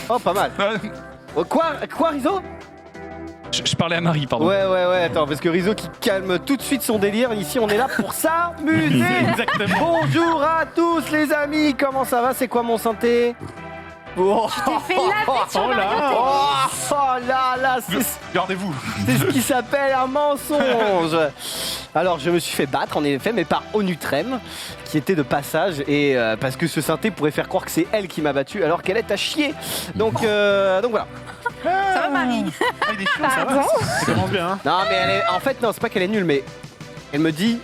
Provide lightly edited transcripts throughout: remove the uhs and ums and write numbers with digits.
Oh, pas mal. Oh, quoi, Rizzo? Je parlais à Marie, pardon. Ouais, attends, parce que Rizzo qui calme tout de suite son délire. Ici, on est là pour s'amuser. Exactement. Bonjour à tous les amis, comment ça va? C'est quoi mon synthé? Oh, T'es fait laver sur Mario Tennis. là, Gardez-vous. c'est ce qui s'appelle un mensonge. Alors, je me suis fait battre, en effet, mais par Onutrem, qui était de passage, et parce que ce synthé pourrait faire croire que c'est elle qui m'a battu, alors qu'elle est à chier. Donc voilà. Ça va, Marie? Il est chaud, ça va. Ça commence bien. Hein. Non, mais en fait, non, c'est pas qu'elle est nulle, mais elle me dit,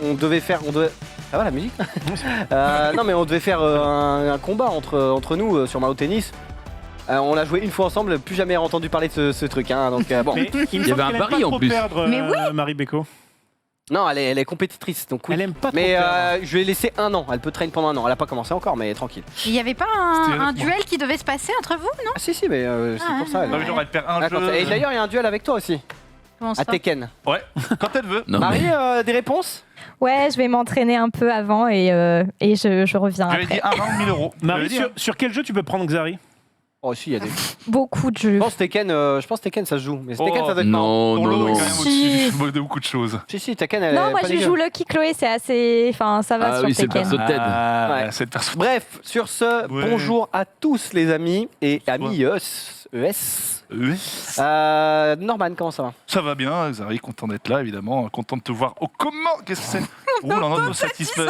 on devait. Ça va la musique? Non, mais on devait faire un combat entre nous sur Mario Tennis. On l'a joué une fois ensemble, plus jamais entendu parler de ce truc. Hein, donc bon. Mais il y avait un pari en plus. Perdre, Mais oui. Marie Beko. Non, elle est compétitrice, donc oui. Elle aime pas trop Mais perdre. je lui ai laissé 1 an. Elle peut traîner pendant 1 an. Elle a pas commencé encore, mais tranquille. Il n'y avait pas C'était un avec moi. duel qui devait se passer entre vous, non? Ah si, mais c'est pour ça. Non, mais genre, elle perd un Attends, jeu. et d'ailleurs, il y a un duel avec toi aussi, Comment ça? à Tekken. Ouais, quand elle veut. Non, Marie, des réponses? Ouais, je vais m'entraîner un peu avant et je reviens J'avais dit après. 1 round 1000 euros. Marie, J'avais dit, sur quel jeu tu peux prendre Xari? Oh si, il y a des... Beaucoup de Je jeux. pense Tekken, ça se joue. Mais Tekken, ça doit être marrant. non, ton lot est non. quand même au-dessus de beaucoup de choses. Si, Tekken, elle Non, est moi pas je dégueu. joue Lucky Chloé, c'est assez. Enfin, ça va Ah sur oui, c'est le Tekken. perso de Ted. Ouais. Cette personne. Bref, sur ce, Ouais. bonjour à tous les amis et amis ES. Oui. Norman, comment ça va? Ça va bien, Xari, content d'être là, évidemment. Content de te voir. Oh, comment? Qu'est-ce que c'est? Oh, là, non, satisfait.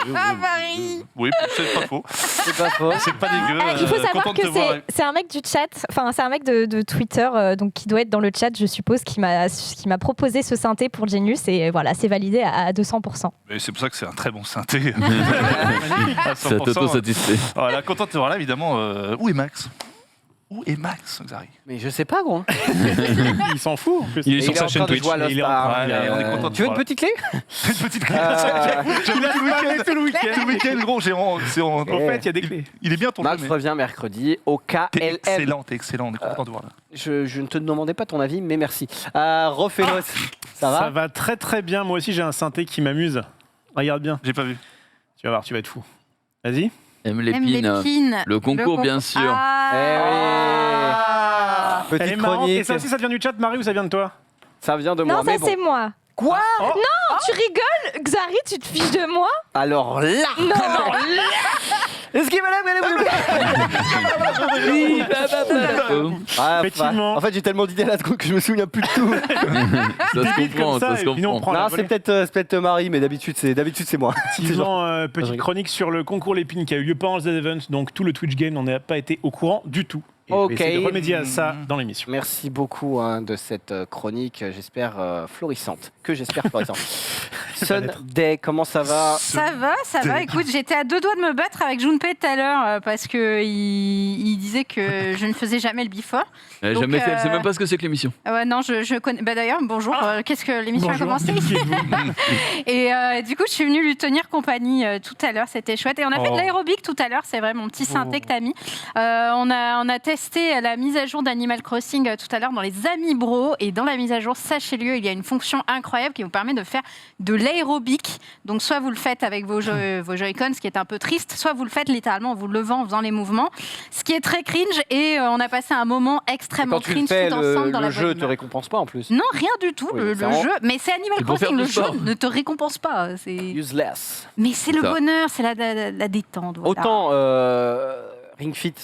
Marie! Oui, c'est pas faux. C'est pas faux. C'est pas dégueu. Il faut content savoir de te que voir. c'est un mec du chat, enfin c'est un mec de Twitter, donc qui doit être dans le chat, je suppose, qui m'a proposé ce synthé pour Genius et voilà, c'est validé à 200%. Mais c'est pour ça que c'est un très bon synthé. À Ça 100%. t'auto-satisfait. Voilà, content de te voir là, évidemment. Où est Max? Où est Max, Xari? Mais je sais pas, gros. Il s'en fout en plus. Il est Et sur il est sa en chaîne train de Twitch. jouer à Lost Il est en Ark. train- Ouais, on est content de Tu veux une voir. petite clé? Une petite clé. J'avoue, tout le week-end. Tout le week-end, gros, En fait, il y a des clés. Il est bien ton Max jeu, mais revient mercredi au t'es KLM. excellent, on est content de voir là. Je ne te demandais pas ton avis, mais merci. Refais-le. Ça va? Ça va très très bien. Moi aussi, j'ai un synthé qui m'amuse. Regarde bien. J'ai pas vu. Tu vas voir, tu vas être fou. Vas-y. Aime Même les pins. pins. Le concours, bien sûr. Ah. Petite Elle est marrante. chronique. Et ça aussi, ça vient du chat, Marie, ou ça vient de toi? Ça vient de moi. Non, ça mais bon. c'est moi. Quoi? Tu rigoles, Xari, tu te fiches de moi? Alors là. Non. Est-ce qu'il va là? Ah, Effectivement. En fait, j'ai tellement d'idées là que je me souviens plus de tout. Ça se comprend, ça se et puis nous, on comprend. prend la Non, volée. c'est peut-être Marie, mais d'habitude c'est moi. Effectivement, Je petite rigole. chronique sur le concours Lépine qui a eu lieu pendant le Z-Event, donc tout le Twitch game n'en a pas été au courant du tout. Et Ok. je vais essayer de remédier à ça dans l'émission. Merci beaucoup de cette chronique, j'espère florissante. Sunday, comment ça va? Ça va. Écoute, j'étais à 2 doigts de me battre avec Junpei tout à l'heure parce que il disait que je ne faisais jamais le before. Elle a Donc, jamais fait, elle sait même pas ce que c'est que l'émission. Ouais, non, je connais. Bah d'ailleurs, bonjour. Qu'est-ce que l'émission a Bonjour. commencé? Et du coup, je suis venue lui tenir compagnie tout à l'heure. C'était chouette. Et on a fait de l'aérobic tout à l'heure. C'est vrai, mon petit synthé que t'as mis. On a testé la mise à jour d'Animal Crossing tout à l'heure dans les Amis Bro. Et dans la mise à jour, sachez-le, il y a une fonction incroyable qui vous permet de faire de l'aérobic. Donc, soit vous le faites avec vos Joy-Con, ce qui est un peu triste, soit vous le faites littéralement en vous levant, en faisant les mouvements. Ce qui est très cringe. Et on a passé un moment extrêmement Quand tu le cringe fais, tout ensemble dans la le jeu bonne te humeur. récompense pas en plus. Non, rien du tout. Oui, le c'est en- jeu, mais c'est Animal C'est pour faire Crossing. Le du jeu sport. ne te récompense pas. C'est... Useless. Mais c'est le Ça. bonheur, c'est la détente. Voilà. Autant Ring Fit,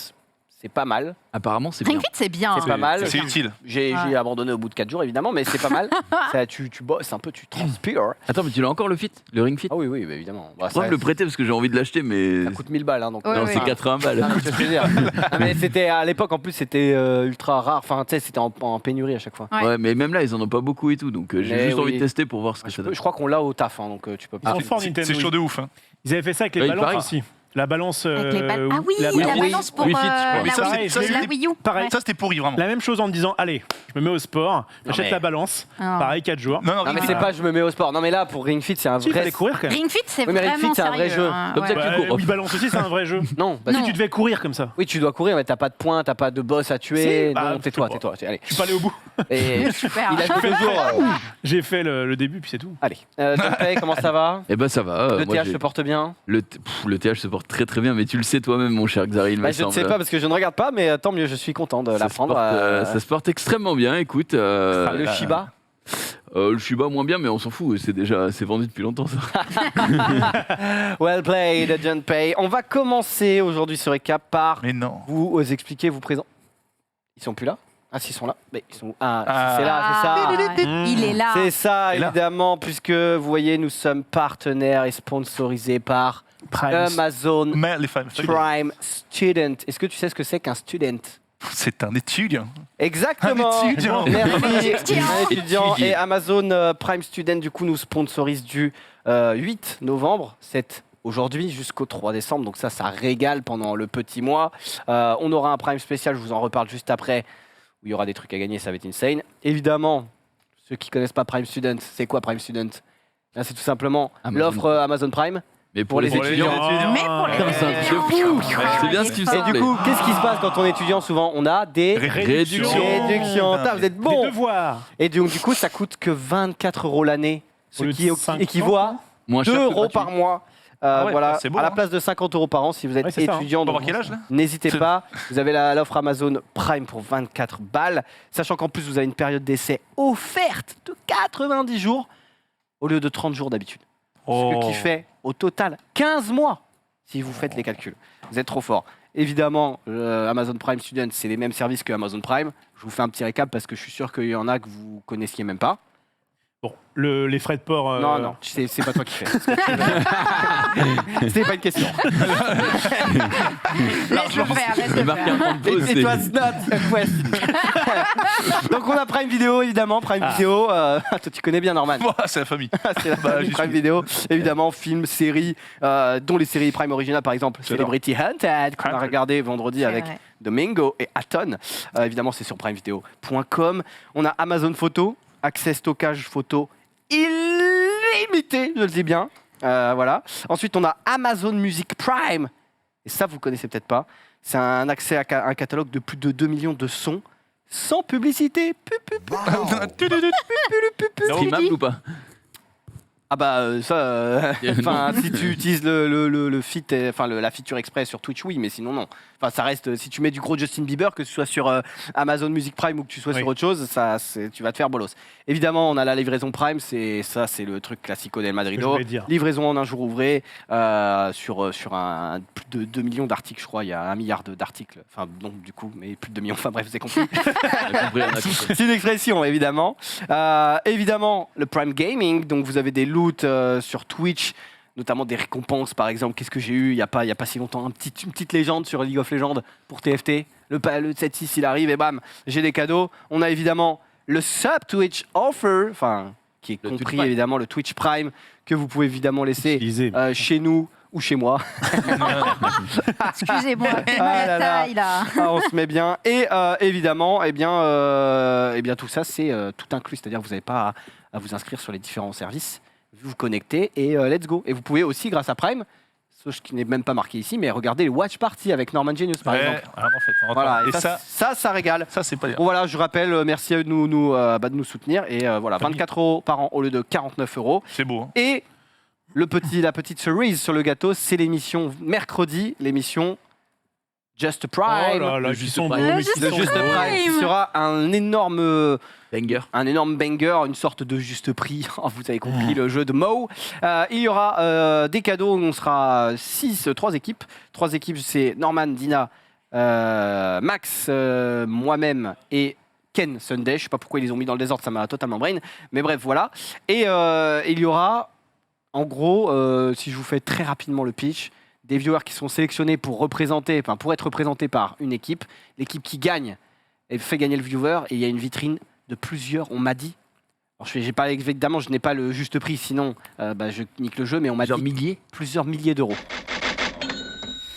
c'est pas mal. Apparemment, c'est bien. Ring Fit, c'est bien. C'est pas mal. C'est utile. J'ai Ouais. abandonné au bout de 4 jours évidemment, mais c'est pas mal. Ça, tu bosses un peu, tu transpires. Attends, mais tu l'as encore le fit? Le ring fit? Ah oui, bah, évidemment. Bah, Je pourrais me le prêter parce que j'ai envie de l'acheter, mais. ça coûte 1000 balles. Hein, donc, Ouais, Non, ouais. c'est 80 balles. Non, mais c'est ce que je veux dire. Non, mais c'était à l'époque en plus c'était ultra rare. Enfin, tu sais, c'était en pénurie à chaque fois. Ouais. Ouais, mais même là, ils en ont pas beaucoup et tout, donc j'ai Mais juste envie oui. de tester pour voir ce que ça donne. Je crois qu'on l'a au taf, hein, donc tu peux Ils pas. sont forts, Nintendo. C'est chaud de ouf. Hein. Ils avaient fait ça avec les Ouais, il balances paraît. aussi. La balance. Avec les balles. Ah oui, la la balance. balance pour Wii Fit, je crois. Mais ça, pareil, c'est- j'ai la vu- Wii U. Pareil. Ouais. Ça, c'était pourri, vraiment. La même chose en me disant, allez, je me mets au sport, j'achète mais- la balance, Ah. pareil, 4 jours. Non, Non mais c'est pas je me mets au sport. Non mais là pour Ring Fit c'est un Si, il vrai. fallait courir quand même. Ring Fit, c'est Oui, mais Ring vraiment Fit, c'est un vrai sérieux, jeu. hein, Comme ça ouais. que tu cours. Oui, balance aussi, c'est un vrai jeu. Non, parce Non. que Si tu devais courir comme ça, oui tu dois courir mais t'as pas de points, t'as pas de boss à tuer. Si, bah, non tais-toi, tu tais-toi. Allez. tu peux aller au bout. Et Super. il a fait 2 jours. J'ai fait le début, puis c'est tout. Allez. Junpei, comment ça va? Eh ben ça va. Le moi, TH j'ai- se porte bien. le TH se porte porte très très bien, mais tu le sais toi-même, mon cher Xari, il me Bah, je ne semble. sais pas parce que je ne regarde pas, mais tant mieux, je suis content de Ça se l'apprendre. porte, ça se porte extrêmement bien, écoute. Le Shiba. Le Shiba moins bien, mais on s'en fout, c'est vendu depuis longtemps ça. Well played, Junpei. On va commencer aujourd'hui ce récap par Mais non. vous expliquer, vous présenter. Ils sont plus là? Ah, s'ils sont là. Mais ils sont où? Ah, Ah. c'est là, c'est ça. Il est là. C'est ça, Et là. évidemment, puisque vous voyez, nous sommes partenaires et sponsorisés par Prime. Amazon Mais les femmes, Prime Student. Est-ce que tu sais ce que c'est qu'un student? c'est un étudiant. Exactement. Un étudiant. Merci. Étudiant. Un étudiant. Et Amazon Prime Student, du coup, nous sponsorise du 8 novembre, c'est aujourd'hui jusqu'au 3 décembre. Donc ça régale pendant le petit mois. On aura un Prime spécial, je vous en reparle juste après, où il y aura des trucs à gagner, ça va être insane. Évidemment, ceux qui connaissent pas Prime Student, c'est quoi Prime Student? Là, c'est tout simplement Amazon. l'offre Amazon Prime. Mais Pour les étudiants. Mais pour les C'est un truc de fou. C'est bien ce que tu Et sais. du coup, qu'est-ce qui se passe quand on est étudiant? Souvent, on a des Réduction. réductions. Putain, vous êtes Des bons. devoirs. Et donc, du coup, ça coûte que 24 € l'année, ce Au lieu qui de 50, équivaut à Moins 2 cher que € gratuit. par mois. Ah ouais, Voilà, c'est beau, à la hein. place de 50 € par an si vous êtes Ouais, c'est ça, hein. étudiant. On va donc voir quel âge là? n'hésitez C'est- pas, vous avez l'offre Amazon Prime pour 24 balles, sachant qu'en plus vous avez une période d'essai offerte de 90 jours au lieu de 30 jours d'habitude. Oh. Ce qui fait au total 15 mois si vous faites les calculs. Vous êtes trop fort. Évidemment, Amazon Prime Student, c'est les mêmes services que Amazon Prime. Je vous fais un petit récap parce que je suis sûr qu'il y en a que vous connaissiez même pas. Bon, les frais de port. Non, c'est pas toi qui fais. C'est pas une question. Laisse-le faire, laisse-le Il marque un faire. point de pause. It was not a question. Donc on a Prime Video évidemment, Prime Video. Toi tu connais bien Norman. Ouah, c'est la famille. C'est la Bah, famille j'y Prime suis. Video. Évidemment, films, séries, dont les séries Prime originales par exemple, J'adore. Celebrity Hunted qu'on a Hunted. regardé vendredi C'est avec vrai. Domingo et Aton. Évidemment, c'est sur primevideo.com. On a Amazon Photo, accès stockage photo illimité, je le dis bien. Voilà. Ensuite, on a Amazon Music Prime. Et ça, vous connaissez peut-être pas. C'est un accès à un catalogue de plus de 2 millions de sons sans publicité. Streamable ou pas? Ah bah ça, enfin si tu utilises le feed, enfin la feature express sur Twitch, oui, mais sinon non. Enfin ça reste, si tu mets du gros Justin Bieber, que ce soit sur Amazon Music Prime ou que tu sois Oui. sur autre chose, tu vas te faire bolos. Évidemment, on a la livraison Prime, c'est le truc classico del Je Madrido. voulais dire. Livraison en un jour ouvré sur plus de 2 millions d'articles, je crois. Il y a 1 milliard d'articles. Enfin non du coup, mais plus de 2 millions. Enfin bref, vous avez compris. On a compris, on a compris. C'est une expression, évidemment. Évidemment, le Prime Gaming, donc vous avez des loots sur Twitch, notamment des récompenses, par exemple. Qu'est-ce que j'ai eu il y a pas si longtemps? Une petite légende sur League of Legends pour TFT. Le 7-6, il arrive et bam, j'ai des cadeaux. On a évidemment le Sub Twitch Offer, enfin, qui est Le Twitch compris Prime. évidemment le Twitch Prime, que vous pouvez évidemment laisser Utiliser. chez nous ou chez moi. Excusez-moi, Ah là là. taille là. Ah, on se met bien. Et évidemment, eh bien, tout ça, c'est tout inclus. C'est-à-dire que vous n'avez pas à vous inscrire sur les différents services. Vous vous connectez et let's go. Et vous pouvez aussi, grâce à Prime, ce qui n'est même pas marqué ici, mais regardez les Watch Party avec Norman Genius, par exemple. Ah, en fait, Voilà, et et ça régale. ça c'est pas bien. Bon voilà, je rappelle, merci à eux de nous soutenir. Et voilà, 24 € par an au lieu de 49 €. C'est beau. Hein. Et la petite cerise sur le gâteau, c'est l'émission mercredi, l'émission Just Prime. Oh là là, Le qui Juste sont beaux, Prime. mais Le qui Le sont Juste beaux. Prime, qui sera un énorme Banger. banger, une sorte de juste prix. Oh, vous avez compris le jeu de Mo. Il y aura des cadeaux. On sera 3 équipes. 3 équipes, c'est Norman, Dina, Max, moi-même et Ken Sunday. Je sais pas pourquoi ils les ont mis dans le désordre, ça m'a totalement brain. Mais bref, voilà. Et il y aura, en gros, si je vous fais très rapidement le pitch, des viewers qui sont sélectionnés pour être représentés par une équipe. L'équipe qui gagne, elle fait gagner le viewer et il y a une vitrine de plusieurs, on m'a dit. Alors j'ai pas, évidemment, je n'ai pas le juste prix, sinon je nique le jeu, mais on m'a dit plusieurs milliers d'euros.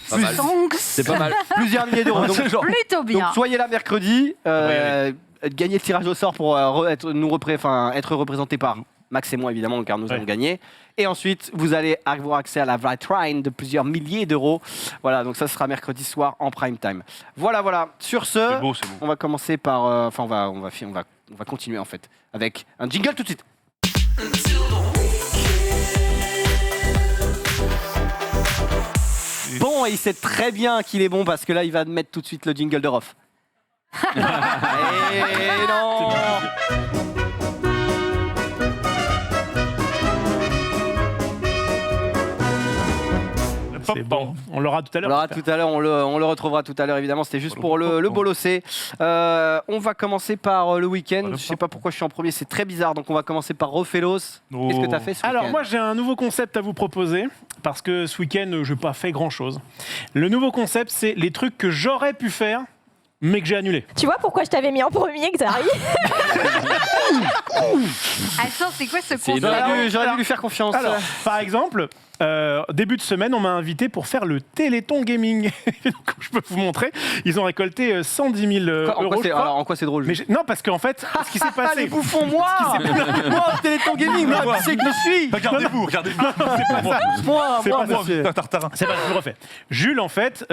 Pas mal. Donc, C'est pas mal. Plusieurs milliers d'euros. Donc, plutôt bien. donc soyez là mercredi, Ouais, gagnez le tirage au sort pour être représenté par Max et moi évidemment, car nous Ouais. avons gagné. Et ensuite, vous allez avoir accès à la vitrine de plusieurs milliers d'euros. Voilà, donc ça sera mercredi soir en prime time. Voilà. Sur ce, C'est beau, c'est beau. on va commencer par, on va continuer en fait avec un jingle tout de suite. bon et il sait très bien qu'il est bon parce que là, il va mettre tout de suite le jingle de Rof. Et non. C'est bon. On l'aura tout à On l'heure. l'aura tout à l'heure, on le retrouvera tout à l'heure évidemment, c'était juste pour le bolossé. On va commencer par le week-end, je sais pas pourquoi je suis en premier, c'est très bizarre, donc on va commencer par Rofelos. Qu'est-ce que tu as fait ce week-end? Alors moi j'ai un nouveau concept à vous proposer, parce que ce week-end je n'ai pas fait grand-chose. Le nouveau concept c'est les trucs que j'aurais pu faire, mais que j'ai annulés. Tu vois pourquoi je t'avais mis en premier, Xari? Attends, c'est quoi ce C'est concept? J'aurais dû lui faire confiance. Alors, par exemple, début de semaine, on m'a invité pour faire le Téléthon Gaming. Donc, je peux vous montrer. Ils ont récolté 110 000 euros. je crois. Alors en quoi c'est drôle? Mais non, parce qu'en fait, ce qui s'est Ah, passé. les bouffons, moi Téléthon Gaming, moi, tu sais que je suis. Regardez-vous. Moi, monsieur. Tartarin. C'est pas, je le refais. Jules, en fait,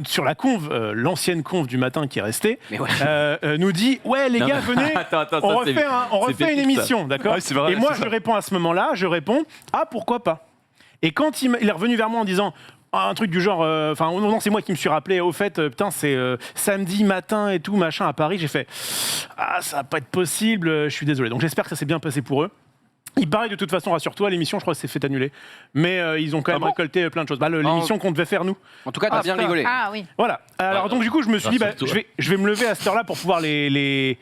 sur la conve, l'ancienne conve du matin qui est restée, Mais ouais. nous dit ouais, les gars, venez, Attends, on ça, refait une épique, émission, d'accord? Ouais, c'est vrai, Et moi, c'est je ça. lui réponds à ce moment-là, ah, pourquoi pas? Et quand il est revenu vers moi en disant un truc du genre, enfin non, c'est moi qui me suis rappelé, au fait, putain, c'est samedi matin et tout, machin, à Paris, j'ai fait, ah, ça va pas être possible, je suis désolé. Donc j'espère que ça s'est bien passé pour eux. Il paraît de toute façon, rassure-toi, l'émission, je crois que c'est fait annuler. Mais ils ont quand même récolté plein de choses. Bah, l'émission qu'on devait faire, nous. En tout cas, t'as bien rigolé. Ah oui. Voilà. Alors donc du coup, je me suis dit, rassure-toi. je vais me lever à cette heure-là pour pouvoir les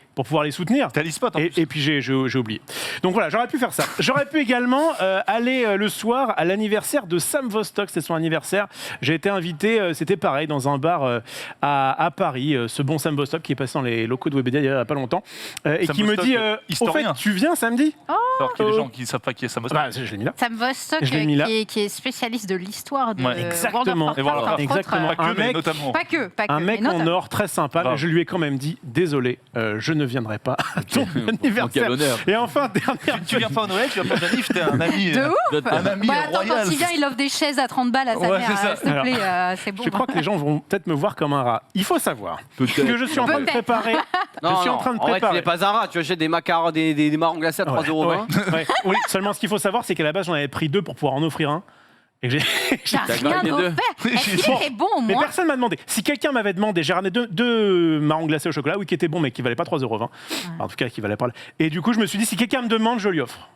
soutenir. T'as l'e-spot en plus. Et puis j'ai oublié. Donc voilà, j'aurais pu faire ça. J'aurais pu également aller le soir à l'anniversaire de Sam Vostok, c'était son anniversaire. J'ai été invité, c'était pareil, dans un bar à Paris, ce bon Sam Vostok qui est passé dans les locaux de Webedia il y a pas longtemps, et Sam qui me Vostok, dit, au fait, historien. tu viens samedi? Alors qu'il y a des gens qui savent pas qui est Sam Vostok. Bah, je l'ai mis là. Sam Vostok, Je l'ai mis là. qui est spécialiste de l'histoire de Ouais, exactement. World of Et voilà, Warcraft, entre exactement. autres. Pas que, Un mais mec- notamment. Pas que, Un mais mec en notamment. or très sympa, Grave. mais je lui ai quand même dit désolé, je ne viendrai pas à ton Quel anniversaire. honneur. Et enfin, dernière Tu viens pas au Noël, tu viens pas au Janif, t'es un ami. De ouf. Un ami Bah, attends, royal. quand il vient, il offre des chaises à 30 balles à sa Ouais, mère, c'est ça. s'il te plaît, c'est bon. Je crois que les gens vont peut-être me voir comme un rat. Il faut savoir que je suis en train de Peut-être. préparer. Non, je suis non, en train de en vrai, tu préparer. n'es pas un rat, tu achètes des macarons, des marrons glacés à 3,20 Ouais, €. ouais. Oui, seulement ce qu'il faut savoir, c'est qu'à la base, j'en avais pris 2 pour pouvoir en offrir un. Et que j'ai- T'as rien grillé deux. offert. Est-ce qu'il Bon, était bon, Mais moi? personne m'a demandé. Si quelqu'un m'avait demandé, j'ai ramené deux marrons glacés au chocolat, oui, qui étaient bons, mais qui valaient pas 3,20 €. En tout cas, qui valaient pas. Et du coup, je me suis dit, si quelqu'un me demande, je lui offre.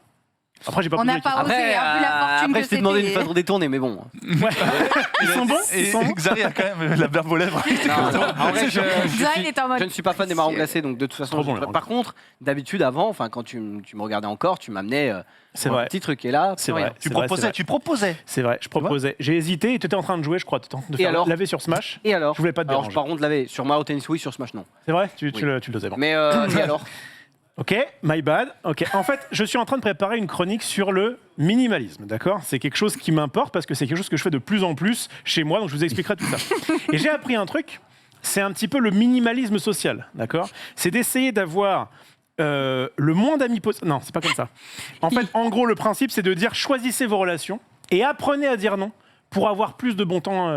Après, j'ai pas On posé n'a la question. pas osé, Après, hein, vu la fortune après que je t'ai demandé une c'était. façon détournée, mais bon. Ils sont bons. Et Ils sont bons. Xari a quand même la verbe aux lèvres. En vrai, Xari est en mode. je ne suis pas fan des marrons glacés, donc de toute façon. Trop bon, les marrons Par contre, d'habitude, avant, enfin, quand tu me regardais encore, tu m'amenais C'est un vrai. petit truc. Et là, C'est plus rien. vrai. Tu proposais. C'est vrai, je proposais. J'ai hésité et tu étais en train de jouer, je crois. Tu étais en train de Et faire alors laver sur Smash. Et alors Je voulais pas te Alors, déranger. par contre, laver sur Mario Tennis, oui, sur Smash, non. C'est vrai, tu Oui. le dosais bon. Mais et alors Ok, my bad. Ok, en fait, je suis en train de préparer une chronique sur le minimalisme, d'accord? C'est quelque chose qui m'importe parce que c'est quelque chose que je fais de plus en plus chez moi, donc je vous expliquerai tout ça. Et j'ai appris un truc, c'est un petit peu le minimalisme social, d'accord? C'est d'essayer d'avoir le moins d'amis possible. Non, c'est pas comme ça. En fait, en gros, le principe, c'est de dire choisissez vos relations et apprenez à dire non pour avoir plus de bon temps.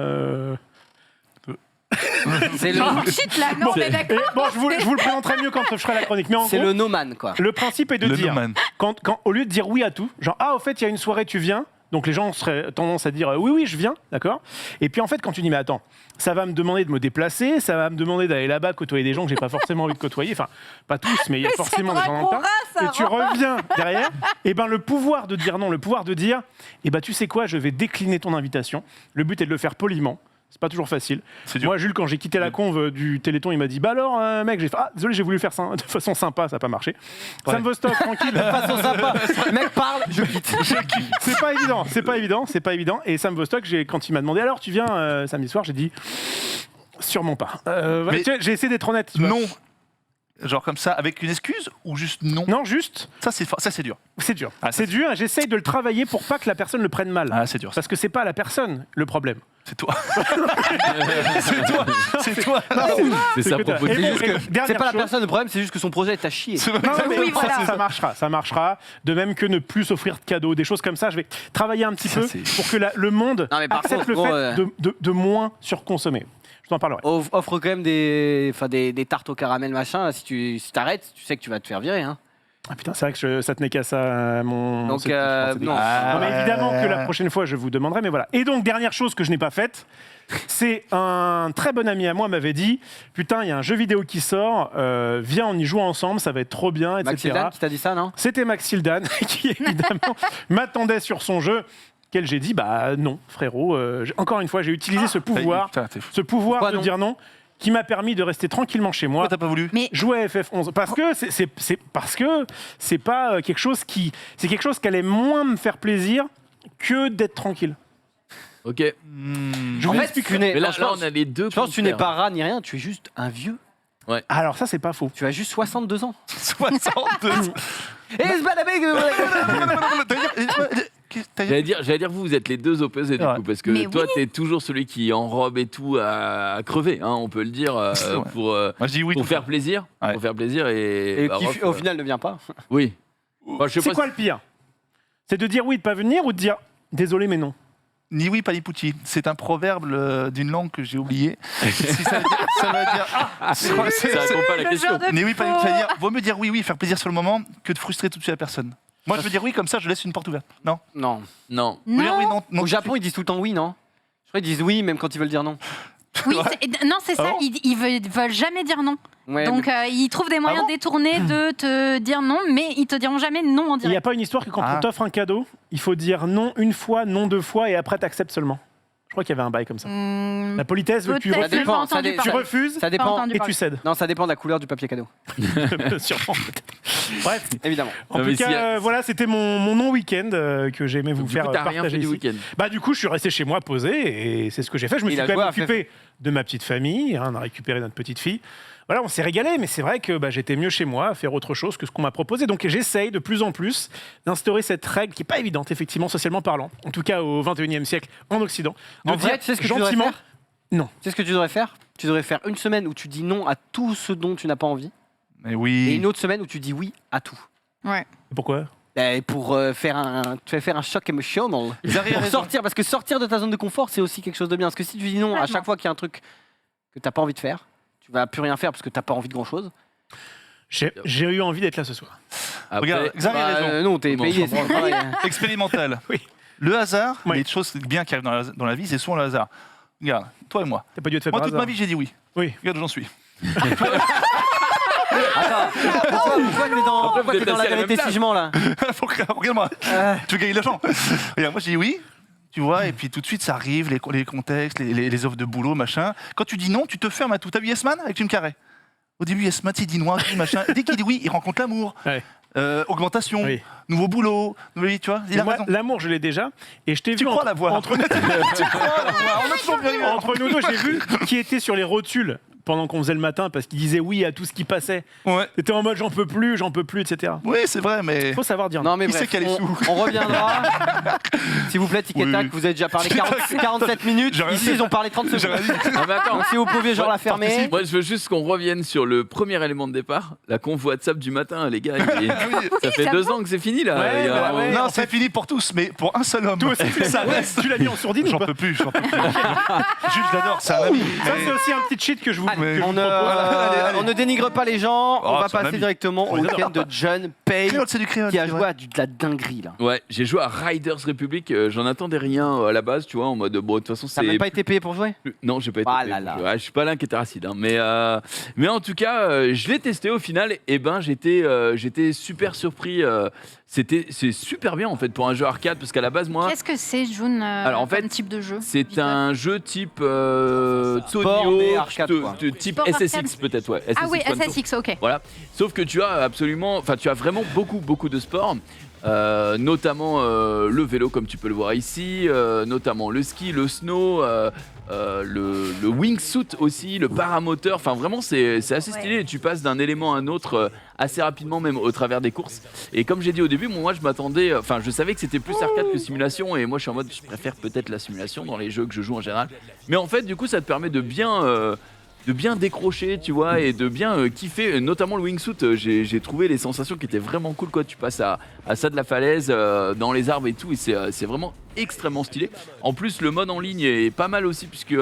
C'est le, Oh shit, là, non, mais Et d'accord. bon, je vous le présenterai mieux quand je ferai la chronique. Mais en c'est gros, le no man, quoi. le principe est de Le dire, no man. quand, au lieu de dire oui à tout, genre ah au fait il y a une soirée tu viens, donc les gens seraient tendance à dire oui je viens, d'accord. Et puis en fait quand tu dis mais attends, ça va me demander de me déplacer, ça va me demander d'aller là-bas côtoyer des gens que j'ai pas forcément envie de côtoyer, enfin pas tous mais il y a forcément des gens dans le tas. Et tu reviens derrière, et ben le pouvoir de dire non, le pouvoir de dire et ben tu sais quoi, je vais décliner ton invitation. Le but est de le faire poliment. C'est pas toujours facile. C'est dur. Moi, Jules, quand j'ai quitté la conve du Téléthon, il m'a dit bah alors, mec, j'ai fait ah désolé, j'ai voulu faire ça de façon sympa, ça n'a pas marché. Ouais. Sam Vostok, tranquille. Façon sympa. Le mec parle, je quitte. C'est pas évident, c'est pas évident, c'est pas évident. Et Sam Vostok, quand il m'a demandé alors tu viens samedi soir, j'ai dit sûrement pas. Mais- Tu vois, j'ai essayé d'être honnête. tu vois. Non. Genre comme ça, avec une excuse ou juste non? Non, juste, Ça, c'est dur. c'est dur. Ah, c'est dur et j'essaye de le travailler pour pas que la personne le prenne mal. Ah, c'est dur. Parce que c'est pas la personne le problème. C'est toi. c'est toi. C'est toi. C'est sa que t'as- proposition. Et- Juste que dernière c'est pas la chose- personne, le problème, c'est juste que son projet est à chier. C'est Non, mais Oui, voilà. ça marchera, ça marchera. De même que ne plus s'offrir de cadeaux, des choses comme ça. Je vais travailler un petit Ça, peu c'est- pour que le monde Non, mais par accepte contre, le bon, fait de moins surconsommer. Je t'en parlerai. Offre quand même des tartes au caramel, machin. Si tu t'arrêtes, tu sais que tu vas te faire virer. Hein. Ah putain, c'est vrai que ça tenait qu'à ça, mon... Donc, c'est- je pensais- non. Non, mais évidemment que la prochaine fois, je vous demanderai, mais voilà. Et donc, dernière chose que je n'ai pas faite, c'est un très bon ami à moi m'avait dit « Putain, il y a un jeu vidéo qui sort, viens, on y joue ensemble, ça va être trop bien, etc. » Maxildan qui t'a dit ça, non? C'était Max Sildan qui, évidemment, m'attendait sur son jeu, quel j'ai dit « Bah non, frérot. Encore une fois, j'ai utilisé ce pouvoir, Putain, t'es fou. de non dire non, qui m'a permis de rester tranquillement chez moi. Pourquoi t'as pas voulu? Mais Jouer à FF11 parce que c'est pas quelque chose qui allait moins me faire plaisir que d'être tranquille. Ok. Je En vous fait, explique. tu n'es. Mais là, non, je pense- on a les deux. je pense que tu n'es contraires. pas rat ni rien, tu es juste un vieux. Alors ça c'est pas faux. Tu as juste 62 ans. 62. Et c'est pas la bête. J'allais dire, vous êtes les deux opposés du Ouais. coup, parce que Mais toi, oui. t'es toujours celui qui enrobe et tout à crever, hein, on peut le dire, C'est vrai. pour Moi, je dis oui. pour tout faire plaisir, Ouais. pour faire plaisir et. Et bah, qui Rof, au final ne vient pas. oui. Enfin, je sais C'est pas quoi si- le pire? C'est de dire oui de pas venir ou de dire désolé mais non. Ni oui, pas ni pouti. C'est un proverbe d'une langue que j'ai oublié. Si ça veut dire. Ça répond pas à la Le question. genre de Ni oui, pas ni faux. pouti. Vaut mieux dire oui, faire plaisir sur le moment que de frustrer tout de suite la personne. Moi, je veux dire oui, comme ça, je laisse une porte ouverte. Non. Non. Non. Vous dire oui, Non, non, non. Au Japon, ils disent tout le temps oui, non? Je crois qu'ils disent oui, même quand ils veulent dire non. oui, non, c'est ça. Ah bon Ils veulent jamais dire non. Ouais, Donc ils trouvent des moyens bon détournés de te dire non, mais ils te diront jamais non en Il n'y a direct. pas une histoire que quand Ah. on t'offre un cadeau, il faut dire non une fois, non deux fois et après t'acceptes seulement. Je crois qu'il y avait un bail comme ça. La politesse veut que tu Peut-être, refuses, j'ai pas ça entendu dé- tu parler. refuses ça Pas dépend. entendu et parler. tu cèdes. Non, ça dépend de la couleur du papier cadeau. Sûrement. Bref, Évidemment. en Non, tout mais cas, s'il y a- voilà, c'était mon non-week-end que j'aimais vous Du faire coup, t'as rien partager fait du ici. week-end. Bah du coup, je suis resté chez moi posé et c'est ce que j'ai fait. Je me Il suis a quand joué même à occupé de ma petite famille. On a récupéré notre petite fille. Voilà, on s'est régalé, mais c'est vrai que j'étais mieux chez moi à faire autre chose que ce qu'on m'a proposé. Donc j'essaye de plus en plus d'instaurer cette règle qui est pas évidente, effectivement, socialement parlant. En tout cas, au 21e siècle en Occident. De En vrai, dire tu sais ce que tu devrais gentiment, faire? non. Tu sais ce que tu devrais faire? Tu devrais faire une semaine où tu dis non à tout ce dont tu n'as pas envie, Mais et oui. une autre semaine où tu dis oui à tout. Ouais. Pourquoi? Pour faire un choc émotionnel. Vous avez Pour raison. sortir, parce que sortir de ta zone de confort, c'est aussi quelque chose de bien. Parce que si tu dis non à Complètement. chaque fois qu'il y a un truc que t'as pas envie de faire, tu vas plus rien faire parce que t'as pas envie de grand chose. J'ai eu envie d'être là ce soir. Après, Regarde, Xavier a raison. non, t'es Bon, payé. bon, c'est le travail, hein. Expérimental. Oui. Le hasard, Oui. les choses bien qui arrivent dans la vie, c'est souvent le hasard. Regarde, toi et moi. T'as pas dû être fait Moi, par toute hasard. ma vie, j'ai dit oui. Oui. Regarde où j'en suis. Pourquoi t'es dans, Après, pourquoi vous t'es êtes dans la assis à la même vérité place. sigement là? Regarde-moi. Tu veux gagner de l'argent. Regarde, moi, j'ai dit oui. Tu vois, et puis tout de suite, ça arrive, les contextes, les offres de boulot, machin. Quand tu dis non, tu te fermes à tout. T'as vu Yes Man avec Jim Carrey? Au début, Yes Man, il dit non, oui, machin. Et dès qu'il dit oui, il rencontre l'amour. Ouais. Augmentation, Oui. nouveau boulot, nouvelle vie, tu vois. Il a Moi, raison. l'amour, je l'ai déjà. Et je t'ai Tu vu crois la voir. entre Tu crois la voir. On a toujours bien eu. Entre nous deux, j'ai vu qui était sur les rotules pendant qu'on faisait le matin parce qu'il disait oui à tout ce qui passait. Ouais. C'était en mode j'en peux plus, etc. Oui, c'est vrai, mais. Il faut savoir dire non. Non mais Qui bref, c'est qui a les sous on reviendra. S'il vous plaît, Tic et Oui, Tac, oui. vous avez déjà parlé 47 minutes. J'ai rien Ici, dit. ils ont parlé 30 J'ai secondes. rien dit. Non, mais attends. Donc si vous pouviez genre Ouais, la fermer. Moi, je veux juste qu'on revienne sur le premier élément de départ, la conf WhatsApp du matin, les gars. Ça fait 2 ans que c'est fini là. Ouais, Il y a bah un ouais. moment- Non, c'est fini pour tous, mais pour un seul homme. Toi aussi, tu ça. Tu l'as mis en sourdine ou J'en pas peux plus, j'en peux plus. Juste, je l'adore, c'est un ami. Ça, c'est aussi un petit cheat que je vous, Allez, que je on, vous ne, propose. allez. on ne dénigre pas les gens, on Oh, va c'est un passer ami. directement au On les week-end de John Pay Créole, c'est du créole. qui a c'est joué vrai. à de la dinguerie là. Ouais, j'ai joué à Riders Republic, j'en attendais rien à la base, tu vois, en mode bon, de toute façon, T'as c'est. même pas été payé pour jouer? Non, j'ai pas été. Ah payé là pour là. jouer. Ouais, je suis pas l'un qui était racide, hein. Mais en tout cas, je l'ai testé au final, et ben j'étais super surpris. C'est super bien en fait pour un jeu arcade, parce qu'à la base, moi. Qu'est-ce que c'est, June, Alors, en fait, comme type de jeu? C'est Dis-toi. un jeu type Sport, Tonio, mais arcade, quoi. type Sport SSX arcade. peut-être, ouais. Ah oui, One Tour. SSX, ok. Voilà. Sauf que tu as tu as vraiment beaucoup de sports, notamment le vélo comme tu peux le voir ici, notamment le ski, le snow, le wingsuit aussi, le paramoteur. Enfin vraiment c'est assez stylé. Et tu passes d'un élément à un autre assez rapidement même au travers des courses. Et comme j'ai dit au début, moi je m'attendais, enfin je savais que c'était plus arcade que simulation et moi je suis en mode je préfère peut-être la simulation dans les jeux que je joue en général. Mais en fait du coup ça te permet de bien décrocher, tu vois, et de bien kiffer, notamment le wingsuit. J'ai trouvé les sensations qui étaient vraiment cool, quoi. Tu passes à ça de la falaise, dans les arbres et tout, et c'est vraiment extrêmement stylé. En plus, le mode en ligne est pas mal aussi, puisque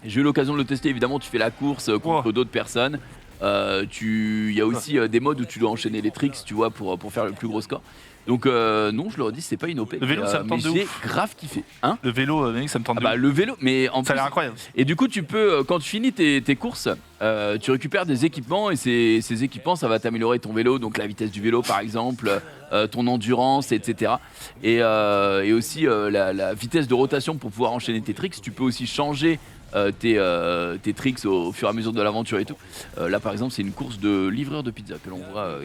j'ai eu l'occasion de le tester. Évidemment, tu fais la course contre d'autres personnes. Il y a aussi des modes où tu dois enchaîner les tricks, tu vois, pour faire le plus gros score. Donc non, je le redis, c'est pas une OP. Le vélo, ça me tente de j'ai ouf. grave kiffé. Hein Le vélo, Mélix, ça me tente de ouf. le vélo, mais en Ça a plus, l'air incroyable. et du coup, tu peux, quand tu finis tes courses, tu récupères des équipements et ces équipements, ça va t'améliorer ton vélo, donc la vitesse du vélo par exemple, ton endurance, etc. Et aussi la vitesse de rotation pour pouvoir enchaîner tes tricks. Tu peux aussi changer tes tricks au fur et à mesure de l'aventure et tout. Là par exemple, c'est une course de livreur de pizza que l'on voit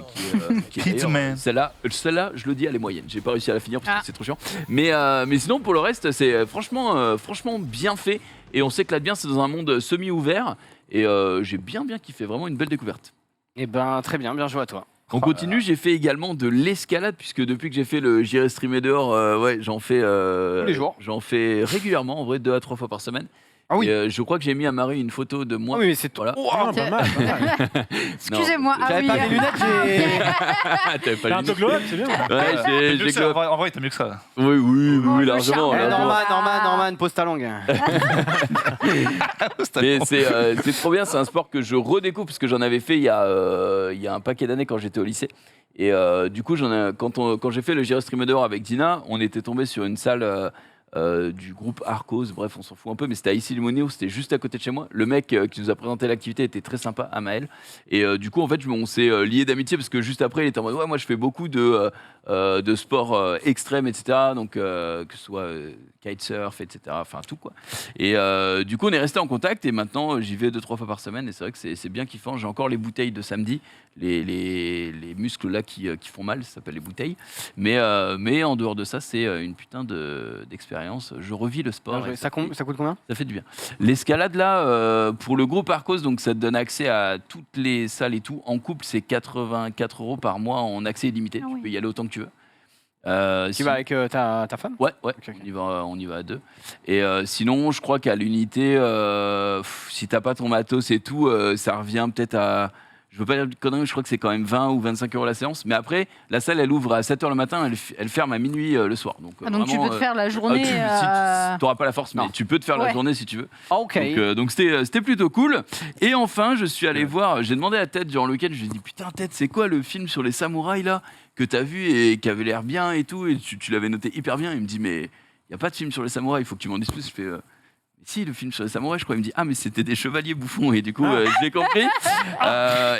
qui est d'ailleurs, Hitman. celle-là, je le dis, elle est moyenne. J'ai pas réussi à la finir parce que c'est trop chiant. Mais sinon, pour le reste, c'est franchement bien fait. Et on s'éclate bien, c'est dans un monde semi-ouvert. Et j'ai bien kiffé, vraiment une belle découverte. Eh ben, très bien, bien joué à toi. On continue, j'ai fait également de l'escalade, puisque depuis que j'ai fait le J'irai streamer dehors, ouais, j'en fais... Tous les jours. J'en fais régulièrement, en vrai, 2 à 3 fois par semaine. Ah oui. Et, je crois que j'ai mis à Marie une photo de moi. Ah oui, mais c'est toi. Voilà. Ah, pas mal, pas mal. Excusez-moi. Ah J'avais oui. pas mes lunettes, j'ai. T'avais pas T'as un lu. peu glow up, c'est bien. Ouais, T'as j'ai mieux que ça, glow up. en vrai, t'as mieux que ça. Oui, le largement. charme. largement. Pose ta langue. Mais c'est trop bien, c'est un sport que je redécouvre parce que j'en avais fait il y a un paquet d'années quand j'étais au lycée. Et du coup, quand j'ai fait le J'irai streamer dehors avec Dina, on était tombé sur une salle du groupe Arcos, bref, on s'en fout un peu, mais c'était à Issy-les-Moulineaux, c'était juste à côté de chez moi. Le mec qui nous a présenté l'activité était très sympa, Amael. Et du coup, en fait, on s'est liés d'amitié parce que juste après, il était en mode ouais, moi je fais beaucoup de sports extrêmes, etc. Donc, que ce soit kitesurf, etc. Enfin, tout quoi. Et du coup, on est resté en contact et maintenant, j'y vais 2-3 fois par semaine et c'est vrai que c'est bien kiffant. J'ai encore les bouteilles de samedi, les muscles là qui font mal, ça s'appelle les bouteilles. Mais en dehors de ça, c'est une putain d'expérience. Je revis le sport. Et Ça coûte combien? ça fait du bien. L'escalade là, pour le groupe Arcos, donc ça te donne accès à toutes les salles et tout. En couple, c'est 84 € par mois en accès illimité. Ah Tu oui. peux y aller autant que tu veux. Tu vas avec ta femme? Ouais, Ok. on y va à 2. Et sinon, je crois qu'à l'unité, si t'as pas ton matos et tout, ça revient peut-être à... Je veux pas dire de conneries, je crois que c'est quand même 20 ou 25 € la séance. Mais après, la salle, elle ouvre à 7h le matin, elle ferme à minuit le soir. Donc, Donc tu vraiment, peux te faire la journée. tu n'auras pas la force, mais Non. tu peux te faire la Ouais. journée si tu veux. Ah, ok. Donc c'était plutôt cool. Et enfin, je suis allé voir, j'ai demandé à Ted durant le week-end, je lui ai dit putain Ted, c'est quoi le film sur les samouraïs là que t'as vu et qui avait l'air bien et tout, et tu l'avais noté hyper bien. Il me dit mais il y a pas de film sur les samouraïs, il faut que tu m'en dises plus. Je fais si, le film sur les samouraïs, je crois. Il me dit ah mais c'était des chevaliers bouffons, et du coup j'ai compris.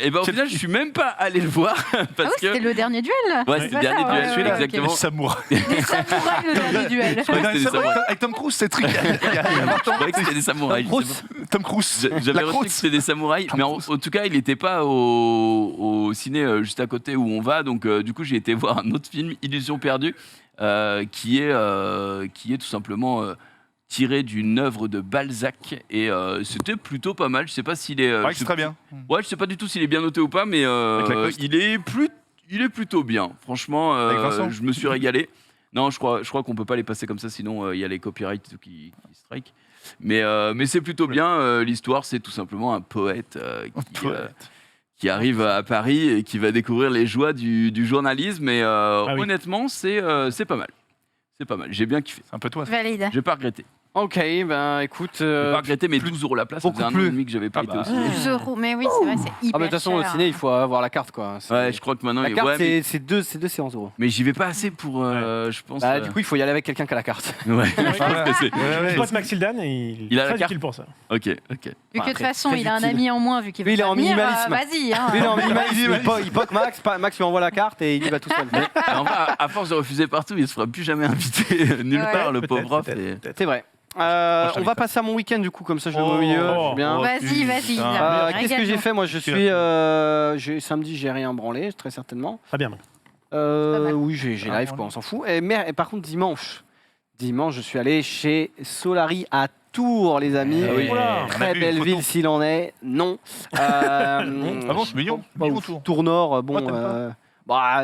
Et ben au final je suis même pas allé le voir Ah oui, parce que c'était le dernier duel. ouais, c'est le dernier duel, ouais, exactement. Les samouraïs. Les samouraïs, le dernier duel. Je croyais que c'était des samouraïs. Avec Tom Cruise, c'est truc. Je croyais que c'était des samouraïs. je sais pas. Tom Cruise. J'avais La reçu croûte. que c'était des samouraïs, mais en tout cas, il n'était pas au ciné juste à côté où on va. Donc, du coup, j'ai été voir un autre film, Illusion perdue, qui est tout simplement tiré d'une œuvre de Balzac. Et c'était plutôt pas mal. Je sais pas s'il est. Ouais, c'est très bien. Ouais, je sais pas du tout s'il est bien noté ou pas, mais Avec Lacoste. il est plutôt bien. Franchement, Avec Vincent. je me suis régalé. Non, je crois qu'on peut pas les passer comme ça, sinon il y a les copyrights qui strike. Mais c'est plutôt bien. L'histoire, c'est tout simplement un poète qui arrive à Paris et qui va découvrir les joies du journalisme. Et oui. honnêtement, c'est pas mal. C'est pas mal. J'ai bien kiffé. C'est un peu toi. Valide. J'ai pas regretté. Ok, ben écoute. J'ai pas regretté, mais 12 € la place. Ça beaucoup faisait un an plus. et demi que j'avais pas été au ciné. 12 €. Mais oui, c'est vrai, c'est hyper Ah, mais de toute façon, au cher. ciné, il faut avoir la carte, quoi. C'est- Ouais, je crois que maintenant, La carte, ouais, mais, c'est deux séances euros. mais j'y vais pas assez pour, je pense. Bah, du coup, il faut y aller avec quelqu'un qui a la carte. ouais, je pense que c'est. Mon pote Maxildan, il Il a est la très carte. utile pour ça. Ok. Vu que de toute Après, façon, très il a un utile. ami en moins, vu qu'il veut Lui, il est pas en venir, minimalisme. vas-y. Hein. Lui, il est en minimalisme, il poque Max, Max lui envoie la carte et il y va tout seul. En vrai, à force de refuser partout, il se fera plus jamais inviter nulle Ouais. part, le Peut-être, pauvre prof. peut-être. et- C'est vrai. je On t'invite va pas. passer à mon week-end, du coup, comme ça je le Oh. mets au milieu. Oh. c'est bien. Vas-y. Putain. Qu'est-ce que j'ai Régale-nous. fait? Moi, je suis. Samedi, j'ai rien branlé, très certainement. Très bien. mal. Oui, j'ai live, quoi, on s'en fout. Et par contre, dimanche, je suis allé chez Solari à Tours, les amis. Ah oui. Oula. On a Très vu belle une photo. ville s'il en est. Non. Ah bon, c'est mignon. Bah, Mignon ou tour. Tours Nord, bon. Ouais, t'aimes pas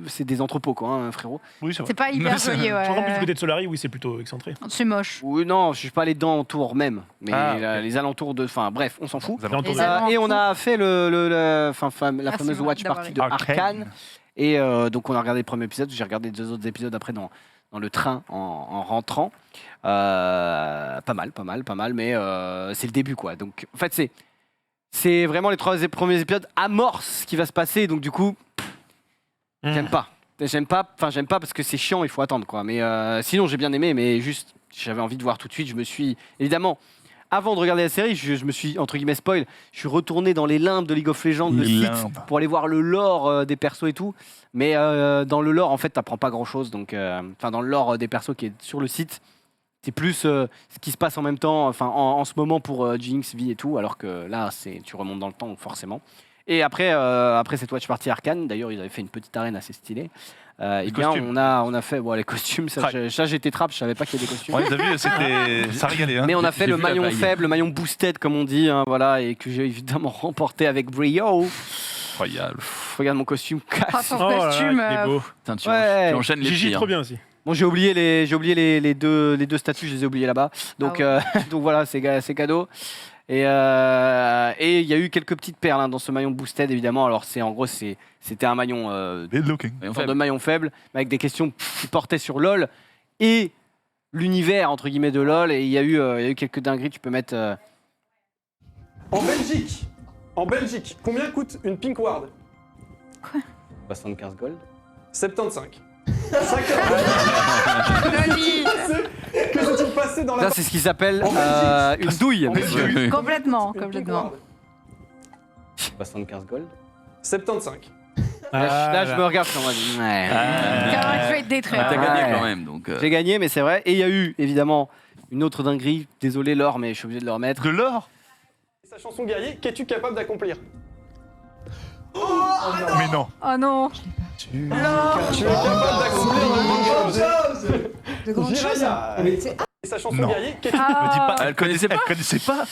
C'est des entrepôts, quoi, hein, frérot. Oui, c'est vrai. C'est pas hyper joli, Je crois qu'en plus, du ouais. côté de Solari, oui, c'est plutôt excentré. C'est moche. Oui, non, je suis pas allé dans Tours même, mais Ah, ok. les alentours de. Enfin, bref, on s'en fout. Vous avez entendu. Les Les Et on alentours. a fait la Ah, fameuse c'est watch vrai, party de d'avoir Arcane. Et donc on a regardé le premier épisode, j'ai regardé 2 autres épisodes après dans le train en rentrant. Pas mal, mais c'est le début, quoi. Donc en fait, c'est vraiment les 3 premiers épisodes amorcent ce qui va se passer, donc du coup, j'aime pas. J'aime pas parce que c'est chiant, il faut attendre quoi. Mais sinon j'ai bien aimé, mais juste j'avais envie de voir tout de suite. Je me suis évidemment, avant de regarder la série, je me suis entre guillemets spoil. Je suis retourné dans les limbes de League of Legends, le site, pour aller voir le lore des persos et tout. Mais dans le lore en fait t'apprends pas grand chose. Donc dans le lore des persos qui est sur le site, c'est plus ce qui se passe en même temps, en ce moment pour Jinx, Vi et tout. Alors que là tu remontes dans le temps forcément. Et après cette watch party Arcane, d'ailleurs ils avaient fait une petite arène assez stylée. Et bien on a fait les costumes, ça j'étais trappe, je savais pas qu'il y avait des costumes. Ouais, t'as vu, ça régalait. Hein. Mais on a fait le maillon faible, le maillon boosted comme on dit, hein, voilà, et que j'ai évidemment remporté avec brio. Incroyable. Regarde mon costume. Son Oh là là, costume. il est beau. Putain, tu enchaînes les Gigi, prix. trop bien aussi. Bon, j'ai oublié les deux statues, je les ai oubliés là-bas. Donc donc voilà, c'est cadeau. Et il y a eu quelques petites perles hein, dans ce maillon boosted évidemment. Alors c'était un maillon de maillon faible, mais avec des questions qui portaient sur LoL et l'univers entre guillemets de LoL. Et il y a eu quelques dingueries. Tu peux mettre. En Belgique, combien coûte une Pink Ward? 75 gold. 75. Joli. Que s'est-il passé dans la... Ça c'est ce qui s'appelle une douille. Monsieur. Complètement. 75 gold. 75. Là, je me regarde sur moi. Ouais. Comment tu vas être détruit. T'as gagné Ouais. quand même, donc. J'ai gagné, mais c'est vrai. Et il y a eu évidemment une autre dinguerie. Désolé Laure, mais je suis obligé de le remettre. De l'or. Sa chanson guerrier, qu'es-tu capable d'accomplir? Mais non. Oh non. Tu es capable d'accomplir de grandes choses. Et sa chanson Non. guerrier, qu'es-tu Me dis pas. Elle connaissait pas. Elle connaissait pas.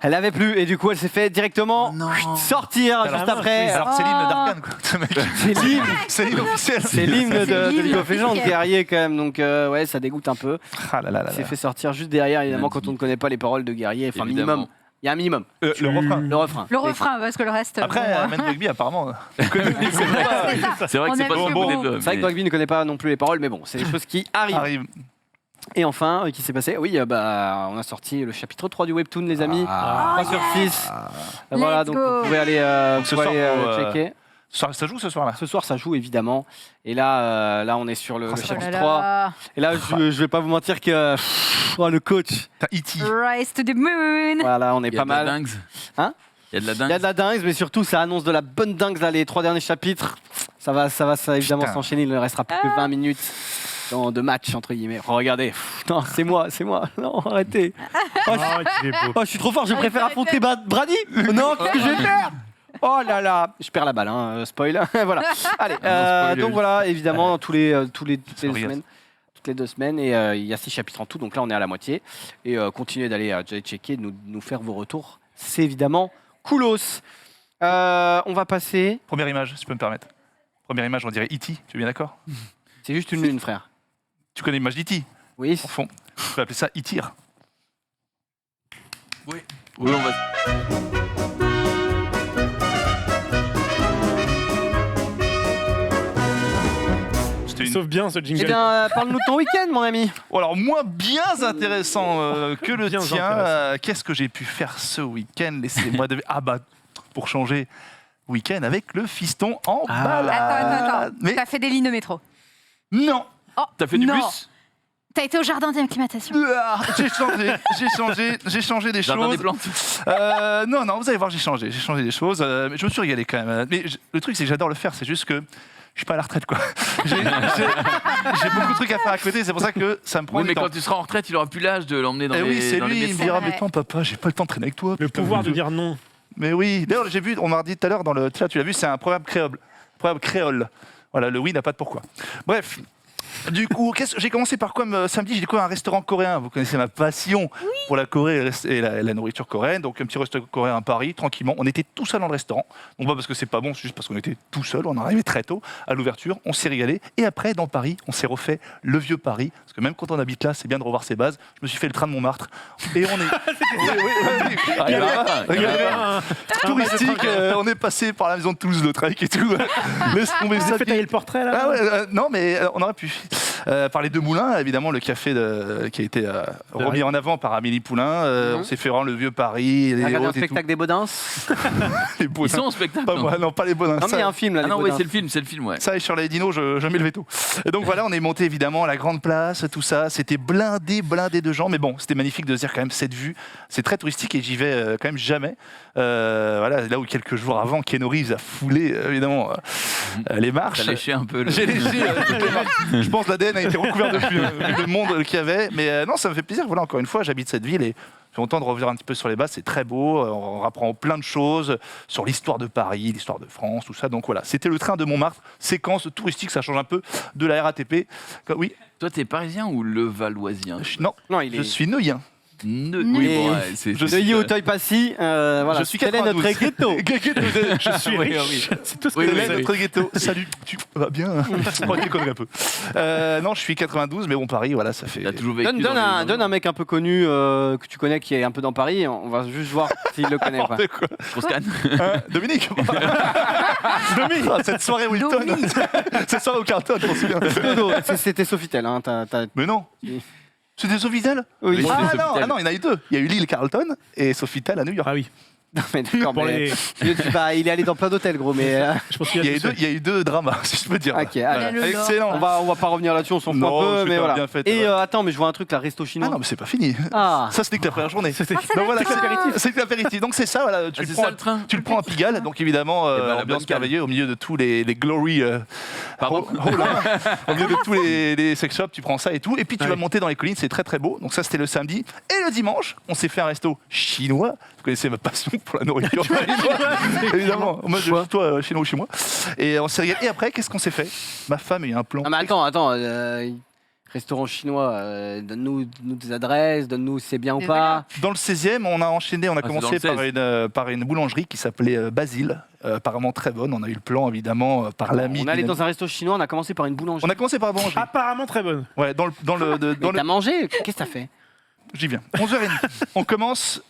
Elle avait plus, et du coup, elle s'est fait directement sortir Alors, juste après. Alors c'est l'hymne d'Arkane quoi. Ce mec. C'est l'hymne. C'est l'hymne officiel. C'est l'hymne de l'hymne League of Legends, officiel. guerrier quand même. Donc ouais, ça dégoûte un peu. Ah là là là Il s'est là. fait sortir juste derrière, évidemment, quand on ne connaît pas les paroles de guerrier. Enfin, Évidemment. minimum. Il y a un minimum. Le refrain. Le refrain. Le refrain, parce que le reste. Après, bon, Man Rugby apparemment. C'est vrai On que c'est a pas vu trop que bon. bon. C'est vrai que Rugby ne connaît pas non plus les paroles, mais bon, c'est des choses qui arrivent. Arrive. Et enfin, qui s'est passé? Oui, on a sorti le chapitre 3 du Webtoon, les amis. 3 sur 6. Voilà, Let's donc go. vous pouvez aller, ce soir, checker. Ça joue ce soir là. Ce soir, ça joue évidemment. Et là, on est sur le Oh, ça Oh chapitre là 3. là. Et là, je vais pas vous mentir que le coach, T'as E.T. Rise to the moon. voilà, on est Il y a pas de la mal. dingue. Hein? Il y a de la Il y a dingue. de la dingue, mais surtout, ça annonce de la bonne dingue là, les 3 derniers chapitres. Ça va évidemment Putain. s'enchaîner. Il ne restera plus que 20 minutes de match entre guillemets. Oh, regardez, non, c'est moi. Non, arrêtez. Oh, il est beau. Oh, je suis trop fort, je préfère affronter Brady. Non, qu'est-ce que je vais faire? Oh là là, je perds la balle, hein, spoil. Voilà. Allez, spoil. donc voilà, évidemment, toutes les 2 regarde. semaines. Toutes les 2 semaines, et il y a 6 chapitres en tout, donc là on est à la moitié. Et continuez d'aller checker, de nous faire vos retours. C'est évidemment coolos. On va passer. Première image, si tu peux me permettre. Première image, on dirait E.T. Tu es bien d'accord? C'est juste une lune, frère. Tu connais l'image d'E.T. Oui. Au fond. Tu peux appeler ça E-Tir. Oui, on va. C'était Il une... sauve bien ce Eh jingle. bien, parle-nous de ton week-end, mon ami. Oh, alors, moins bien intéressant que le Bien tien. intéressant. Qu'est-ce que j'ai pu faire ce week-end? Laissez-moi de... Ah bah, pour changer, week-end avec le fiston en balade. Attends. Mais T'as fait des lignes de métro. non. Oh, T'as fait du non. bus? T'as été au jardin d'acclimatation. J'ai changé des Jardin des choses. plantes? Non, vous allez voir, j'ai changé des choses. Mais je me suis régalé quand même. Mais le truc, c'est que j'adore le faire. C'est juste que je suis pas à la retraite, quoi. J'ai beaucoup de trucs à faire à côté. C'est pour ça que ça me prend Oui, du mais temps. quand tu seras en retraite, il aura plus l'âge de l'emmener dans Eh les oui, c'est dans les lui, il me médecins. dira, C'est vrai. mais attends, papa, j'ai pas le temps de traîner avec toi. Le putain, pouvoir mais- de dire non. Mais oui, d'ailleurs, j'ai vu, on m'a dit tout à l'heure dans le chat, tu l'as vu, c'est un proverbe créole. Voilà, le oui n'a pas de pourquoi. Bref. Du coup, j'ai commencé par quoi samedi? J'ai découvert un restaurant coréen. Vous connaissez ma passion pour la Corée et la nourriture coréenne. Donc, un petit restaurant coréen à Paris, tranquillement. On était tout seul dans le restaurant. Non pas parce que c'est pas bon, c'est juste parce qu'on était tout seul. On est arrivé très tôt à l'ouverture. On s'est régalé. Et après, dans Paris, on s'est refait le vieux Paris. Parce que même quand on habite là, c'est bien de revoir ses bases. Je me suis fait le train de Montmartre. Et on est. oui. Ah, il y a pas, il y a Regardez. pas. Touristique, on est passé par la maison de Toulouse, le trek et tout. Laisse tomber Vous ça. avez fait tailler le portrait là? Ah ouais, non, mais on aurait pu. Par les deux moulins, évidemment, le café qui a été remis en avant par Amélie Poulain. On s'est fait rendre le vieux Paris, T'as les regardé un hôtes et tout. spectacle des Bodins? Les Ils Bodins. sont en spectacle. Pas non moi, non, pas les Bodins. Non, mais il y a un film là. Ah des non, ouais, Bodins. c'est le film, ouais. Ça et sur les dinos, je mets le veto. Et donc voilà, on est monté évidemment à la grande place, tout ça. C'était blindé de gens. Mais bon, c'était magnifique de se dire quand même cette vue. C'est très touristique et j'y vais quand même jamais. Voilà, là où quelques jours avant, Keanu Reeves a foulé évidemment les marches. T'as léché un peu. le- J'ai léché toutes les marches. Je pense que l'ADN a été recouvert depuis vu le monde qu'il y avait. Mais non, ça me fait plaisir. Voilà, encore une fois, j'habite cette ville et j'ai content de revenir un petit peu sur les bases. C'est très beau. On apprend plein de choses sur l'histoire de Paris, l'histoire de France, tout ça. Donc voilà, c'était le train de Montmartre. Séquence touristique, ça change un peu de la RATP. Oui, Toi, t'es parisien ou levalloisien? non, Non, il je est. suis neuillen. Oui, bon, ouais, c'est. Je Neuilly, Auteuil-Passy. Voilà. Je suis Quel est notre 92. ghetto? Je suis Oui, riche. oui. C'est tout ce que Oui, je oui, sais. Quel est notre ghetto? Salut, tu vas bien? On va déconner un peu. Non, je suis 92, mais bon, Paris, voilà, ça fait. T'as toujours vécu. Donne un mec un peu connu que tu connais qui est un peu dans Paris. On va juste voir s'il le connaît. Pas. N'importe quoi. Strauss-Kahn. Hein, Dominique. Ah, cette soirée Wilton. Cette soirée au Carlton, je m'en souviens. Dodo, c'était Sofitel. Hein, Mais non. Oui. C'était Sofitel? Oui. Oui. Ah Sofitel. non, il y en a eu deux. Il y a eu Lille Carlton et Sofitel à New York. Ah oui. Non, mais d'accord, Pour mais les... il est allé dans plein d'hôtels, gros. Mais Je pense qu'il y a tous Il y a eu deux dramas, si je peux dire. ok, allez. Le Excellent. On va pas revenir là-dessus, on s'en fout Non, un peu, je mais vais voilà. bien fait, Et ouais. attends, mais je vois un truc là, resto chinois. Ah non, mais c'est pas fini. Ah. Ça, c'était que la première journée. C'était- Ah, c'est Donc voilà, l'apéritif. c'est l'apéritif. Donc c'est ça, voilà. Ah, c'est ça le train. Tu le prends à Pigalle, donc évidemment, Eh ben, la ambiance bonne cale. merveilleuse au milieu de tous les glory. Pardon. Au milieu de tous les sex shops, tu prends ça et tout. Et puis tu Ouais. vas monter dans les collines, c'est très très beau. Donc ça, c'était le samedi. Et le dimanche, on s'est fait un resto chinois. Vous connaissez ma passion pour la nourriture. Évidemment. Moi, toi, chinois ou chez moi. Et on s'est régalé. Et après, qu'est-ce qu'on s'est fait? Ma femme a eu un plan. Ah, mais attends. Restaurant chinois, donne-nous des adresses, donne-nous si c'est bien ou Mais pas. Dans le 16e, on a enchaîné, on a c'est commencé dans le par une boulangerie qui s'appelait Basile, apparemment très bonne. On a eu le plan évidemment par l'ami. On est allé dans un resto chinois, on a commencé par une boulangerie. On a commencé par la boulangerie. Apparemment très bonne. Ouais, dans Mais le t'as mangé? Qu'est-ce que t'as fait? J'y viens. 11h30. On commence,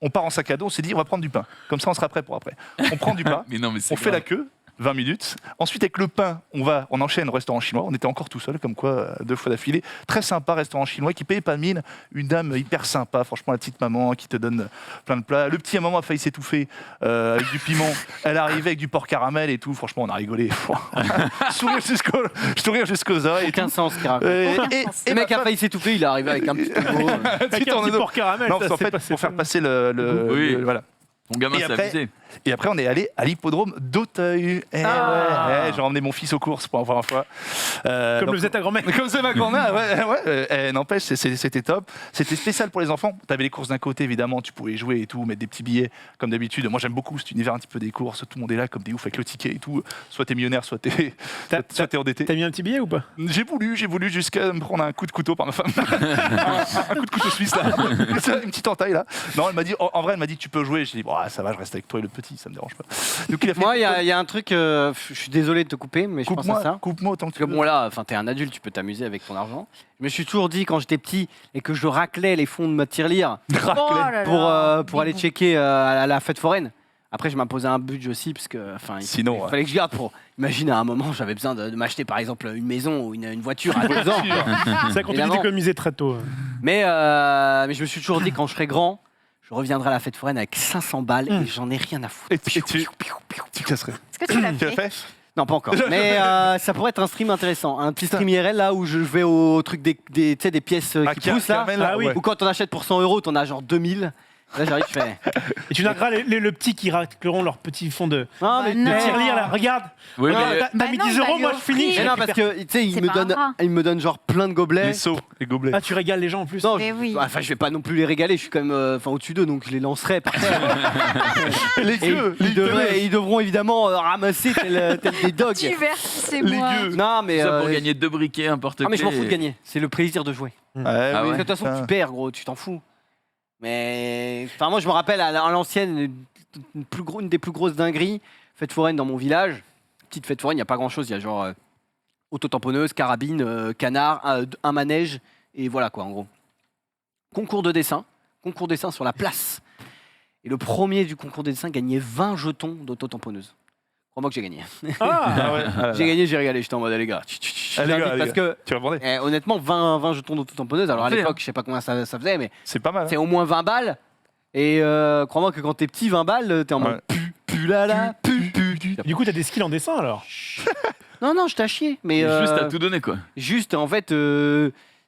on part en sac à dos, on s'est dit on va prendre du pain. Comme ça on sera prêt pour après. On prend du pain, Mais non, mais c'est on fait la grave. queue. 20 minutes. Ensuite, avec le pain, on enchaîne au restaurant chinois. On était encore tout seul, comme quoi, 2 fois d'affilée. Très sympa, restaurant chinois, qui payait pas de mine. Une dame hyper sympa, franchement, la petite maman qui te donne plein de plats. Le petit, à un moment, a failli s'étouffer avec du piment. Elle arrivait avec du porc caramel et tout. Franchement, on a rigolé. sourire jusqu'aux oreilles. Et Aucun tout. sens, qui raconte. Et Le mec ma a femme- failli s'étouffer, il est arrivé avec un petit ego. Avec un tornado. petit porc caramel. Non, ça parce qu'en s'est fait, passé. pour faire passer Oui. voilà. Mon gamin Et s'est après- amusé. Et après, on est allé à l'hippodrome d'Auteuil. Eh ouais, j'ai emmené mon fils aux courses pour la première fois. Comme Donc- le faisait ta grand-mère. Comme c'est ma grand-mère, ouais. N'empêche, c'était top. C'était spécial pour les enfants. Tu avais les courses d'un côté, évidemment, tu pouvais jouer et tout, mettre des petits billets, comme d'habitude. Moi, j'aime beaucoup cet univers un petit peu des courses. Tout le monde est là comme des oufs avec le ticket et tout. Soit t'es millionnaire, soit t'es endetté. T'as mis un petit billet ou pas? J'ai voulu jusqu'à me prendre un coup de couteau par ma femme. un coup de couteau suisse, là. Une petite entaille, là. Non, elle m'a dit, en vrai, elle m'a dit, tu peux jouer. J'ai dit, bon, ça va, je reste avec toi et le petit, ça me dérange pas. Donc, il a fait Moi, il y a un truc, je suis désolé de te couper, mais je pense à ça. coupe-moi autant que tu Parce que veux. bon là, enfin t'es un adulte, tu peux t'amuser avec ton argent. Je me suis toujours dit quand j'étais petit et que je raclais les fonds de ma tirelire Oh là là. pour aller checker à la fête foraine. Après je m'imposais un budget aussi parce que enfin Sinon, il ouais. fallait que je garde pour. Imagine à un moment j'avais besoin de m'acheter par exemple une maison ou une voiture à 2 ans. C'est ça qu'on te dit Évidemment. d'économiser très tôt. Mais je me suis toujours dit quand je serai grand, je reviendrai à la fête foraine avec 500 balles et j'en ai rien à foutre. Et tu casserais. Est-ce que tu l'as Tu l'as fait? fait? Non, pas encore. Mais ça pourrait être un stream intéressant. Un petit stream IRL là où je vais au truc des tu sais, des pièces qui poussent là. caramel, là, Ah oui. ouais. Ou quand on achète pour 100 €, t'en as genre 2000. Là, j'arrive, je fais. Et tu nargueras le petit qui racleront leur petit fond de Non, mais, non. de tirelire là. Regarde. Oui, Regarde, mais- t'as Bah mis non, 10 il va euros, lui moi je finis. offrir. mais non, parce que tu sais, C'est pas un rat. il me donne genre plein de gobelets. Les seaux, les gobelets. Ah, tu régales les gens en plus. Non, Mais oui. enfin, je vais pas non plus les régaler. Je suis quand même enfin au-dessus d'eux, donc je les lancerai par terre. les Et gueux, ils devront évidemment ramasser tel des dogs. Divertissez-moi. Les gueux. Non, mais. Ça pour gagner 2 briquets, un porte-clés. Ah, mais je m'en fous de gagner. C'est le plaisir de jouer. Ouais, Ah oui, ouais. Parce que de toute façon, tu perds, gros, tu t'en fous. Mais. Enfin, moi, je me rappelle à l'ancienne, une des plus grosses dingueries, fête foraine dans mon village. Petite fête foraine, il n'y a pas grand chose. Il y a genre auto-tamponneuse, carabine, canard, un manège, et voilà quoi, en gros. Concours de dessin sur la place. Et le premier du concours de dessin gagnait 20 jetons d'auto-tamponneuse. Crois-moi que j'ai gagné. Ah, Ah ouais. J'ai gagné, j'ai régalé. J'étais en mode, les gars, je Allez, l'invite gars, parce que Tu vas demander. honnêtement, 20 jetons d'auto-tamponneuse. Alors à Parfait, l'époque, je sais pas combien ça faisait, mais C'est pas mal. c'est au moins 20 balles. Et crois-moi que quand t'es petit, 20 balles, t'es en mode pu là là, pu. Du coup, t'as des skills en dessin alors. Non, je t'ai chier. Mais Juste à tout donner, quoi. juste, en fait,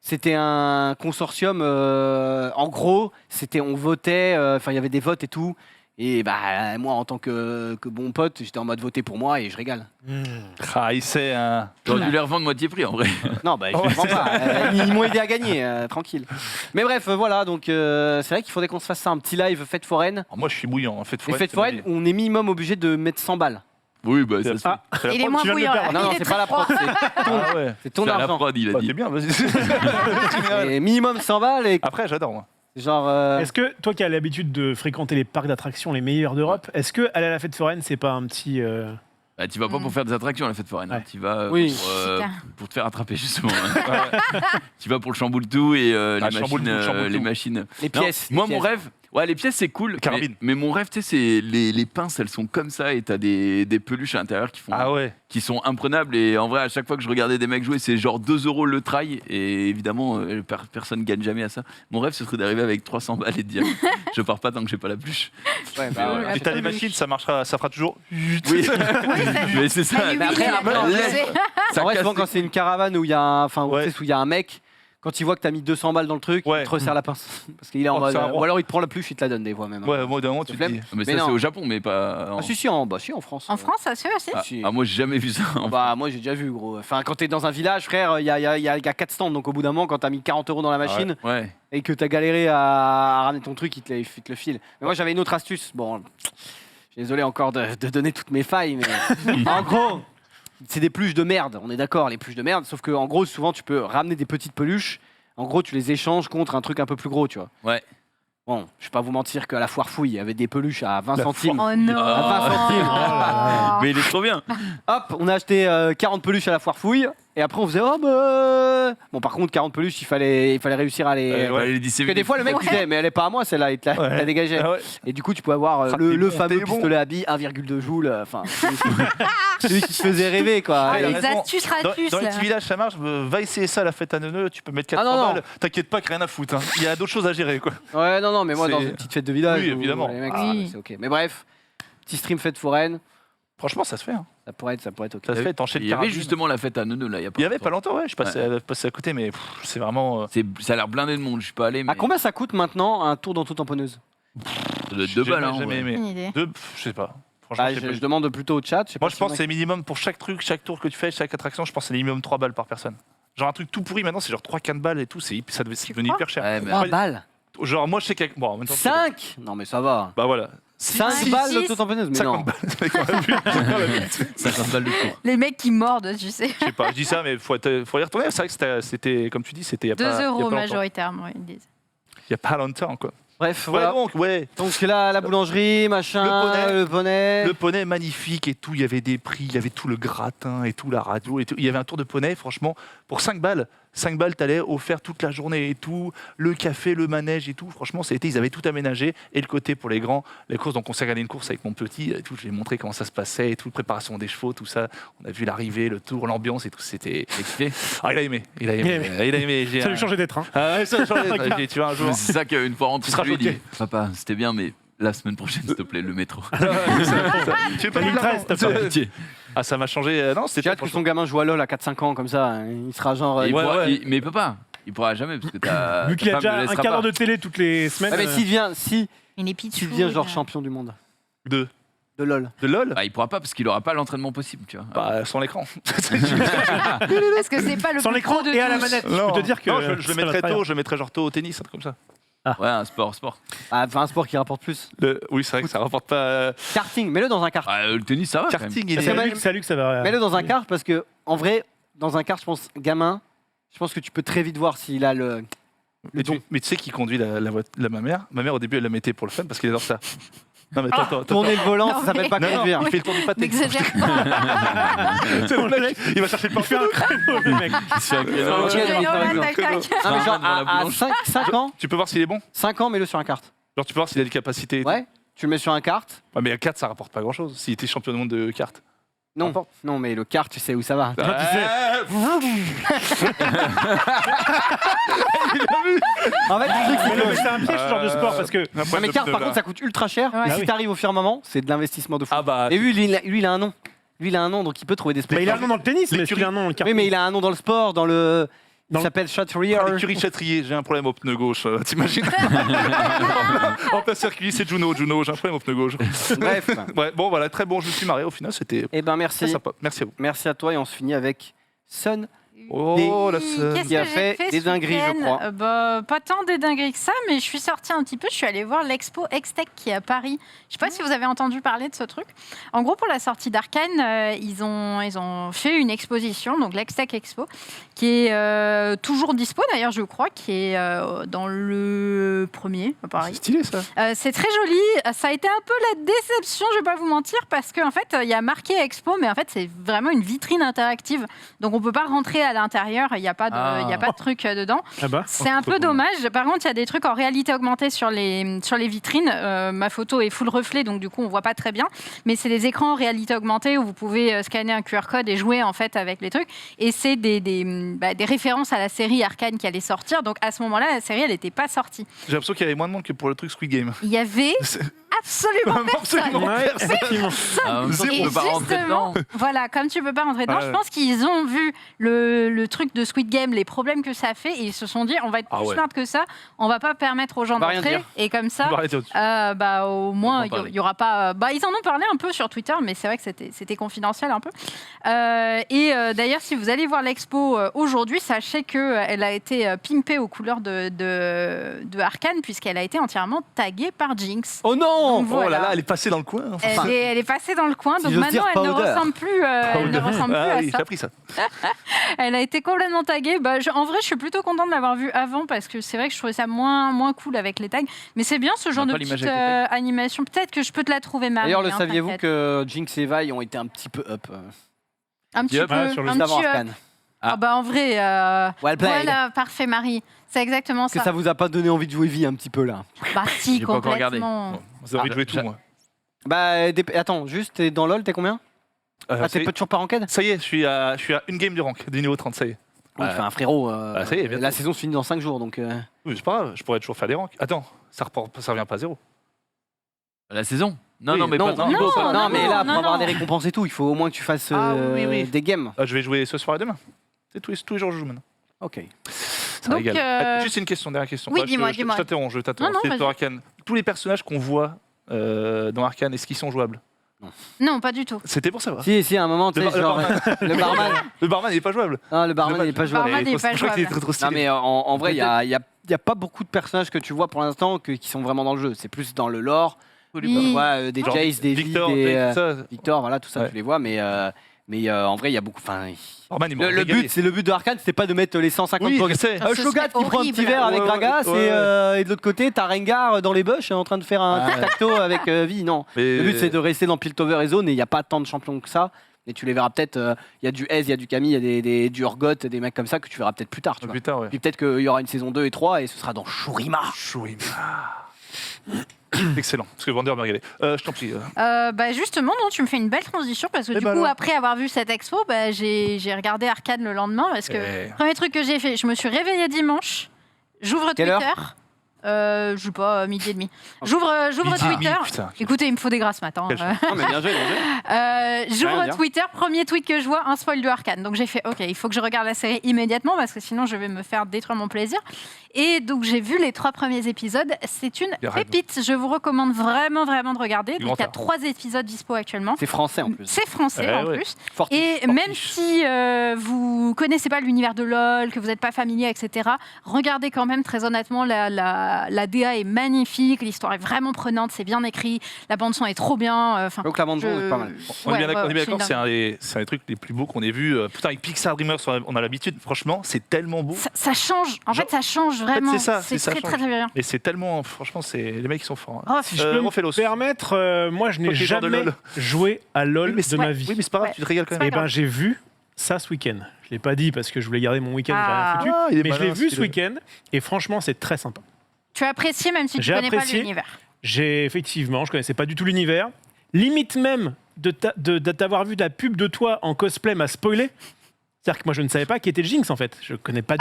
c'était un consortium. En gros, on votait. Enfin, il y avait des votes et tout. Et bah, moi, en tant que bon pote, j'étais en mode voter pour moi et je régale. Ah, il sait un. J'aurais dû les revendre moitié prix, en vrai. Non, bah, je comprends pas. Ils m'ont aidé à gagner, tranquille. Mais bref, voilà. Donc, c'est vrai qu'il faudrait qu'on se fasse ça, un petit live fête foraine. Moi, je suis bouillant. En fait, Et fête foraine, on est minimum obligé de mettre 100 balles. Oui, bah, ça se fait. Ah, Il est moins tu viens de le bouillant. perdre. Non, Il est c'est très pas la froid. prod, Ah ouais. c'est ton C'est à la argent. prod, il a Bah, dit. c'est bien, vas-y. Et minimum 100 balles et Après, j'adore, moi. genre. Est-ce que toi qui as l'habitude de fréquenter les parcs d'attractions les meilleurs d'Europe, est-ce que aller à la fête foraine, c'est pas un petit. Bah, tu vas pas pour faire des attractions à la fête foraine. Ouais. Tu vas Oui. pour te faire attraper, justement. Tu vas pour le chamboule-tout et les machines. Les Non, pièces. moi, les mon pièces. rêve, ouais, les pièces, c'est cool. Carabine. Mais mon rêve, tu sais, c'est les pinces, elles sont comme ça et t'as des peluches à l'intérieur Ah ouais. qui sont imprenables. Et en vrai, à chaque fois que je regardais des mecs jouer, c'est genre 2 € le try. Et évidemment, personne gagne jamais à ça. Mon rêve, ce serait d'arriver avec 300 balles et de dire je pars pas tant que j'ai pas la peluche. Ouais, bah, ouais. voilà. Si t'as des machines, ça marchera, ça fera toujours. Oui, mais c'est ça. Ah, lui, Mais après, il après, adore, en je vrai, sais. Ça En vrai, casse souvent, les quand c'est une caravane où il y a un, enfin, Ouais. où il y a un mec, quand il voit que t'as mis 200 balles dans le truc, Ouais. il te resserre la pince. Parce qu'il est en Oh, mode. c'est un roi. Ou alors il te prend la pluche, il te la donne des fois même. Ouais, moi, d'un moment, tu te flemme. dis. Mais Mais ça, non. c'est au Japon, mais pas. Ah, si, en France. En France, ça se fait aussi. Ah, Si. moi, j'ai jamais vu ça. Bah, moi j'ai déjà vu, gros. Enfin, quand t'es dans un village, frère, il y a 4 stands. Donc au bout d'un moment, quand t'as mis 40 € dans la machine Ouais. et que t'as galéré à ramener ton truc, il te le file. Mais moi j'avais une autre astuce. Bon, je suis désolé encore de donner toutes mes failles, mais en gros, c'est des peluches de merde. On est d'accord, les peluches de merde. Sauf que en gros, souvent tu peux ramener des petites peluches. En gros, tu les échanges contre un truc un peu plus gros, tu vois. Ouais. Bon, je vais pas vous mentir qu'à la foire fouille, il y avait des peluches à 20 centimes. Oh non. À 20 centimes. Mais il est trop bien. Hop, on a acheté 40 peluches à la foire fouille. Et après, on faisait oh bah. Bon, par contre, 40 peluches, il fallait réussir à les. Ouais. Il est Parce que des fois, le mec Ouais. disait, mais elle est pas à moi, celle-là, il te la, Ouais. il te la dégageait. Ah ouais. Et du coup, tu pouvais avoir Ah, le t'es bon, fameux t'es bon. pistolet à billes, 1,2 joules. Enfin, celui qui te faisait rêver, quoi. Ah, il a les raison. astuces Dans ratus, les là. petits villages, ça marche. Va essayer ça à la fête à Neuneu. Tu peux mettre 400 Ah, non, balles. T'inquiète pas, que rien à foutre. Hein. Il y a d'autres choses à gérer, quoi. Ouais, non, mais moi, dans C'est- une petite fête de village, Oui, où évidemment. les mecs, Oui. c'est ok. Mais bref, petit stream fête foraine, Franchement, ça se fait. Hein. ça pourrait être ok. Ça se fait. T'enchaînes Il y avait carabine. justement la fête à Neuneu, là. Il y avait pas longtemps, ouais. Je passais à côté, mais c'est vraiment. Ça a l'air blindé de monde. Je suis pas allé, mais À combien ça coûte maintenant un tour d'auto-tamponneuse? ça doit être 2 balles. Hein, Jamais ouais. aimé. Une idée. Je sais pas. Franchement, Bah, je sais pas. je demande plutôt au chat. sais pas Moi, je si pense on que a- c'est minimum pour chaque truc, chaque tour que tu fais, chaque attraction. Je pense que c'est minimum 3 balles par personne. Genre un truc tout pourri maintenant, c'est genre 3-4 balles et tout. C'est devenu crois hyper cher. Ouais, mais- 3 balles. Genre, moi, je sais qu'avec. Bon, en même temps, 5 Non, mais ça va. Bah voilà. 5 six, balles six. d'auto-tamponneuse, mais 50 non. balles. C'est quand même plus. 50 balles de cours. Les mecs qui mordent, tu sais. Je sais pas, je dis ça, mais faut y retourner. C'est vrai que c'était, comme tu dis, c'était il y a 2 pas. il y a € pas longtemps. majoritairement, ils disent. Il y a pas longtemps, quoi. Bref, Ouais, voilà. donc, ouais. Donc là, la boulangerie, machin, le poney. Le poney magnifique et tout, il y avait des prix, il y avait tout le gratin et tout, la radio et tout. Il y avait un tour de poney, franchement, pour 5 balles. 5 balles, t'allais offert toute la journée et tout, le café, le manège et tout. Franchement, ils avaient tout aménagé. Et le côté pour les grands, les courses. Donc, on s'est regardé une course avec mon petit et tout. Je lui ai montré comment ça se passait et tout, préparation des chevaux, tout ça. On a vu l'arrivée, le tour, l'ambiance et tout. C'était. Ah, il a aimé. Il a aimé. Ça lui changeait d'être. Hein. Ah ouais, ça a changé. J'ai dit, tu vois, un jour. Mais c'est ça qu'une fois rentré, Tu seras je lui ai dit, choqué. papa, c'était bien, mais la semaine prochaine, s'il te plaît, le métro. Tu veux pas Une de l'argent 13, t'as pas Pitié. Ah, ça m'a changé. Non, J'ai c'était hâte que son gamin joue à LoL à 4-5 ans comme ça. Il sera genre. Il Ouais, pourra- ouais. mais papa, il pourra jamais parce que ta Vu qu'il a ta femme déjà le un laissera quart d'heure pas. de télé toutes les semaines. Ah, mais si Il est tu pitchou. deviens genre champion du monde de de LoL. Bah, il pourra pas parce qu'il aura pas l'entraînement possible, tu vois. Bah, sans l'écran. Est-ce que c'est pas le Sans plus l'écran pro de et à la tous manette. Je Non. peux te dire que. Non, je le ça va mettrais très bien. tôt, je le mettrais genre tôt au tennis, un truc comme ça. Ouais, un sport. Ah, enfin, un sport qui rapporte plus. Oui, c'est vrai que ça rapporte pas. Karting, mets-le dans un kart. Ah, le tennis, ça va. quand même. Karting, il Parce est. que même- C'est à lui que ça va. Mets-le dans un kart parce que, en vrai, dans un kart, je pense, gamin, je pense que tu peux très vite voir s'il a le don. Mais tu sais qui conduit ma mère? Ma mère, au début, elle la mettait pour le fun parce qu'elle adore ça. Non, mais attends. Tourner le volant, Non, ça s'appelle mais- pas Non, conduire. il fait le tour du pâté. N'exagère pas. C'est bon, le mec, il va chercher le Il fait un créneau, le mec. Il se fait un créneau. Ok, Tu donc, fais donc, tac, tac. Ah, mais genre, Devant la à boulangerie. 5 ans, Tu peux voir s'il est bon? 5 ans, mets-le sur un kart. Genre, tu peux voir s'il a des capacités. et tout. Ouais, tu le mets sur un kart. Ouais, mais à 4, ça rapporte pas grand chose. S'il était champion du monde de cartes. Non, non, mais le quart, tu sais où ça va. tu sais. En fait, le truc, c'est Mais que. c'est un piège ce genre de sport parce que. Non, mais quart, par contre, ça coûte ultra cher. Ouais. Et Ah si oui. t'arrives au firmament, c'est de l'investissement de fou. Ah bah. Et lui, il a un nom. Lui, il a un nom, donc il peut trouver des Mais il a un spectacles. nom dans le tennis, mais est-ce qu'il a un nom dans le kart? Oui, mais il a un nom dans le sport, dans le. Il Dans- s'appelle Chatrier. L'écurie Châtrier, j'ai un problème au pneu gauche, t'imagines En plein circuit, c'est Juno, j'ai un problème au pneu gauche. Bref. Ouais, bon voilà, très bon, je me suis marré au final, c'était Eh ben, très merci. sympa. Merci à vous. Merci à toi et on se finit avec Sun. Oh la Oui, sœur. qu'est-ce qui a que j'ai fait des ce dingueries, je week-end crois. Bah, pas tant des dingueries que ça, mais je suis sortie un petit peu. Je suis allée voir l'expo X-Tech qui est à Paris. Je sais pas si vous avez entendu parler de ce truc. En gros, pour la sortie d'Arcane, ils ont fait une exposition, donc l'X-Tech Expo, qui est toujours dispo d'ailleurs, je crois, qui est dans le premier à C'est Paris. stylé ça. C'est très joli. Ça a été un peu la déception, je vais pas vous mentir, parce qu'en fait, il y a marqué Expo, mais en fait, c'est vraiment une vitrine interactive. Donc, on peut pas rentrer à l'intérieur. Il n'y a pas de truc dedans. Ah bah. C'est un peu dommage. Par contre, il y a des trucs en réalité augmentée sur les vitrines. Ma photo est full reflet, donc du coup, on voit pas très bien. Mais c'est des écrans en réalité augmentée où vous pouvez scanner un QR code et jouer en fait avec les trucs. Et c'est des références à la série Arcane qui allait sortir. Donc à ce moment-là, la série, elle n'était pas sortie. J'ai l'impression qu'il y avait moins de monde que pour le truc Squid Game. Il y avait absolument personne. Absolument Ouais, personne. effectivement. Ah, en même temps, tu Et peux pas rentrer justement, dedans. voilà, comme tu peux pas rentrer dedans, Ouais. je pense qu'ils ont vu le truc de Squid Game, les problèmes que ça a fait, et ils se sont dit, on va être Ah plus ouais. smart que ça, on va pas permettre aux gens On va rien d'entrer, dire. et comme ça, On va arrêter au-dessus. au moins, en parler. il y aura pas. Ils en ont parlé un peu sur Twitter, mais c'est vrai que c'était confidentiel un peu. D'ailleurs, si vous allez voir l'expo aujourd'hui, sachez qu'elle a été pimpée aux couleurs de Arcane, puisqu'elle a été entièrement taguée par Jinx. Oh non Donc, Oh là voilà. là, elle est passée dans le coin. Elle est passée dans le coin, Si donc j'ose maintenant dire, elle ne powder. ressemble plus, elle ne ressemble plus Ah à oui, ça. j'ai appris ça. Elle a été complètement taguée. En vrai, je suis plutôt contente de l'avoir vue avant parce que c'est vrai que je trouvais ça moins cool avec les tags. Mais c'est bien ce genre de pas l'image petite avec les tags. animation. Peut-être que je peux te la trouver, Marie. D'ailleurs, le hein, saviez-vous t'inquiète. que Jinx et Vi ont été un petit peu up Un petit Yep. peu. Ouais, sur le un juste avant petit, Arcane? Ah bah en vrai, Well played. voilà, parfait, Marie. C'est exactement Est-ce que ça. ça vous a pas donné envie de jouer Vi un petit peu là? Bah si, J'ai pas encore regardé. complètement. Bon, vous avez envie de jouer tout, moi. Bah, attends, juste, t'es dans LoL, t'es combien? Ah, ça, t'es y pas toujours pas ranked? ça y est, je suis à une game du rank, du niveau 30, ça y est. Oui, enfin, frérot, ça y est, bientôt. la saison se finit dans 5 jours, donc... Oui, c'est pas grave, je pourrais toujours faire des ranks. Attends, ça revient pas à zéro. La saison. Non, Oui, non, mais pas non, de niveau, quoi. non, mais là, pour non, avoir non. des récompenses et tout, il faut au moins que tu fasses Ah, oui. des games. Je vais jouer ce soir et demain. C'est tous les jours que je joue maintenant. Ok. Ça Donc, régale. Juste une question, dernière question. oui, Bah, dis-moi, je dis-moi. t'interromps, Non, non, C'est vas-y. sur Arcane. Tous les personnages qu'on voit dans Arcane, est-ce qu'ils sont jouables? Non, pas du tout. C'était pour savoir. Si, à un moment, tu Le sais, genre... le barman... Le barman, il est pas jouable. Non, le barman, il est pas jouable. barman, il est pas Je crois qu'il est jouable. trop Non, stylé. mais en vrai, il y a pas beaucoup de personnages que tu vois pour l'instant qui sont vraiment dans le jeu. C'est plus dans le lore. Oui. Tu vois, des Genre Jace, des Vi, Victor, des... Jake, ça. Victor, voilà, tout ça, Ouais. tu les vois, mais en vrai, il y a beaucoup... Enfin, Barman, il m'a le régalé. but, c'est le but de Arcane, c'était pas de mettre les 150 Oui, Pokémon. je sais. Ce Shogat serait qui prend un petit horrible. verre avec Ouais, Gragas ouais. et de l'autre côté, t'as Rengar dans les bush en train de faire un tic-tac-toe avec Vi. Non. Mais- Le but, c'est de rester dans Piltover et Zone et il n'y a pas tant de champions que ça. Et tu les verras peut-être. Il y a du Ez, il y a du Camille, il y a du Urgot, des mecs comme ça que tu verras peut-être plus tard. Tu vois. Putain, ouais. Puis peut-être qu'il y aura une saison 2 et 3 et ce sera dans Shurima. Excellent, parce que Vander m'a régalé. Je t'en prie. Justement, non, tu me fais une belle transition parce que Eh du ben coup, alors. après avoir vu cette expo, j'ai regardé Arcane le lendemain parce que Eh. premier truc que j'ai fait, je me suis réveillée dimanche, j'ouvre Quelle Twitter. Je sais pas, midi et demi. J'ouvre Midi et demi, Twitter. putain. Écoutez, il me faut des grâces ce matin. Quel Non, mais bien joué, bien joué. Rien à J'ouvre dire. Twitter, premier tweet que je vois, un spoil de Arcane. Donc j'ai fait, ok, il faut que je regarde la série immédiatement parce que sinon je vais me faire détruire mon plaisir. Et donc j'ai vu les 3 premiers épisodes. C'est une Les rêves. pépite. Je vous recommande vraiment, vraiment de regarder. Du Donc il y a grand 3 épisodes dispo actuellement. C'est français en plus. C'est français Ouais, en ouais. plus. Fortiche. Et même si vous connaissez pas l'univers de LoL, que vous n'êtes pas familier, etc., regardez quand même très honnêtement, la DA est magnifique, l'histoire est vraiment prenante, c'est bien écrit, la bande son est trop bien. Donc la bande son est pas mal. On est bien d'accord, c'est une c'est un des trucs les plus beaux qu'on ait vu. Putain, avec Pixar Dreamers, on a l'habitude. Franchement, c'est tellement beau. Ça change, en Genre- fait ça change vraiment, c'est ça, c'est ça très, change. très très bien. Et c'est tellement, franchement, les mecs qui sont forts. Oh, Si je peux on fait me l'os. permettre, moi je n'ai Ok, genre de jamais LOL. joué à LoL Oui, mais c'est de ma vie. Oui, mais c'est pas grave, Ouais. tu te régales quand C'est même. Et ben j'ai vu ça ce week-end. Je l'ai pas dit parce que je voulais garder mon week-end, j'ai rien foutu. Ah, il est Mais je malin, l'ai vu ce ce week-end et franchement c'est très sympa. Tu as apprécié même si tu J'ai connais pas apprécié. l'univers. J'ai effectivement, je connaissais pas du tout l'univers. Limite même d'avoir vu de la pub de toi en cosplay m'a spoilé. C'est-à-dire que moi je ne savais pas qui était Jinx en fait. Je connais pas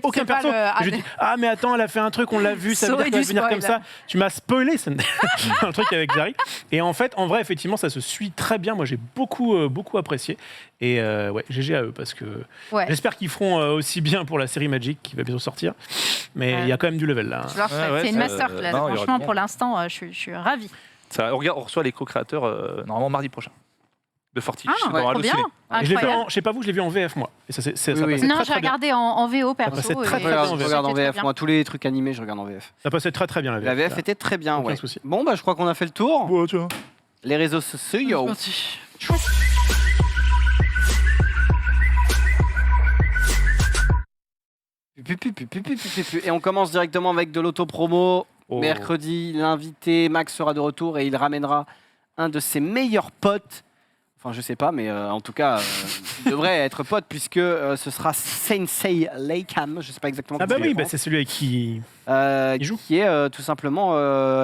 aucun perso. Je dis mais attends, elle a fait un truc, on l'a vu, ça veut dire qu'elle va venir comme ça. Tu m'as spoilé un truc avec Zari. Et en fait, en vrai, effectivement, ça se suit très bien. Moi j'ai beaucoup apprécié. Et ouais, GG à eux parce que j'espère qu'ils feront aussi bien pour la série Magic qui va bientôt sortir. Mais il y a quand même du level là. C'est une masterclass. Franchement, pour l'instant, je suis ravie. On reçoit les co-créateurs normalement mardi prochain. De Forti. Trop bien. Je sais pas vous, je l'ai vu en VF moi. Et ça, non, j'ai regardé en VO perso. Ça passait très bien. Je regarde en VF. Moi, tous les trucs animés, je regarde en VF. Ça passait très bien la VF. La VF était très bien, Aucun souci. Bon, bah, je crois qu'on a fait le tour. Ouais, tu vois. Les réseaux sociaux. Et on commence directement avec de l'auto-promo. Mercredi, l'invité Max sera de retour et il ramènera un de ses meilleurs potes. Enfin, je sais pas, mais en tout cas, il devrait être pote puisque ce sera Sensei Leikam. Je sais pas exactement. Ah bah oui, c'est celui avec qui il joue. Qui est tout simplement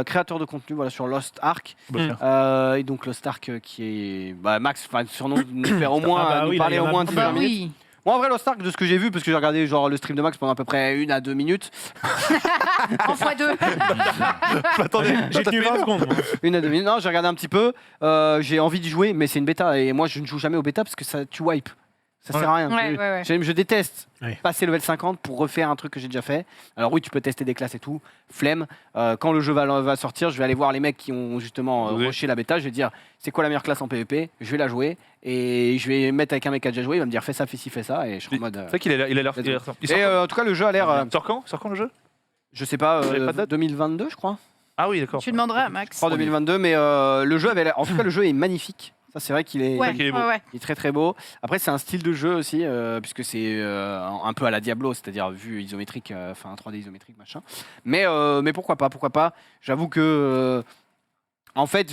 créateur de contenu sur Lost Ark. Et donc Lost Ark qui est Max, surnom nous faire au moins nous parler au moins 10 minutes. Moi, en vrai, Lost Ark, de ce que j'ai vu, parce que j'ai regardé le stream de Max pendant à peu près 1 à 2 minutes. En x2. Attendez, j'ai tenu 20 secondes. 1 à 2 minutes. Non, j'ai regardé un petit peu. J'ai envie d'y jouer, mais c'est une bêta. Et moi, je ne joue jamais aux bêta parce que tu wipes. Ça sert à rien. Je déteste passer level 50 pour refaire un truc que j'ai déjà fait. Alors oui, tu peux tester des classes et tout. Flemme. Quand le jeu va sortir, je vais aller voir les mecs qui ont justement rushé la bêta. Je vais dire, c'est quoi la meilleure classe en PvP? Je vais la jouer. Et je vais mettre avec un mec qui a déjà joué. Il va me dire, fais ça, fais ci, fais ça. Et je serai en mode... C'est vrai qu'il a l'air... Et en tout cas, le jeu a l'air... Sort quand le jeu? Je sais pas, 2022, je crois. Ah oui, d'accord. Tu demanderais à Max. Je crois 2022, mais le jeu avait l'air... En tout cas, le jeu est magnifique. Ça, c'est vrai qu'il est, il est très très beau. Après, c'est un style de jeu aussi, puisque c'est un peu à la Diablo, c'est-à-dire vue isométrique, enfin 3D isométrique, machin. Mais pourquoi pas. J'avoue que, en fait,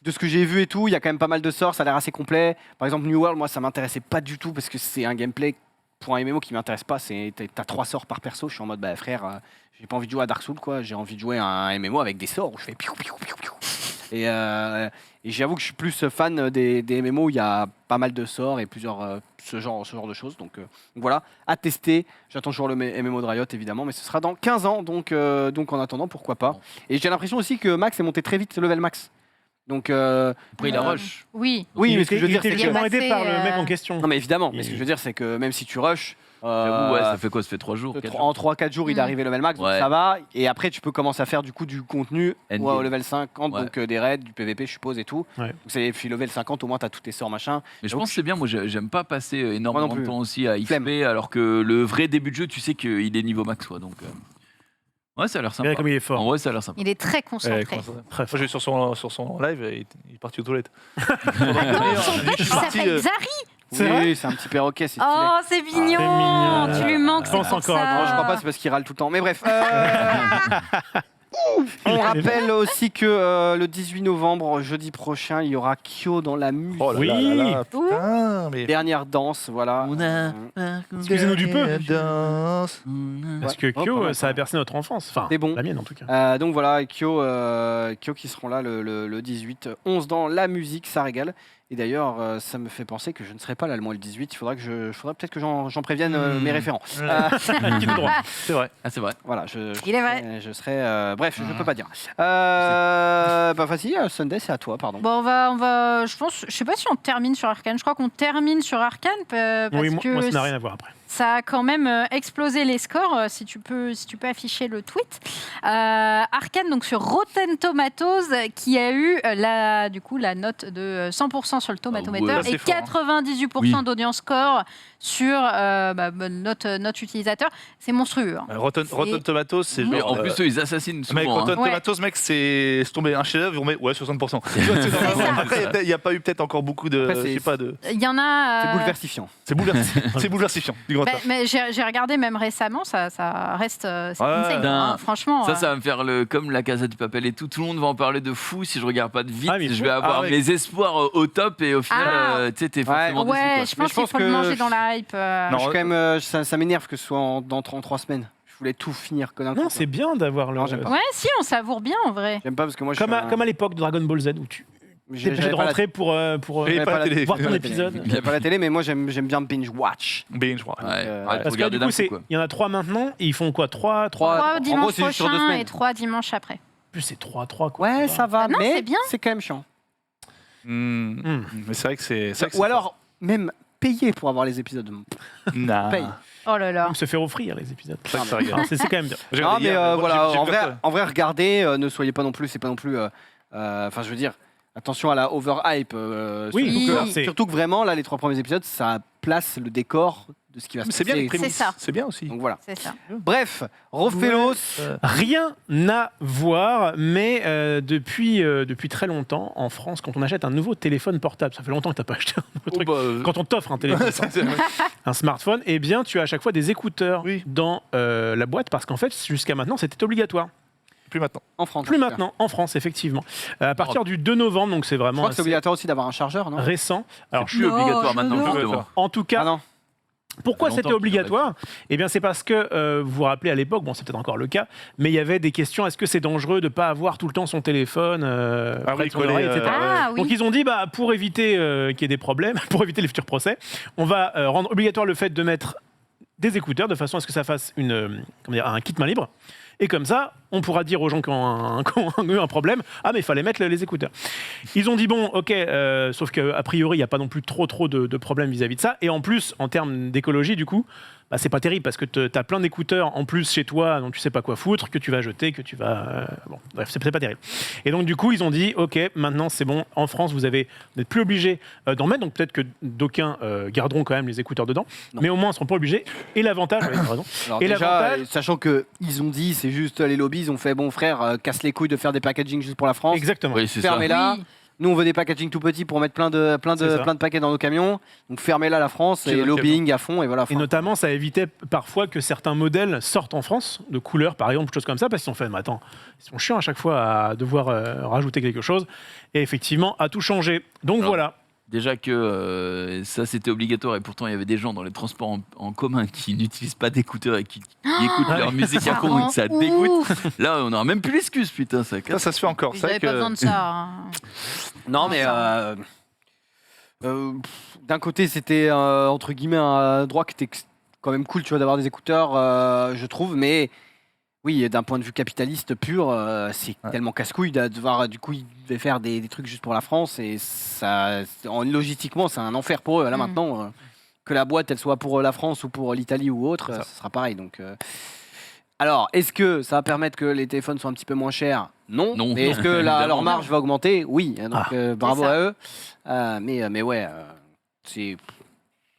de ce que j'ai vu et tout, il y a quand même pas mal de sorts, ça a l'air assez complet. Par exemple, New World, moi, ça m'intéressait pas du tout, parce que c'est un gameplay pour un MMO qui m'intéresse pas. T'as 3 sorts par perso, je suis en mode, frère, j'ai pas envie de jouer à Dark Souls, quoi. J'ai envie de jouer à un MMO avec des sorts où je fais piou piou piou piou. Et j'avoue que je suis plus fan des MMO où il y a pas mal de sorts et ce genre de choses. Donc voilà, à tester. J'attends toujours le MMO de Riot évidemment, mais ce sera dans 15 ans. Donc en attendant, pourquoi pas. Et j'ai l'impression aussi que Max est monté très vite level max. Donc après il a rush. Oui, mais ce que je veux dire, c'est c'est que... aidé par le mec en question. Non mais évidemment, mais ce que je veux dire, c'est que même si tu rushes... ça fait quoi? Ça fait 3 jours. En 3-4 jours, il est arrivé level max, donc ça va. Et après, tu peux commencer à faire du contenu au level 50, donc des raids, du PVP, je suppose, et tout. Donc puis level 50, au moins, tu as tous tes sorts, machin. Mais je pense que c'est bien. Moi, j'aime pas passer énormément de temps aussi à XP, alors que le vrai début de jeu, tu sais qu'il est niveau max, donc. Ouais, ça a l'air sympa. Regarde comme il est fort. En vrai, ça a l'air sympa. Il est très concentré. Moi, j'ai vu sur son live, il est parti aux toilettes. Attends, son pote, il s'appelle Zari. Oui, c'est un petit perroquet, c'est stylé. Oh, c'est mignon. Tu lui manques, c'est pour encore. ça. Non, je crois pas, c'est parce qu'il râle tout le temps. Mais bref. On rappelle aussi que le 18 novembre, jeudi prochain, il y aura Kyo dans la musique. Oh là là là, putain, mais... Dernière danse, voilà. Excusez-nous du peu. Danse. Parce que Kyo, ça a bercé notre enfance. Enfin, c'est bon. La mienne en tout cas. Donc voilà, Kyo qui seront là le 18. 11 dans la musique, ça régale. Et d'ailleurs, ça me fait penser que je ne serai pas là le mois le 18. Il faudrait peut-être que j'en prévienne mes référents. Qui nous droit. C'est vrai. Ah, c'est vrai. Voilà, Il est vrai. je serai. Bref, je peux pas dire. Vas-y, Sunday, c'est à toi, pardon. Bon, on va. Je sais pas si on termine sur Arcane. Je crois qu'on termine sur Arcane parce Oui, que moi ça n'a rien à voir après. ça a quand même explosé les scores. Si tu peux afficher le tweet. Arcane, donc sur Rotten Tomatoes, qui a eu la note de 100% sur le Tomatometer ouais, et c'est fort, 98% d'audience score sur notre utilisateur. C'est monstrueux. Rotten Tomatoes, c'est Mais genre... en plus, eux, ils assassinent Mec, souvent. Rotten Tomatoes, mec, c'est tombé un chef-d'œuvre, on met 60%. Après, il n'y a pas eu peut-être encore beaucoup de... Après, je sais pas de... Il y en a. C'est bouleversifiant. C'est bouleversifiant, du grand art. Mais j'ai regardé même récemment, ça reste. C'est insane, non. franchement. Ça va me faire comme la Casa du Papel et tout. Tout le monde va en parler de fou. Si je regarde pas de vite, mais je vais avoir mes espoirs au top et au final, tu sais, t'es forcément déçu, quoi. Je pense qu'il faut le manger dans la hype. Non, je suis quand même, ça m'énerve que ce soit dans 3 semaines. Je voulais tout finir que d'un coup. Non, c'est bien d'avoir le. Non, j'aime pas. Ouais, si, on savoure bien en vrai. J'aime pas parce que moi, Comme à l'époque de Dragon Ball Z où tu T'es obligé de rentrer pour J'avais pas la télé. voir ton épisode. J'ai pas la télé, mais moi j'aime bien binge watch. Binge, ouais. Parce que du coup, il y en a 3 maintenant, et ils font quoi 3 3 en dimanche gros, c'est juste sur 2 prochain semaines. et 3 dimanches après. Plus c'est 3 quoi. Ouais, ça va, non, mais c'est bien. c'est quand même chiant. Mais c'est vrai que c'est. Ou alors, même payer pour avoir les épisodes. Non. paye. Oh là là. Même se faire offrir les épisodes. C'est vrai que ça régale. C'est quand même bien. J'ai Non, regardé mais hier, voilà, j'ai en vrai, regardez, ne soyez pas non plus, c'est pas non plus. Enfin, je veux dire, attention à la overhype. Oui, surtout que vraiment, là, les 3 premiers épisodes, ça place le décor de ce qui va se Mais passer. c'est bien les prémices. C'est ça. C'est bien aussi. Donc voilà. C'est ça. Bref, Rofelos. Rien à voir, mais depuis très longtemps, en France, quand on achète un nouveau téléphone portable, ça fait longtemps que tu n'as pas acheté un nouveau truc. Quand on t'offre un téléphone, un smartphone, eh bien, tu as à chaque fois des écouteurs dans la boîte, parce qu'en fait, jusqu'à maintenant, c'était obligatoire. Plus maintenant. En France. Plus maintenant, en France, effectivement. À partir du 2 novembre, donc c'est Je vraiment crois que c'est obligatoire aussi d'avoir un chargeur, non? récent. Alors, C'est plus obligatoire maintenant, justement. en tout cas, Ah non. pourquoi Ça fait c'était longtemps obligatoire? Eh bien, c'est parce que, vous vous rappelez à l'époque, bon, c'est peut-être encore le cas, mais il y avait des questions, est-ce que c'est dangereux de ne pas avoir tout le temps son téléphone près de son collé, oreille, etc. Ah oui. Donc ils ont dit, pour éviter qu'il y ait des problèmes, pour éviter les futurs procès, on va rendre obligatoire le fait de mettre des écouteurs de façon à ce que ça fasse un kit main libre. Et comme ça, on pourra dire aux gens qui ont eu un problème, ah mais il fallait mettre les écouteurs. Ils ont dit bon, ok, sauf qu'a priori, il n'y a pas non plus trop de problèmes vis-à-vis de ça. Et en plus, en termes d'écologie, du coup, c'est pas terrible parce que tu as plein d'écouteurs en plus chez toi dont tu sais pas quoi foutre, que tu vas jeter, que tu vas... bon, bref, c'est pas terrible. Et donc du coup, ils ont dit, ok, maintenant c'est bon, en France, vous n'êtes plus obligés d'en mettre, donc peut-être que d'aucuns garderont quand même les écouteurs dedans, mais au moins ils ne seront pas obligés. Et l'avantage, ouais, t'as raison. Alors Et déjà, l'avantage- sachant qu'ils ont dit, c'est juste les lobbies, ils ont fait, bon frère, casse les couilles de faire des packaging juste pour la France. Exactement. Oui, c'est ça. Fermez-la. Oui. Nous, on veut des packaging tout petits pour mettre plein de C'est ça. paquets dans nos camions. Donc fermez-la la France Qui et veut le lobbying à fond et voilà. Et notamment, ça évitait parfois que certains modèles sortent en France, de couleurs par exemple, choses comme ça, parce qu'ils ont fait, mais attends, ils sont chiants à chaque fois à devoir rajouter quelque chose. Et effectivement, à tout changer. Donc Alors, voilà. Déjà que ça c'était obligatoire et pourtant il y avait des gens dans les transports en commun qui n'utilisent pas d'écouteurs et qui écoutent leur musique à fond et que ça rend dégoûte. ouf. Là on n'aura même plus l'excuse putain ça casse. Ça se fait encore. Ils C'est vrai n'avaient pas besoin de que. ça. hein. Non, mais d'un côté, c'était entre guillemets un droit qui était quand même cool, tu vois, d'avoir des écouteurs, je trouve. Mais oui, d'un point de vue capitaliste pur, c'est tellement casse-couille de devoir. Du coup, ils devaient faire des trucs juste pour la France et ça, logistiquement, c'est un enfer pour eux. Là maintenant, que la boîte elle soit pour la France ou pour l'Italie ou autre, ça sera pareil. Donc. Alors, est-ce que ça va permettre que les téléphones soient un petit peu moins chers? Non. Non. Mais est-ce que Évidemment. leur marge va augmenter? Oui. Donc, bravo C'est ça. à eux. Mais ouais, c'est.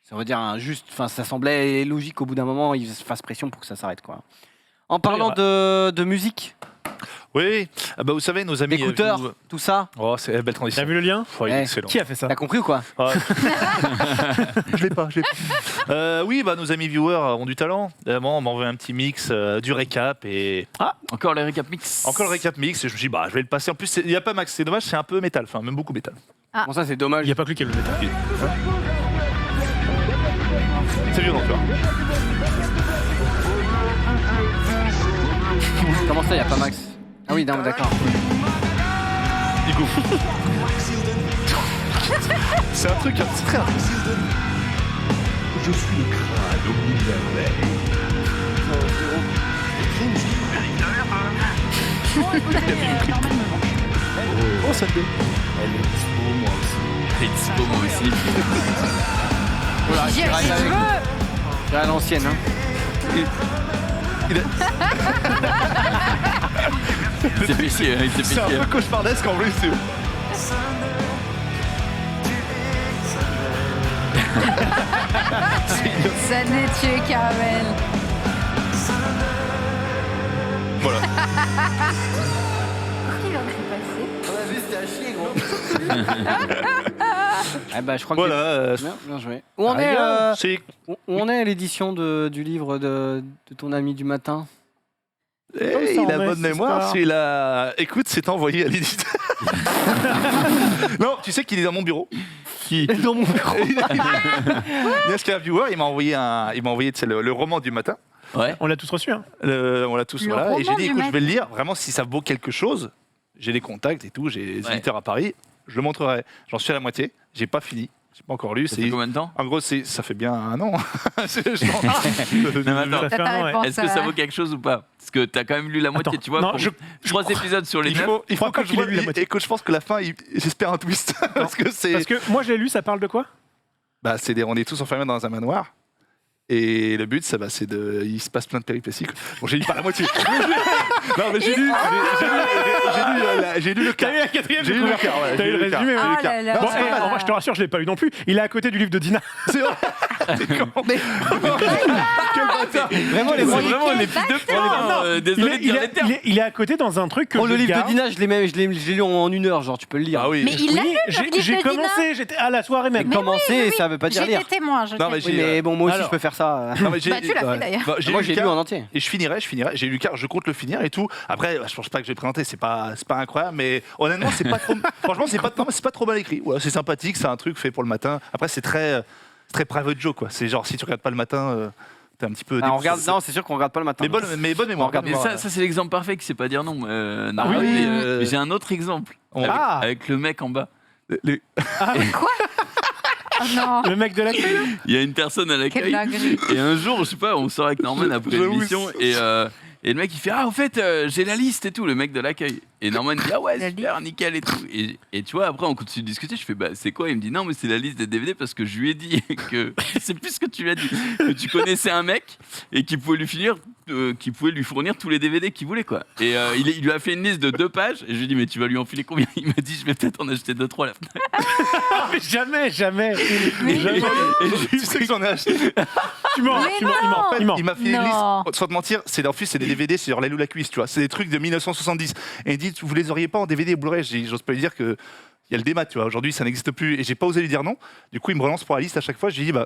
Ça veut dire enfin, ça semblait logique qu'au bout d'un moment, ils fassent pression pour que ça s'arrête, quoi. En parlant de musique, Oui. Ah bah, vous savez, nos amis. d'écouteurs, tout ça, Oh, c'est belle transition. T'as vu le lien? Oh, il est Ouais. excellent. Qui a fait ça? t'as compris ou quoi? Ouais. Je l'ai pas. Oui, nos amis viewers ont du talent. Vraiment, on m'a envoyé un petit mix du récap et Encore les récap mix. encore le récap mix. Et je me suis dit, je vais le passer. En plus, il n'y a pas Max. C'est dommage, c'est un peu métal. Enfin, même beaucoup métal. Bon, ça, c'est Il dommage. n'y a pas que lui qui a le métal. C'est violent, tu vois. Comment ça, y a pas Max? Ah oui, non, d'accord. Du coup. C'est un truc, c'est très. Oh, ça te Et dispo moi aussi. Voilà, J'ai je reste les avec cheveux. vous. C'est à l'ancienne, hein. Il s'est fait chier, il s'est C'est fait un chier. peu cauchemardesque en plus. Ça n'est tué Caramel. Voilà. Il en est passé. On a vu, c'était à chier, gros. Eh ben, je crois que. Voilà. Bien joué. Où on est, C'est. où on est à l'édition du livre de ton ami du matin? Eh, ça il a en met, bonne cette mémoire, histoire. celui-là. Écoute, c'est envoyé à l'éditeur. Non, tu sais qu'il est dans mon bureau. Dans mon bureau. Nesca Viewer, il m'a envoyé tu sais, le roman du matin. Ouais. On l'a tous reçu, hein? On l'a tous, Le voilà. Et j'ai roman dit, du écoute, je matin. vais le lire. Vraiment, si ça vaut quelque chose, j'ai des contacts et tout, j'ai des Ouais. éditeurs à Paris. je le montrerai. J'en suis à la moitié, j'ai pas fini. J'ai pas encore lu. Ça fait combien de temps? En gros, ça fait bien 1 an. Non, mais attends, Ça fait un an, ouais. est-ce que ça vaut quelque chose ou pas? Parce que t'as quand même lu la moitié, Attends, tu vois. non, pour je 3 épisodes sur les 9. Il faut pas que je qu'il ait vois lu la moitié. et que je pense que la fin, j'espère un twist. Parce que Parce que moi, je l'ai lu, ça parle de quoi? on est tous enfermés dans un manoir. Et le but, il se passe plein de péripéties. Bon, j'ai lu pas la moitié. Non, mais j'ai lu le quart. T'as eu la quatrième J'ai lu le quart, ouais. T'as eu le résumé, ouais. Oh là là. Bon, c'est pas mal. en vrai, je te rassure, je l'ai pas lu non plus. Il est à côté du livre de Dina. C'est vrai. Vraiment, les C'est chroniques. vraiment les filles de pute. Désolé de dire les termes. Il est à côté dans un truc que Oh, je le livre de garde. Dina, je l'ai lu en 1 heure, genre, tu peux le lire. Ah oui. Mais il a Oui, lu le livre j'ai de Dina. commencé, j'étais à la soirée même. Mais commencer, ça veut pas dire lire. J'étais témoin. Non, mais Oui, mais bon, moi aussi, Alors. je peux faire ça. Non, mais j'ai- Bah, tu l'as fait, ouais. d'ailleurs. Bah, Moi, lu j'ai le lu quart. en entier. Et je finirai. J'ai lu le quart, je compte le finir et tout. Après, je pense pas que je vais présenter, c'est pas incroyable, mais honnêtement, c'est pas trop. Franchement, c'est pas trop mal écrit. Ouais, c'est sympathique, c'est un truc fait pour le matin. Après, c'est très private joke, quoi. C'est genre, si tu regardes pas le matin, t'es un petit peu. Ah, on regarde, non, c'est sûr qu'on regarde pas le matin. Mais bonne mémoire. regarde Mais bonne ça, mémoire. ça c'est l'exemple parfait qui sait pas dire non. Non, Ah oui, mais j'ai un autre exemple. On- Avec le mec en bas. Oh non. Le mec de la clé, là. Il y a une personne à Quelle l'accueil. dinguerie. Et un jour, je sais pas, on sort avec Norman après J'avoue, l'émission et le mec il fait ah au fait j'ai la liste et tout, le mec de l'accueil. Et Norman dit ah ouais La super nickel et tout. Et tu vois après on continue de discuter, je fais bah c'est quoi? Il me dit non mais c'est la liste des DVD parce que je lui ai dit que c'est plus ce que tu lui as dit, que tu connaissais un mec et qu'il pouvait lui fournir tous les DVD qu'il voulait quoi. Et il lui a fait une liste de 2 pages et je lui ai dit mais tu vas lui enfiler combien? Il m'a dit je vais peut-être en acheter 2-3 là. Mais jamais. Jamais. Tu sais que j'en ai acheté. Tu mens. Mais Il ment. Il m'a fait une Non. liste, sans te mentir, en plus c'est des DVD sur l'aile ou la cuisse, tu vois, c'est des trucs de 1970. Et il dit, vous les auriez pas en DVD et Blu-ray? J'ose pas lui dire que il y a le démat, tu vois, aujourd'hui ça n'existe plus. Et j'ai pas osé lui dire non. Du coup, il me relance pour la liste à chaque fois. Je lui dis,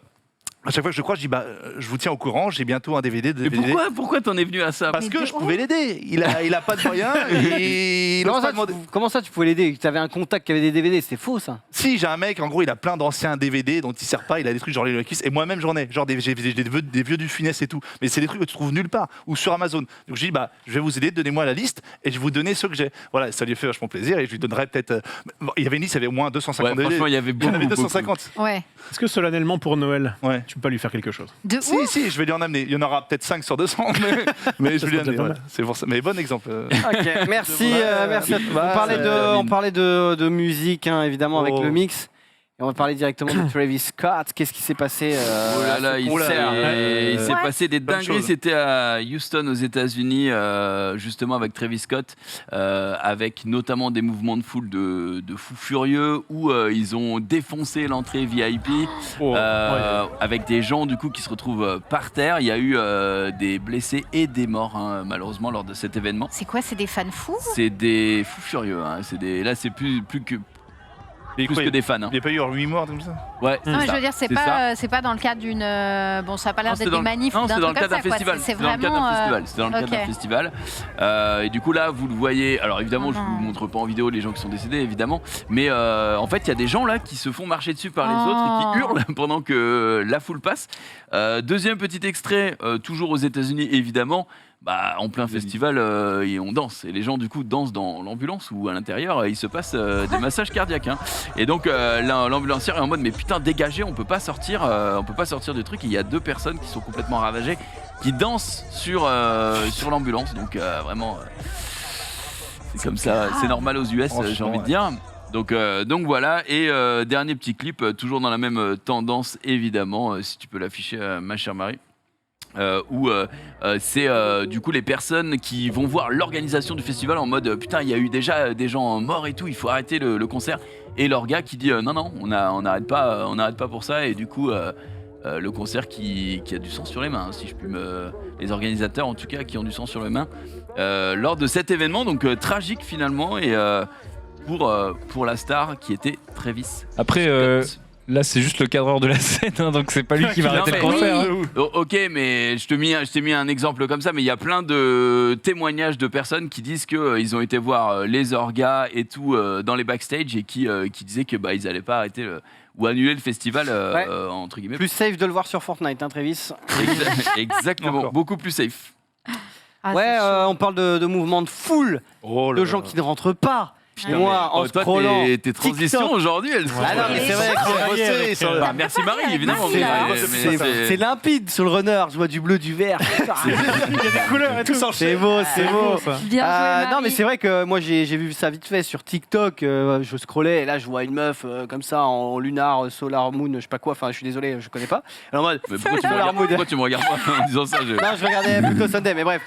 à chaque fois que je crois, je dis, je vous tiens au courant, j'ai bientôt un DVD. Mais pourquoi t'en es venu à ça? Parce Mais que de je pouvais l'aider. Il a pas de moyens et il ose pas demander. Comment ça, tu pouvais l'aider? Tu avais un contact qui avait des DVD, c'était faux ça. Si, j'ai un mec, en gros, il a plein d'anciens DVD dont il sert pas, il a des trucs genre les Kiss, et moi-même j'en ai, genre j'ai des vieux du Funès et tout. Mais c'est des trucs que tu trouves nulle part, ou sur Amazon. Donc je dis, je vais vous aider, donnez-moi la liste, et je vais vous donner ceux que j'ai. Voilà, ça lui fait vachement plaisir, et je lui donnerai peut-être. Il y avait une liste, il y avait au moins 250 Ouais, DVD. franchement il y avait Il y en beaucoup. avait 250. Ouais. Est-ce que solennellement pour Noël, Ouais. tu peux pas lui faire quelque chose? De ouf. Si, je vais lui en amener. Il y en aura peut-être 5 sur 200, mais je vais lui serait déjà amener. pas Voilà. mal. C'est pour ça. Mais bon exemple. Ok, merci. Merci à toi. Bah, On parlait de musique, hein, évidemment, avec Oh. le mix. Et on va parler directement de Travis Scott. Qu'est-ce qui s'est passé Oh là là, il s'est Ouais. passé des Bonne dingueries. chose. C'était à Houston, aux États-Unis, justement avec Travis Scott, avec notamment des mouvements de foule de fous furieux où ils ont défoncé l'entrée VIP avec des gens du coup qui se retrouvent par terre. Il y a eu des blessés et des morts hein, malheureusement lors de cet événement. C'est quoi? C'est des fans fous? C'est des fous furieux. Hein. Là, c'est plus que des fans. Hein. Il n'y a pas eu 8 morts comme ça. Ouais, Non, mais c'est je ça. veux dire, c'est pas dans le cadre d'une. Bon, ça a pas l'air Non, d'être c'était des manifs ou non, d'un c'est dans le truc cadre comme d'un ça, quoi. festival. C'est C'est dans le cadre d'un vraiment. festival. C'est dans le cadre ok. d'un festival. Et du coup, là, vous le voyez. Alors, évidemment, je vous montre pas en vidéo les gens qui sont décédés, évidemment. Mais en fait, il y a des gens là qui se font marcher dessus par les autres et qui hurlent pendant que la foule passe. Deuxième petit extrait, toujours aux États-Unis, évidemment. En plein festival, on danse. Et les gens, du coup, dansent dans l'ambulance ou à l'intérieur, il se passe des massages cardiaques. Hein. Et donc, l'ambulancière est en mode, mais putain, dégagez, on peut pas sortir du truc. Et il y a 2 personnes qui sont complètement ravagées, qui dansent sur l'ambulance. Donc, vraiment, c'est comme ça. C'est normal aux US, j'ai envie de dire. Donc voilà, et dernier petit clip, toujours dans la même tendance, évidemment, si tu peux l'afficher, ma chère Marie. Où c'est du coup les personnes qui vont voir l'organisation du festival en mode putain il y a eu déjà des gens morts et tout, il faut arrêter le concert, et leur gars qui dit non on n'arrête pas pour ça, et du coup le concert qui a du sang sur les mains, si je puis les organisateurs en tout cas qui ont du sang sur les mains lors de cet événement, donc tragique finalement, et pour la star qui était Travis. Après, là, c'est juste le cadreur de la scène, hein, donc c'est pas lui qui va Non, arrêter le mais- concert. Oui. hein. Ok, mais je t'ai mis un exemple comme ça, mais il y a plein de témoignages de personnes qui disent qu'ils ont été voir les orgas et tout dans les backstage, et qui disaient que ils allaient pas arrêter ou annuler le festival entre guillemets. Plus safe de le voir sur Fortnite, hein, Travis. Exactement, Encore. beaucoup plus safe. Ah, Ouais, c'est chaud. on parle de mouvements de foule, Oh là de là. gens qui ne rentrent pas. Moi, en toi, scrollant tes transitions TikTok. aujourd'hui, elles sont. Ah non, mais c'est vrai que Bah, merci Marie, évidemment. Marie, c'est limpide sur le runner. Je vois du bleu, du vert. Il y a des couleurs et tout. C'est beau, c'est beau. Bien joué, Non, mais Marie. c'est vrai que moi j'ai vu ça vite fait sur TikTok. Je scrollais et là je vois une meuf comme ça en lunar, solar moon, je sais pas quoi. Enfin, je suis désolé, je connais pas. Alors en mode. Mais pourquoi tu me regardes pas en disant ça Non, je regardais plutôt Sunday, mais bref.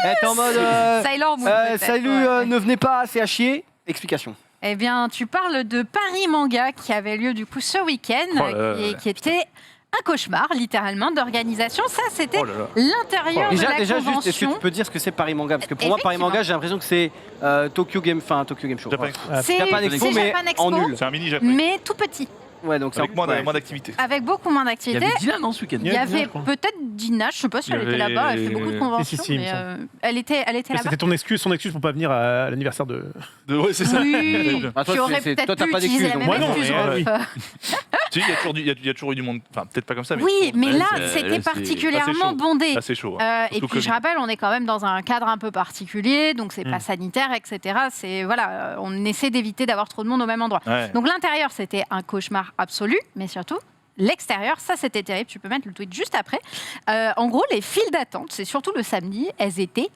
Elle était en mode. Sailor Moon, peut-être, Salut, ouais. ne venez pas, c'est à chier. Explication. Eh bien, tu parles de Paris Manga qui avait lieu du coup ce week-end et qui était un cauchemar littéralement d'organisation. Ça, c'était l'intérieur de la Déjà juste, est-ce que convention. tu peux dire ce que c'est Paris Manga? Parce que pour moi, Paris Manga, j'ai l'impression que c'est Tokyo Game Show. Japan Ouais. Expo. C'est Japan Expo, mais Japan Expo, en nul. C'est un mini Japon. mais tout petit, Ouais, donc c'est Avec moins ouais. d'activité. avec beaucoup moins Il y d'activités. avait Dylan ce week-end. Il y avait peut-être Dina, je sais pas si elle Il y était là-bas, elle fait avait- beaucoup de conventions, Si, il me mais semble. elle était là-bas. C'était son excuse pour pas venir à l'anniversaire de. Ouais, c'est ça. Oui, Bah, toi, tu aurais toi, peut-être t'as pu pas utiliser d'excuse, la donc même moi non, excuse, mais, Rolf. Tu sais, il y a toujours eu du monde. Enfin, peut-être pas comme ça, mais. Oui, mais là, là, c'était c'est- particulièrement là, c'est chaud. bondé. Là, c'est chaud. hein. Et Surtout puis je Covid. rappelle, on est quand même dans un cadre un peu particulier, donc c'est pas sanitaire, etc. C'est voilà, on essaie d'éviter d'avoir trop de monde au même endroit. Ouais. Donc l'intérieur, c'était un cauchemar absolu, mais surtout l'extérieur, ça c'était terrible. Tu peux mettre le tweet juste après. En gros, les files d'attente, c'est surtout le samedi, elles étaient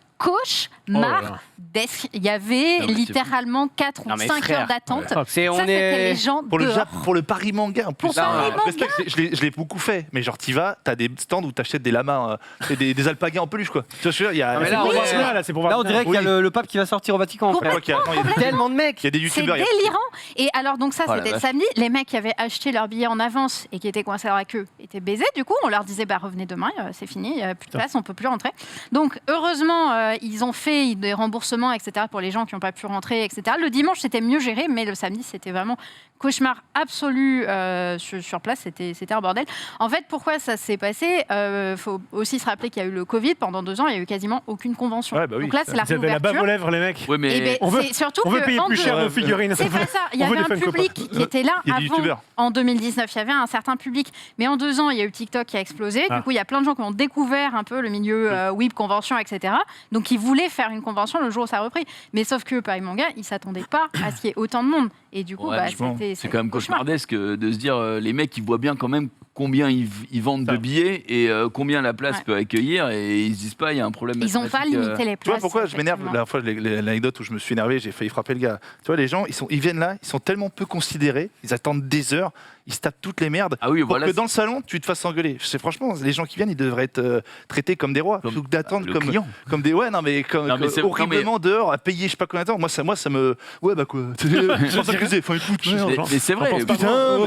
cauchemardesques. Il y avait Non, mais c'est littéralement 4 ou Non, mais 5 frère, heures d'attente. C'est Ça, on c'était les est. gens Pour le, dehors. pour le Paris Manga en plus. Pour Paris Manga. Respect, je l'ai beaucoup fait. Mais genre, t'y vas, t'as des stands où t'achètes des lamas, et des alpagas en peluche, quoi. Tu vois, je veux dire, il y a. Non, mais C'est là, pour on voir est- Dina, là, c'est pour voir Là, on Dina. dirait qu'il y a Oui. le pape qui va sortir au Vatican. Frère. Ouais, carrément, il y a des- Tellement de mecs. il y a des C'est youtubeurs. il y a- délirant. Et alors, donc ça, Oh la c'était vache. samedi. Les mecs qui avaient acheté leur billet en avance et qui étaient coincés dans la queue étaient baisés. Du coup, on leur disait, bah, revenez demain, c'est fini, il n'y a plus de place, on peut plus rentrer. Donc, heureusement, ils ont fait des remboursements, etc., pour les gens qui n'ont pas pu rentrer, etc. Le dimanche, c'était mieux géré, mais le samedi, c'était vraiment cauchemar absolu sur place. C'était un bordel. En fait, pourquoi ça s'est passé? Faut aussi se rappeler qu'il y a eu le Covid. Pendant 2 ans, il n'y a eu quasiment aucune convention. Ouais, bah oui. Donc là, c'est la Ils avaient la bave aux réouverture. lèvres, les mecs. Ouais, mais. Eh ben, On veut- c'est surtout On veut que payer en plus deux- cher nos figurines. C'est pas ça. Il y On veut avait des un Funko public qui était là Il y a des avant, youtubeurs. en 2019. Il y avait un certain public. Mais en 2 ans, il y a eu TikTok qui a explosé. Ah. Du coup, il y a plein de gens qui ont découvert un peu le milieu web, convention, etc. Donc, ils voulaient faire une convention le jour où ça a repris. Mais sauf que Paris Manga, ils ne s'attendaient pas à ce qu'il y ait autant de monde. Et du coup, Ouais, bah, franchement, C'est quand même cauchemar. cauchemardesque de se dire les mecs ils voient bien quand même combien ils vendent Ça. de billets et combien la place Ouais. peut accueillir et ils se disent pas il y a un problème. Ils n'ont pas mathématique, limité les places. Tu vois pourquoi je m'énerve la effectivement. dernière fois, l'anecdote où je me suis énervé, j'ai failli frapper le gars. Tu vois, les gens, ils viennent là, ils sont tellement peu considérés, ils attendent des heures, ils se tapent toutes les merdes. Ah oui, Pour voilà. que dans le salon, tu te fasses engueuler. Franchement, les gens qui viennent, ils devraient être traités comme des rois, Comme- plutôt que d'attendre le comme, client. comme des. Ouais, non, mais comme, Non, mais comme c'est- horriblement dehors, à payer je sais pas combien de temps. Moi, ça me. Ouais, bah quoi. Je pense que enfin, écoute, Mais c'est vrai. pense pas putain, grand-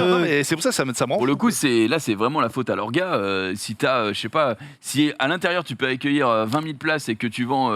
non, mais c'est pour ça, ça me rend. Pour le coup, là, c'est vraiment la faute à leur gars. Si t'as, je sais pas, si à l'intérieur tu peux accueillir 20 000 places et que tu vends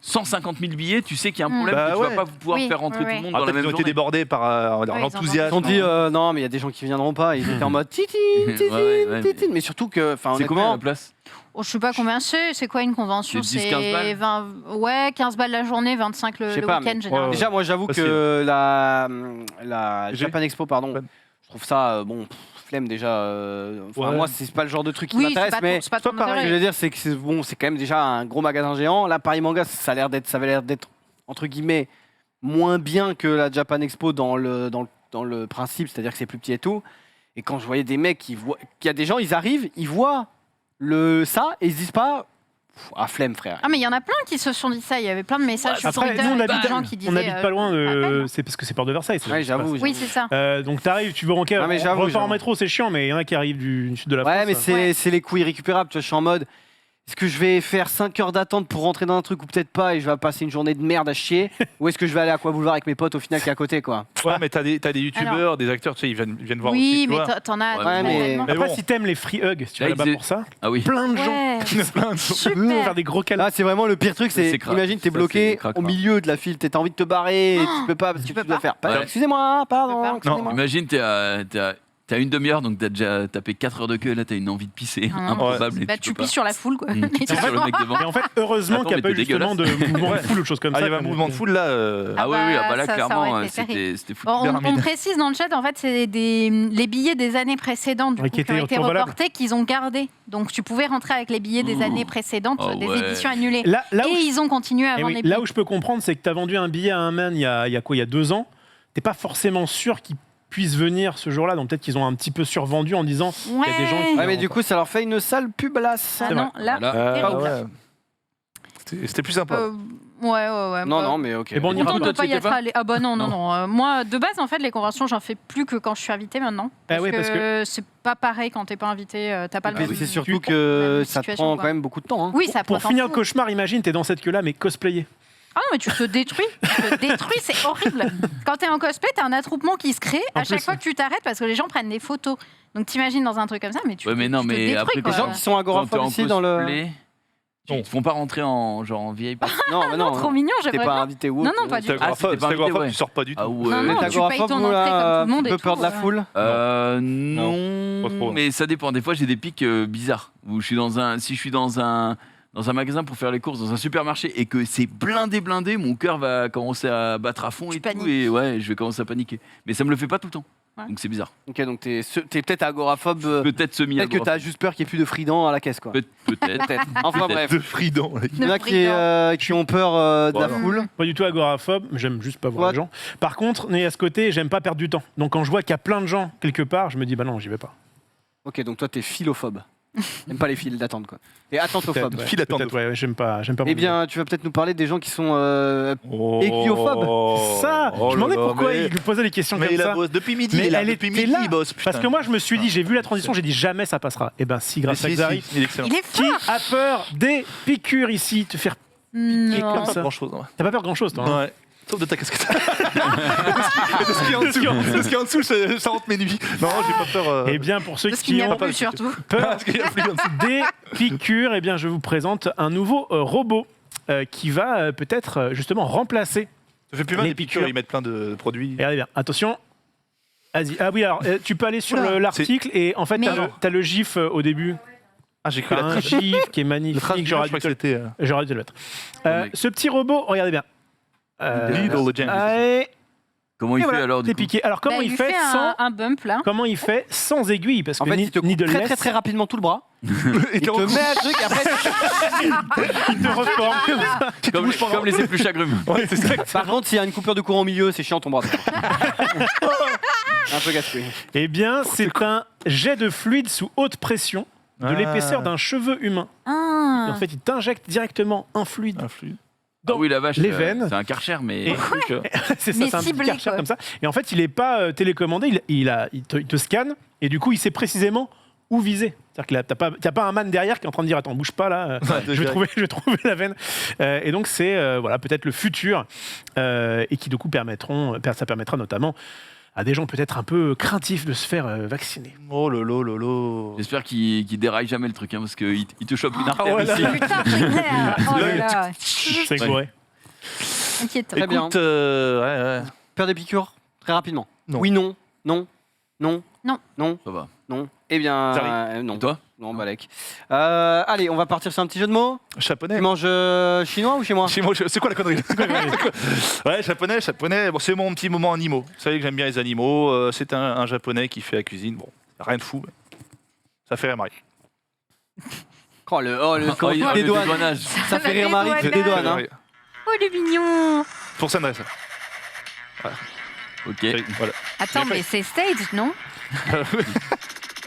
150 000 billets, tu sais qu'il y a un problème, Bah que tu ouais. vas pas pouvoir Oui, faire rentrer oui, tout le oui. monde Ah, dans la peut-être même qu'ils ont été journée. débordés par ils ont Ils l'enthousiasme. ont dit non, mais il y a des gens qui viendront pas. Ils étaient en mode titine, titine, Ouais, titine. Mais surtout que, enfin, C'est combien honnêtement, la place Oh, je sais pas combien c'est. C'est quoi une convention? C'est 10, 15 balles 20, ouais, 15 balles la journée, 25 Je le sais pas, week-end mais- généralement. Déjà, moi, j'avoue Facile. que la J'ai- Japan Expo, pardon, Ouais. je trouve ça bon, flemme déjà. Enfin, Ouais. moi, c'est pas le genre de truc qui Oui, c'est m'intéresse, pas, mais c'est pas soit ton pareil, ce que je intérêt. veux dire, c'est que c'est bon, c'est quand même déjà un gros magasin géant. Là, Paris Manga, ça avait l'air d'être entre guillemets moins bien que la Japan Expo dans le principe, c'est-à-dire que c'est plus petit et tout. Et quand je voyais des mecs qu'il y a des gens, ils arrivent, ils voient ça et ils se disent pas flemme frère. Ah, mais il y en a plein qui se sont dit ça. Il y avait plein de messages sur Après, Twitter. nous, on de habite, gens qui disaient, on habite pas loin pas la de. peine. C'est parce que c'est Porte de Versailles. Ouais, j'avoue. Oui, c'est ça. Donc t'arrives, tu veux ok, Ah, mais j'avoue, repars en j'avoue. métro, c'est chiant, mais il y en a qui arrivent du sud de la France. Ouais, mais c'est les coups irrécupérables. Tu vois, je suis en mode, est-ce que je vais faire 5 heures d'attente pour rentrer dans un truc ou peut-être pas et je vais passer une journée de merde à chier ou est-ce que je vais aller à Aqua Boulevard avec mes potes au final qui est à côté quoi. Ouais, mais t'as des youtubeurs, des acteurs, tu sais, ils viennent voir Oui, aussi. tu mais vois. t'en as. Ouais, t'en as mais- tellement. Mais Après, bon. si t'aimes les free hugs, si tu vas Là, là-bas ils- pour ça, Ah oui. plein de gens Ouais, vont super. faire des gros câlins. Là, c'est vraiment le pire truc, c'est C'est crade. imagine t'es Ça, bloqué c'est crade, au crade. milieu de la file, t'as envie de te barrer, et tu peux pas parce que tu peux dois pas. faire. Ouais. Excusez-moi, Tu peux pardon, pas. excusez-moi. Imagine, t'es T'as une demi-heure, donc t'as déjà tapé 4 heures de queue, là t'as une envie de pisser, Ah, improbable. et Bah, tu peux pisses sur la foule, quoi. Tu pisses sur le mec devant. Et en fait, heureusement qu'il n'y a pas eu justement de mouvement de foule ou de choses comme Ah, ça. il y avait un mouvement de foule là. Ah oui, bah, là ça clairement, aurait été terrible. c'était foutu. Bon, Bien on rapide. précise dans le chat, en fait, c'est les billets des années précédentes du Ouais, coup, qui qui ont étaient été toujours valables. reportés, qu'ils ont gardés. Donc tu pouvais rentrer avec les billets des années précédentes, Oh, des ouais. éditions annulées. Là où Et ils ont continué à Eh vendre oui, les billets. là où je peux comprendre, c'est que tu as vendu un billet à un man il y a 2 ans. T'es pas forcément sûr qu'il puisse venir ce jour-là. Donc peut-être qu'ils ont un petit peu survendu en disant qu'il y a des gens qui. Ouais, mais du coup, ça leur fait une sale pub là. Ah non, là, Voilà. terrible. ouais. C'était plus sympa. Ouais. Non, bah, non, mais ok. Et bon, on ira Contente pas. de pas y être allé. Ah bah non. Moi, de base, en fait, les conventions, j'en fais plus que quand je suis invitée maintenant. Ah ouais, parce que- c'est pas pareil quand t'es pas invité, t'as pas le Mais même. c'est surtout la que même ça te situation, prend quoi. quand même beaucoup de temps. Hein. Oui, ça Pour prend finir un le temps fou. cauchemar, imagine, t'es dans cette queue-là, mais cosplayé. Ah non, mais tu te détruis. C'est horrible. Quand t'es en cosplay, t'as un attroupement qui se crée En à chaque plus, fois que tu t'arrêtes parce que les gens prennent des photos. Donc t'imagines dans un truc comme ça, mais tu Ouais, te, mais non, tu te mais détruis, après, quoi. Les gens qui sont Quand t'es agoraphobes en ici dans le. cosplay, ils te font pas rentrer en VIP. Non, mais non. Trop mignon, T'es j'aimerais pas bien. invité ou Non, autre. non, pas du T'es tout. agoraphobe, c'était pas t'es agoraphobe, invité, tu sors pas du tout. Ah ouais. Non, non, T'es tu payes agoraphobe ton ou entrée comme tout le monde un et peu peur tout, de la foule Non, pas trop. mais ça dépend. Des fois, j'ai des pics bizarres. Où je suis si je suis dans un magasin pour faire les courses, dans un supermarché, et que c'est blindé, mon cœur va commencer à battre à fond Tu et tout, paniques. et ouais, je vais commencer à paniquer. Mais ça me le fait pas tout le temps. Ouais. Donc c'est bizarre. Ok, donc t'es peut-être agoraphobe. Peut-être semi Peut-être que t'as juste peur qu'il n'y ait plus de fridans à la caisse, quoi. Peut-être. Peut-être. Enfin bref. De frident. Il y en a qui ont peur de la Voilà. foule. Pas du tout agoraphobe, j'aime juste pas voir Ouais. les gens. Par contre, mais à ce côté, j'aime pas perdre du temps. Donc quand je vois qu'il y a plein de gens quelque part, je me dis bah non, j'y vais pas. Ok, donc toi t'es philophobe. J'aime pas les files d'attente, quoi. Et attentophobe. Peut-être, ouais. File d'attente. Peut-être, ouais, j'aime pas. Eh bien, tu vas peut-être nous parler des gens qui sont. Équiophobes. Ça, je me demandais pourquoi il me posait des questions Mais comme il ça. a bossé depuis midi. Mais elle depuis était midi, là. il bosse. Parce que moi, je me suis dit, j'ai vu la transition, j'ai dit jamais ça passera. Et ben si, grâce à Xari. il est excellent. Il est Qui fort. a peur des piqûres ici, te faire piquer Non. comme Pas ça? grand chose. T'as pas peur de grand chose, toi hein? Ouais. Sauf de ta casquette. De ce qui est en dessous. De ce qui est en dessous, ça rentre mes nuits. Non, j'ai pas peur. Eh bien, pour ceux Parce qu'il qui n'y a ont plus, surtout. peur Parce qu'il y a plus en dessous. des piqûres, eh bien, je vous présente un nouveau robot qui va peut-être justement remplacer. Ça fait plus mal Les les piqûres, piqûres. ils mettent plein de produits. Regardez bien, attention. Vas-y. Ah oui, alors tu peux aller sur Oula, l'article et en fait, Mais- t'as le gif au début. Ah, j'ai cru T'as la un trace. gif qui est Le magnifique. trace, J'aurais je crois dû que te le- c'était. j'aurais dû le mettre. mec. Ce petit robot, regardez bien. Little James. Allez, Comment il et fait voilà, alors du t'es coup piqué. Alors comment Bah, il lui fait sans un bump là. comment il fait sans aiguille parce En que fait, il te coupe Needleless, très très rapidement tout le bras. Il Il te met un truc, après. il te reforme comme ça. comme les épluches agrumes. Ouais, c'est ça. Par contre, s'il y a une coupure de courant au milieu, c'est chiant ton bras. Un peu gaspillé. Eh bien, c'est un jet de fluide sous haute pression de Ah. l'épaisseur d'un cheveu humain. Et Ah. en fait, il t'injecte directement un fluide. Un fluide. Ah oui, la vache. les veines. C'est un Karcher, mais. Et- c'est ça, Mais c'est un petit ciblé, karcher quoi. comme ça. Et en fait, il n'est pas télécommandé, il te scanne et du coup, il sait précisément où viser. C'est-à-dire que t'as pas un man derrière qui est en train de dire attends, bouge pas là, je vais trouver la veine. Et donc c'est voilà peut-être le futur et qui du coup ça permettra notamment à des gens peut-être un peu craintifs de se faire vacciner. Oh lolo lolo. J'espère qu'il déraille jamais le truc, hein, parce qu'il te chope une artère ouais, là. ici. Putain, c'est clair. Oh là là. C'est Ouais. vrai. Inquiétant. Très bien. Écoute, ouais. Peur des piqûres, très rapidement. Non. Oui, non, non, non, Non. non, Ça va. non. Eh bien, Zari. non. Et toi Non, Balek. Allez, on va partir sur un petit jeu de mots. Japonais. Tu manges chinois ou chez moi? Chez moi, c'est quoi la connerie? Ouais, japonais. Bon, c'est mon petit moment animaux. Vous savez que j'aime bien les animaux. C'est un japonais qui fait la cuisine. Bon, rien de fou, mais ça fait rire Marie. Oh, le Oh, il y a des le douanes. dédouanage. Ça fait rire Marie, tu dédouanes. Hein. Oh, il est mignon. Pour Sandra, ça. Ok. Voilà. Attends, mais c'est stage, non?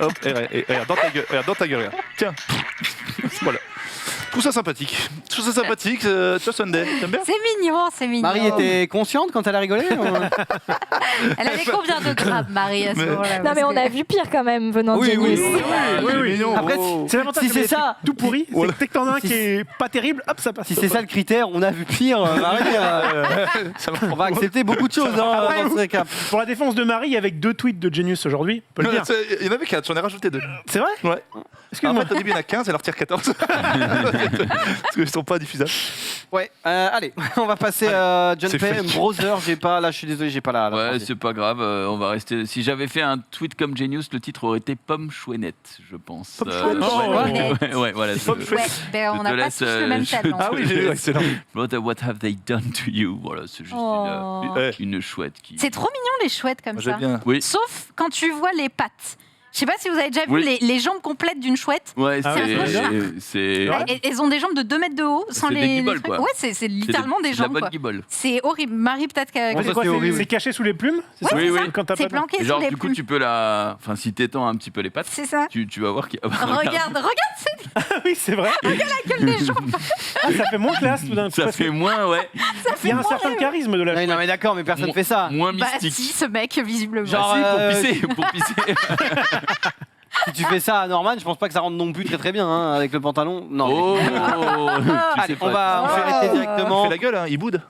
Hop, et regarde dans ta gueule, regarde. Tiens. Voilà. Tout ça sympathique. Tu vois, Sunday, t'aimes bien? C'est mignon, c'est mignon. Marie était consciente quand elle a rigolé ou- Elle avait combien de grammes, Marie, à ce Mais- moment-là? Non, mais on a vu pire quand même venant de Oui, oui, Genius. oui. mignon. Après, Oh. C'est l'avantage Si que c'est les ça- trucs tout pourri, c'est Voilà. que dès que t'en as un Si qui est pas terrible, hop, ça passe. Si c'est ça le critère, on a vu pire. Marie, on va accepter beaucoup de choses hein, Après, dans ce récap. Pour la défense de Marie, avec 2 tweets de Genius aujourd'hui, on peut le dire. Il y en avait 4, j'en ai rajouté 2. C'est vrai Ouais. En Excuse-moi. fait, au début, il y en a 15, elle en retire 14. Parce que ils sont pas diffusables. Ouais, allez, on va passer à John c'est Pay, fake. Browser, là je suis désolé, j'ai pas la Ouais, phrase. c'est pas grave, on va rester. Si j'avais fait un tweet comme Genius, le titre aurait été Pomme Chouinette, je pense. Pomme Chouinette. Ouais, voilà. Pomme je- Chouinette. Ouais, ben, on je n'a te pas laisse, tous le même je talent. Ah oui, j'ai vu, excellent. What have they done to you? Voilà, c'est juste Oh. une chouette qui. C'est trop mignon les chouettes comme Moi, ça. j'aime bien. Oui. Sauf quand tu vois les pattes. Je sais pas si vous avez déjà vu Oui. les jambes complètes d'une chouette. Ouais, Ah oui, c'est. Elles ont des jambes de 2 mètres de haut sans C'est des les guibolles, trucs. quoi. Ouais, c'est littéralement des c'est de la jambes. bonne quoi. guibole. C'est horrible. Marie, peut-être qu'elle. Ouais, C'est ça, quoi, c'est c'est horrible. c'est caché sous les plumes? C'est ça Oui, oui. Quand t'as C'est pas de- planqué Et sous genre, les du coup, plumes. tu peux la. Enfin, si t'étends un petit peu les pattes, C'est ça. tu vas voir qu'il. Regarde, c'est Ah oui, c'est vrai. la gueule des jambes. Ah, ça fait moins classe tout d'un coup. Ça parce que fait moins, ouais. Il y a un certain charisme de la Non, chouette. non, mais d'accord, mais personne Mo- fait ça. Moins Bah mystique. si, ce mec, visiblement. Genre, Ah, si, pour pisser. Si tu fais ça à Norman, je pense pas que ça rentre non plus très très bien hein, avec le pantalon. Non. Oh, tu Allez, sais on pas. va arrêter Il directement. fait la gueule, hein, il boude.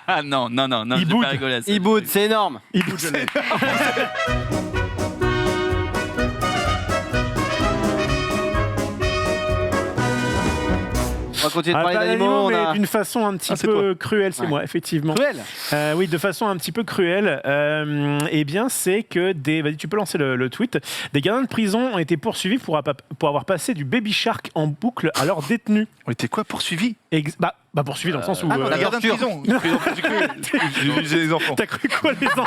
Ah non, non, non, non, Il j'ai boude. pas rigolé à ça. Il boude, c'est énorme. Il bouge le nez. On va continuer de Ah, parler pas d'animaux. d'animaux, On mais a... d'une façon un petit Ah, c'est peu cruelle, c'est Ouais. moi, effectivement. Cruel. Oui, de façon un petit peu cruelle. Eh bien, c'est que des. Vas-y, tu peux lancer le tweet. Des gardiens de prison ont été poursuivis pour avoir passé du Baby Shark en boucle à leurs détenus. On était quoi, poursuivi? Bah, poursuivis dans le sens où. Ah non, la garde de torture. prison. J'ai visé les enfants. T'as cru quoi, les enfants?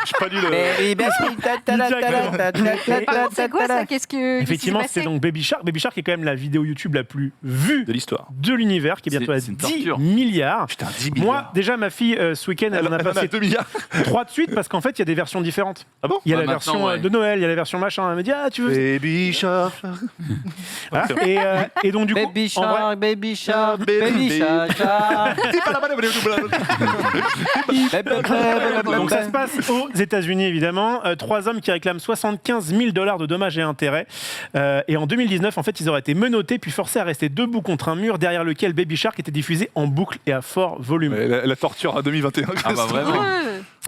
J'ai pas lu le. Baby, baby, ta, ta, ta, ta, ta, ta, ta, Par contre, c'est quoi ta, ta. ça Qu'est-ce que. Effectivement, qu'est-ce qui s'est c'était donc Baby Shark. Baby Shark est quand même la vidéo YouTube la plus vue De l'histoire. de l'univers, qui est bientôt à C'est une 10 torture. milliards. Putain, 10 Moi, milliards. déjà, ma fille, ce week-end, elle en a passé 2 milliards. 3 de suite parce qu'en fait, il y a des versions différentes. Ah bon? Il y a Ah, la maintenant, version ouais. de Noël, il y a la version machin. Elle me dit, ah, tu veux. Baby Shark. Hein et donc, du coup, Baby en vrai, shark, baby shark, Baby, baby baby. shark, shark. donc ça se passe aux États-Unis, évidemment. 3 hommes qui réclament $75 000 de dommages et intérêts. Et en 2019, en fait, ils auraient été menottés puis forcés à rester debout contre un mur derrière lequel Baby Shark était diffusé en boucle et à fort volume. La torture à 2021. Ah bah vraiment.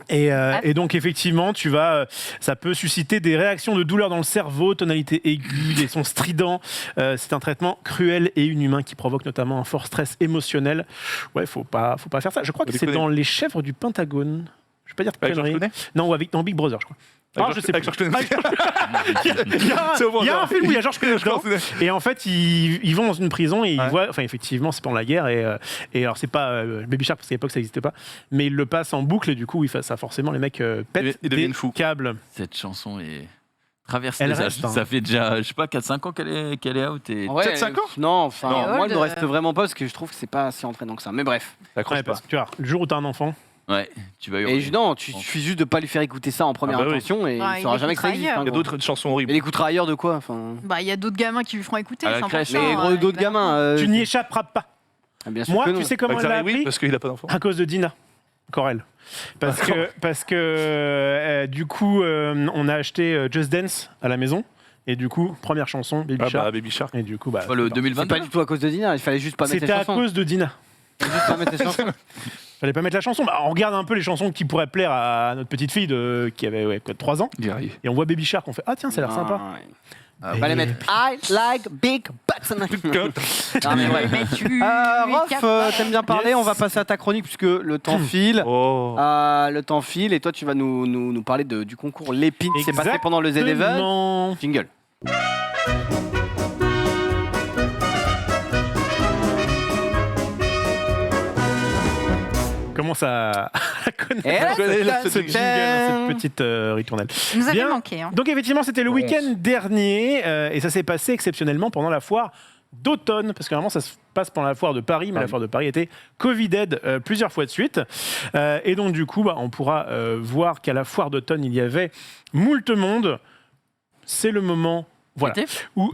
Et donc effectivement, ça peut susciter des réactions de douleur dans le cerveau, tonalité aiguë, des sons stridents. C'est un traitement cruel et inhumain qui provoque notamment un fort stress émotionnel. Ouais, faut pas faire ça. Je crois que c'est dans Les Chèvres du Pentagone. Je vais pas dire de Avec George conneries. Clooney Non, ou dans Big Brother, je crois. Ah, je sais Avec plus. George Clooney. Il y a C'est au il y a Brother. un film où il y a Georges Clooney dedans. Clooney. Et en fait, ils vont dans une prison et ils Ouais. voient. Enfin, effectivement, c'est pendant la guerre. Et alors, c'est pas Baby Shark parce qu'à l'époque, ça n'existait pas. Mais ils le passent en boucle et du coup, ça, forcément, les mecs pètent Ils des deviennent fous. câbles. Cette chanson est. Traverse Elle les reste, âges. hein. Ça fait déjà, je sais pas, 4-5 ans qu'elle est out. Et... En vrai, 4-5 ans? Non, enfin, Non. moi, il me Old, reste vraiment pas parce que je trouve que c'est pas si entraînant que ça. Mais bref. Accroche Ouais, pas. parce que tu vois, le jour où t'as un enfant, Ouais, tu vas Et hurler. non, tu suffit juste de pas lui faire écouter ça en première Ah bah oui. intention et Ouais, il il saura jamais que ça écoutera existe. ailleurs. hein, Il y a gros. d'autres chansons horribles. Il écoutera ailleurs de quoi enfin... Bah, il y a d'autres gamins qui lui feront écouter. À la 100%, crèche. Mais gros, d'autres évidemment. gamins. tu n'y échapperas pas. Bien sûr Moi, que non. tu sais comment Avec elle l'a Zari, oui, appris parce qu'il a pas d'enfant. À cause de Dina Corel. Parce que du coup, on a acheté Just Dance à la maison. Et du coup, première chanson, Baby Ah Shark. bah, Baby Shark. Et du coup, bah, Pas le C'est 2022. pas du tout à cause de Dina, il fallait juste pas mettre les c'était à chansons. cause de Dina. Juste pas mettre les chansons. Fallait pas mettre la chanson. Bah, on regarde un peu les chansons qui pourraient plaire à notre petite fille qui avait 3 ans. Il y arrive. Et on voit Baby Shark, on fait ah tiens, ça a l'air sympa. Ah, fallait mettre I like big butts. Non, mais ouais. Mais tu. Rof, t'aimes bien parler, Yes. on va passer à ta chronique puisque le temps file. Oh. Le temps file et toi tu vas nous parler du concours Lépine qui s'est passé pendant le Z-Event. Exactement. Jingle. Commence à connaître Et là, ce jingle, cette petite ritournelle. Nous avait Bien. manqué. Hein. Donc effectivement, c'était le week-end dernier et ça s'est passé exceptionnellement pendant la foire d'automne, parce que normalement ça se passe pendant la foire de Paris, mais la foire de Paris était Covid-dead plusieurs fois de suite. Et donc du coup, on pourra voir qu'à la foire d'automne, il y avait moult monde. C'est le moment... Voilà.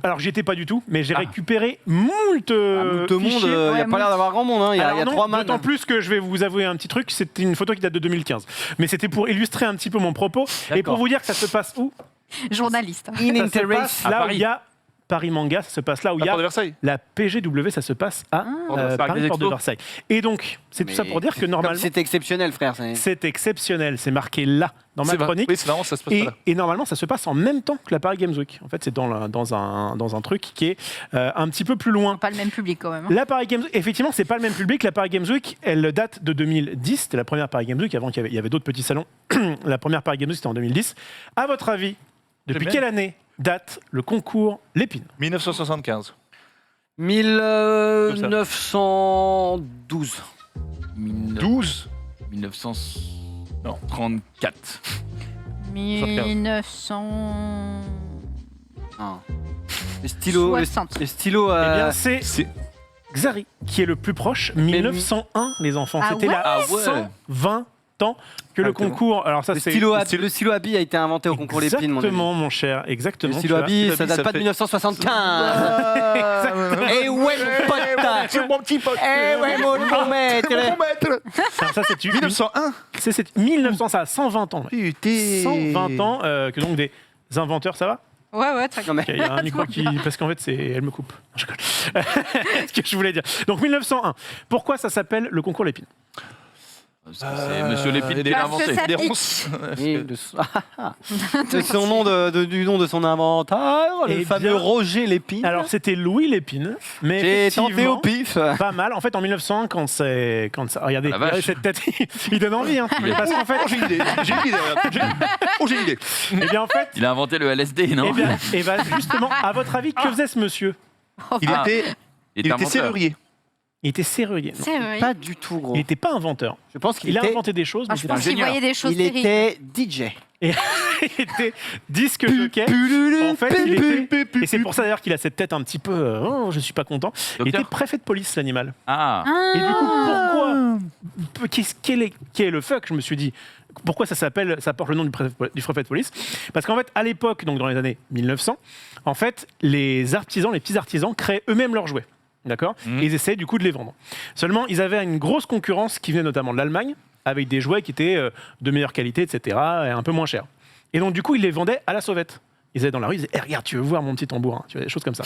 Alors j'y étais pas du tout, mais j'ai récupéré moult Tout le monde, fichiers. il n'y a pas l'air d'avoir grand monde. Il y a Alors non, 3 man. d'autant plus que je vais vous avouer un petit truc, c'était une photo qui date de 2015. Mais c'était pour illustrer un petit peu mon propos et pour vous dire que ça se passe où? Journaliste. In Ça se interest. passe là où il y a Paris Manga, ça se passe là où il y La a porte de Versailles. la PGW, ça se passe à Parc Paris des Porte de Expos. Versailles. Et donc, c'est tout ça pour dire que Comme normalement, c'est exceptionnel, frère. c'est exceptionnel. C'est marqué là, dans ma C'est vrai. chronique. Oui, c'est marrant, ça se passe pas là. Et normalement, ça se passe en même temps que la Paris Games Week. En fait, c'est dans un truc qui est un petit peu plus loin. Pas le même public quand même. Hein. La Paris Games Week, effectivement, c'est pas le même public. La Paris Games Week, elle date de 2010. C'était la première Paris Games Week. Avant qu'il y avait d'autres petits salons. La première Paris Games Week, c'était en 2010. À votre avis, depuis bien. quelle année date le concours Lépine? 1975. 1912. 12 1934. 1900. Ah. Les stylos. 60. Les stylos. Eh bien, c'est Xari qui est le plus proche. 1901, les enfants. Ah C'était ouais là Ah ouais. 120 ans que le concours. Alors ça, Le c'est stylo à billes a été inventé au concours Lépine, mon ami. exactement, mon cher. Le Exactement. stylo tu à as- billes, ça ça date pas de fait- 1975. Eh ouais, mon pote. C'est mon petit pote. Eh ouais, mon maître. Ça, c'est une- 1901. c'est 1900, ça a 120 ans. ouais. Putain. 120 ans que donc des inventeurs, ça va? Ouais, très Non, mais- Ok, il y a un micro qui... Parce qu'en fait, elle me coupe. Je rigole. Ce que je voulais dire. Donc 1901. Pourquoi ça s'appelle le concours Lépine? Parce que c'est Monsieur Lépine qui l'a Parce que inventé. ça Des pique. ronces. Et de son nom du nom de son inventeur, le Eh fameux bien- Roger Lépine. Alors, c'était Louis Lépine, mais J'ai tenté au effectivement, pif. pas mal. En fait, en 1901, quand ça... Regardez, Ah, la vache. regardez cette tête, il donne envie. Hein. Parce qu'en fait, Oh, j'ai une idée. J'ai une idée. regarde. Oh, j'ai une idée. eh bien, en fait, Il a inventé le LSD, non eh bien, justement, à votre avis, que faisait ce monsieur? Il Ah. était, Il il est était inventeur. serrurier. Il était serrurier. Non. C'est vrai. Pas du tout, gros. Il n'était pas inventeur. Je pense qu'il Il a était, inventé des choses, mais Je c'était pense qu'il ingénieur. voyait des choses il terribles. était DJ. il était disque jockey. En fait, il était... Et c'est pour ça d'ailleurs qu'il a cette tête un petit peu... oh, je suis pas content. Il Docteur était préfet de police, l'animal. Ah. Et du coup, pourquoi quel est le fuck? Je me suis dit, pourquoi ça porte le nom du préfet de police? Parce qu'en fait, à l'époque, donc dans les années 1900, en fait, les petits artisans créaient eux-mêmes leurs jouets. D'accord. Et ils essayaient du coup de les vendre. Seulement, ils avaient une grosse concurrence qui venait notamment de l'Allemagne, avec des jouets qui étaient de meilleure qualité, etc., et un peu moins chers. Et donc, du coup, ils les vendaient à la sauvette. Ils allaient dans la rue, ils disaient, regarde, tu veux voir mon petit tambourin? Tu vois, des choses comme ça.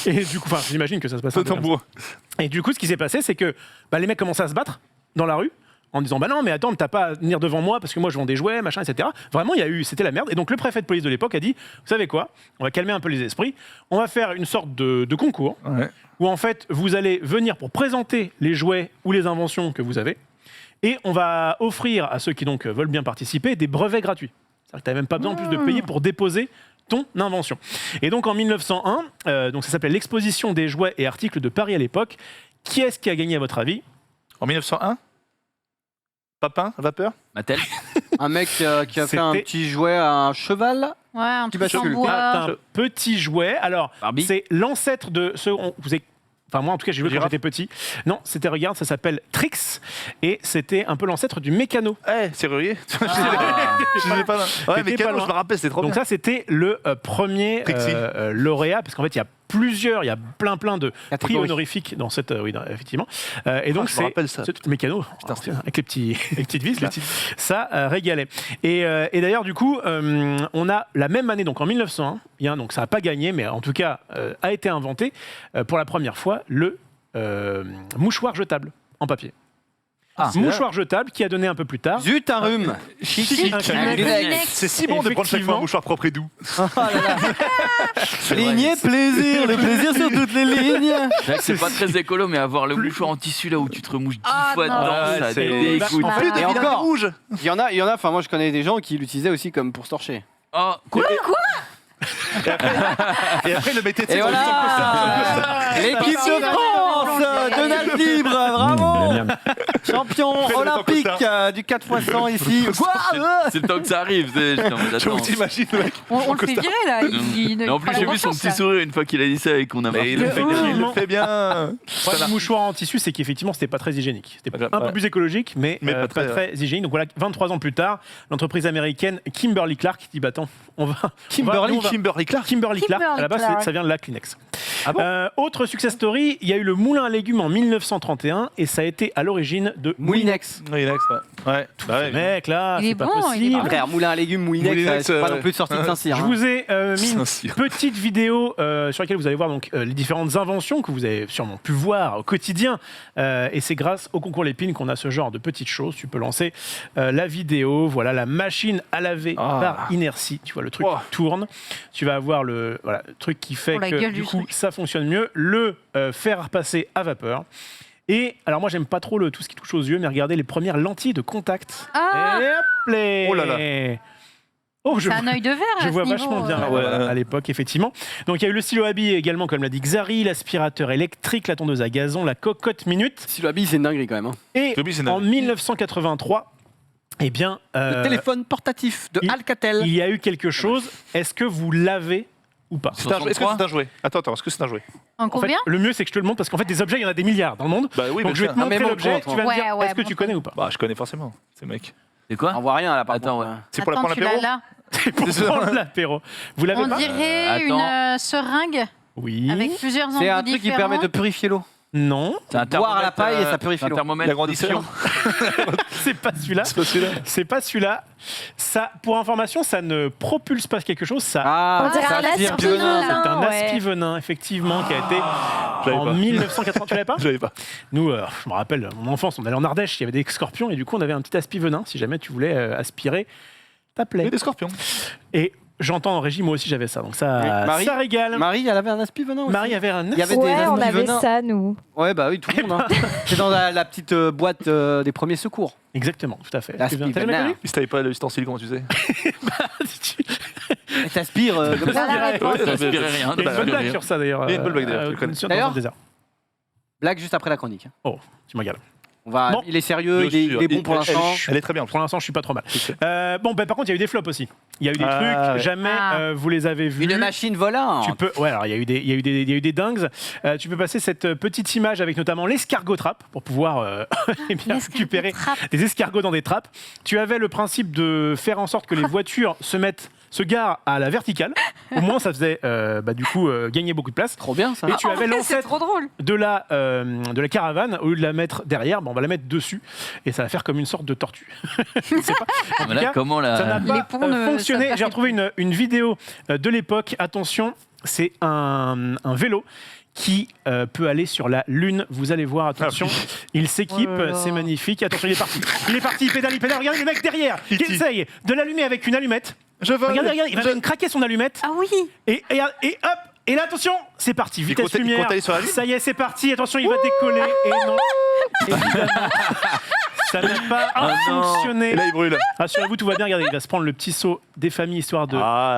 Et du coup, j'imagine que ça se passe un peu comme ça. Et du coup, ce qui s'est passé, c'est que les mecs commençaient à se battre dans la rue en disant non, mais attends, t'as pas à venir devant moi parce que moi je vends des jouets, machin, etc. Vraiment, c'était la merde. Et donc le préfet de police de l'époque a dit, vous savez quoi? On va calmer un peu les esprits. On va faire une sorte de concours où en fait vous allez venir pour présenter les jouets ou les inventions que vous avez, et on va offrir à ceux qui donc veulent bien participer des brevets gratuits. C'est-à-dire que t'avais même pas besoin en plus de payer pour déposer ton invention. Et donc en 1901, donc ça s'appelait l'exposition des jouets et articles de Paris à l'époque. Qui est-ce qui a gagné à votre avis? En 1901. Papin, vapeur. Mattel. Un mec qui a fait un C'était- petit jouet à un cheval. Ouais, un Tu truc en bascules. bois. Un petit jouet. Alors, Barbie. c'est l'ancêtre de ce. Enfin, moi, en tout cas, j'ai joué quand Girafe. j'étais petit. Non, c'était, regarde, ça s'appelle Trix. Et c'était un peu l'ancêtre du mécano. Eh, serrurier. Ah. Je sais pas. Ouais, T'étais mais pas Cano, loin. je me rappelle, c'était trop Donc bien. ça, c'était le premier Trixie. lauréat, parce qu'en fait, il y a plein de prix Catégorie. honorifiques dans cette... oui, effectivement. Et donc, je me rappelle ça. c'est mécano, Putain, tiens, avec les petites vis, là. Ça régalait. Et d'ailleurs, du coup, on a la même année, donc en 1901, donc ça n'a pas gagné, mais en tout cas, a été inventé pour la première fois le mouchoir jetable en papier. Ah. Mouchoir jetable qui a donné un peu plus tard Zut, un rhume. Chic, un Kleenex. C'est si bon de prendre chaque fois un Effectivement. mouchoir propre et doux. Lignée plaisir, le plaisir sur toutes les lignes. C'est vrai que c'est pas très écolo, mais avoir le mouchoir en tissu là où tu te remouches 10 Ah, fois non. dedans, Ouais, ça c'est- dégoûte. en Plus de Et vilain encore. rouge. Il y en a, enfin moi je connais des gens qui l'utilisaient aussi comme pour se torcher. Oh, quoi Et après, il le mettait, tu sais, Et dans le sang voilà. L'équipe de France de nage libre, bravo. Champion olympique du 4x100 ici. C'est le temps que ça arrive. J'étais en mode, Je attends. t'imagine, le mec. On le fait virer là. Mais en plus, j'ai vu son petit sourire une fois qu'il a dit ça et qu'on a Mais il marqué. le fait bien. Le problème du mouchoir en tissu, c'est qu'effectivement, c'était pas très hygiénique. C'était un peu Ouais. plus écologique, mais Mais pas très hygiénique. Donc voilà, 23 ans plus tard, l'entreprise américaine Kimberly-Clark dit bah attends, on va. Kimberly on va- Clark. Kimberly-Clark, à la base, Kimberly-Clark. ça vient de la Kleenex. Ah bon autre success story, il y a eu le moulin à légumes en 1931 et ça a été à l'origine de Moulinex. Moulinex, ouais. Bah ouais. Mec, là, Il est c'est pas bon, il est possible. bon. Frère, moulin à légumes, Moulinex, c'est pas non plus de sortie de Saint-Cyr. Je vous ai mis une petite vidéo sur laquelle vous allez voir donc, les différentes inventions que vous avez sûrement pu voir au quotidien. Et c'est grâce au concours Lépine qu'on a ce genre de petites choses. Tu peux lancer la vidéo, voilà la machine à laver par inertie. Tu vois, le truc tourne. Tu vas avoir le truc qui fait Oh, la que gueule du du coup truc. ça fonctionne mieux. Le fer à passer à vapeur. Et alors moi j'aime pas trop tout ce qui touche aux yeux, mais regardez les premières lentilles de contact. Ah. Et hop là. Oh là là. Oh, C'est un œil de verre. je à vois ce vachement niveau, bien à l'époque, effectivement. Donc il y a eu le stylo à billes également, comme l'a dit Xari, l'aspirateur électrique, la tondeuse à gazon, la cocotte minute. Si le habille, c'est une dinguerie quand même. Et Toby, c'est en dingue. 1983, eh bien, Le téléphone portatif de Alcatel. il y a eu quelque chose. Est-ce que vous l'avez ou pas? Est-ce que c'est un jouet? Attends, est-ce que c'est un jouet? En En fait, combien le mieux, c'est que je te le montre parce qu'en fait, des objets, il y en a des milliards dans le monde. Bah oui, Donc je vais te Ah, mais montrer montre, l'objet, montre. tu vas me Ouais, dire ouais, est-ce que tu montre. connais ou pas? Bah, je connais forcément, ces mecs. C'est quoi On voit rien là, par Attends, contre. ouais. C'est pour Attends, prendre tu l'as l'apéro? là. C'est pour prendre l'apéro. Vous l'avez On pas? dirait une seringue Oui. avec plusieurs C'est un embouts truc qui permet de purifier l'eau. Non, C'est un Boire à la thermomètre, paille et ça purifie un l'eau. thermomètre L'agrandisseur. c'est pas celui-là. C'est pas celui-là. C'est pas celui-là. Ça, pour information, ça ne propulse pas quelque chose. Ça, Ah, On dirait ça un aspire aspire-venin. bien. c'est un ouais. aspi-venin, effectivement, qui a été Je l'avais en pas. 1980. Tu l'avais pas? Je l'avais pas. Nous, je me rappelle, mon enfance, on allait en Ardèche, il y avait des scorpions et du coup, on avait un petit aspi-venin. Si jamais tu voulais aspirer ta Il y plaie. a des scorpions. Et j'entends en régie, moi aussi, j'avais ça. Donc ça, Oui. Marie ça régale. Marie, elle avait un aspi-venin aussi. Marie avait un Il y avait Ouais, des on avait aspi-venins. ça, nous. Ouais, bah oui, tout le monde. Hein. C'est dans la petite boîte des premiers secours. Exactement, tout à fait. L'aspi-venin. T'as jamais connu? Si t'avais pas l'ustensile, comment tu sais? Et t'aspires comme ça. Voilà la réponse. Ça n'aspirait rien. Il y a une bonne blague sur ça d'ailleurs. Il y a une bonne blague, d'ailleurs, je le connais. Sur dans D'ailleurs, le désert. Blague juste après la chronique. Tu me regardes. On va... Bon. Il est sérieux, il est bon pour l'instant. Elle est très bien. Pour l'instant, je suis pas trop mal. Bon, par contre, il y a eu des flops aussi. Il y a eu des Ah, trucs, ouais. jamais Ah. vous les avez vus. Une machine volante. Tu peux, ouais, alors il y a eu des dingues. Tu peux passer cette petite image avec notamment l'escargot trappe pour pouvoir eh bien, récupérer des escargots dans des trappes. Tu avais le principe de faire en sorte que les voitures se garent à la verticale. Au moins, ça faisait du coup gagner beaucoup de place. Trop bien ça. Et tu avais C'est l'ancêtre trop drôle. de la caravane, au lieu de la mettre derrière, on va la mettre dessus et ça va faire comme une sorte de tortue. Je sais pas. En tout Mais là, cas, comment ça n'a la. pas Les ponts ne fonctionné. savent pas J'ai faire retrouvé une vidéo de l'époque. Attention, c'est un vélo qui peut aller sur la Lune. Vous allez voir, attention, il s'équipe, Oh là là. c'est magnifique. Attention, il est parti. Il est parti, il pédale. Regardez le mec derrière qui E.T. essaye de l'allumer avec une allumette. Je vole. Regardez, il va même craquer son allumette. Ah oui. Et hop, et là, attention, c'est parti. Vitesse comptait- il lumière. comptait aller sur la Lune Ça y est, c'est parti. Attention, il va décoller. Et non, évidemment, ça n'a pas fonctionné. Et là, il brûle. Rassurez-vous, tout va bien. Regardez, il va se prendre le petit seau des familles histoire de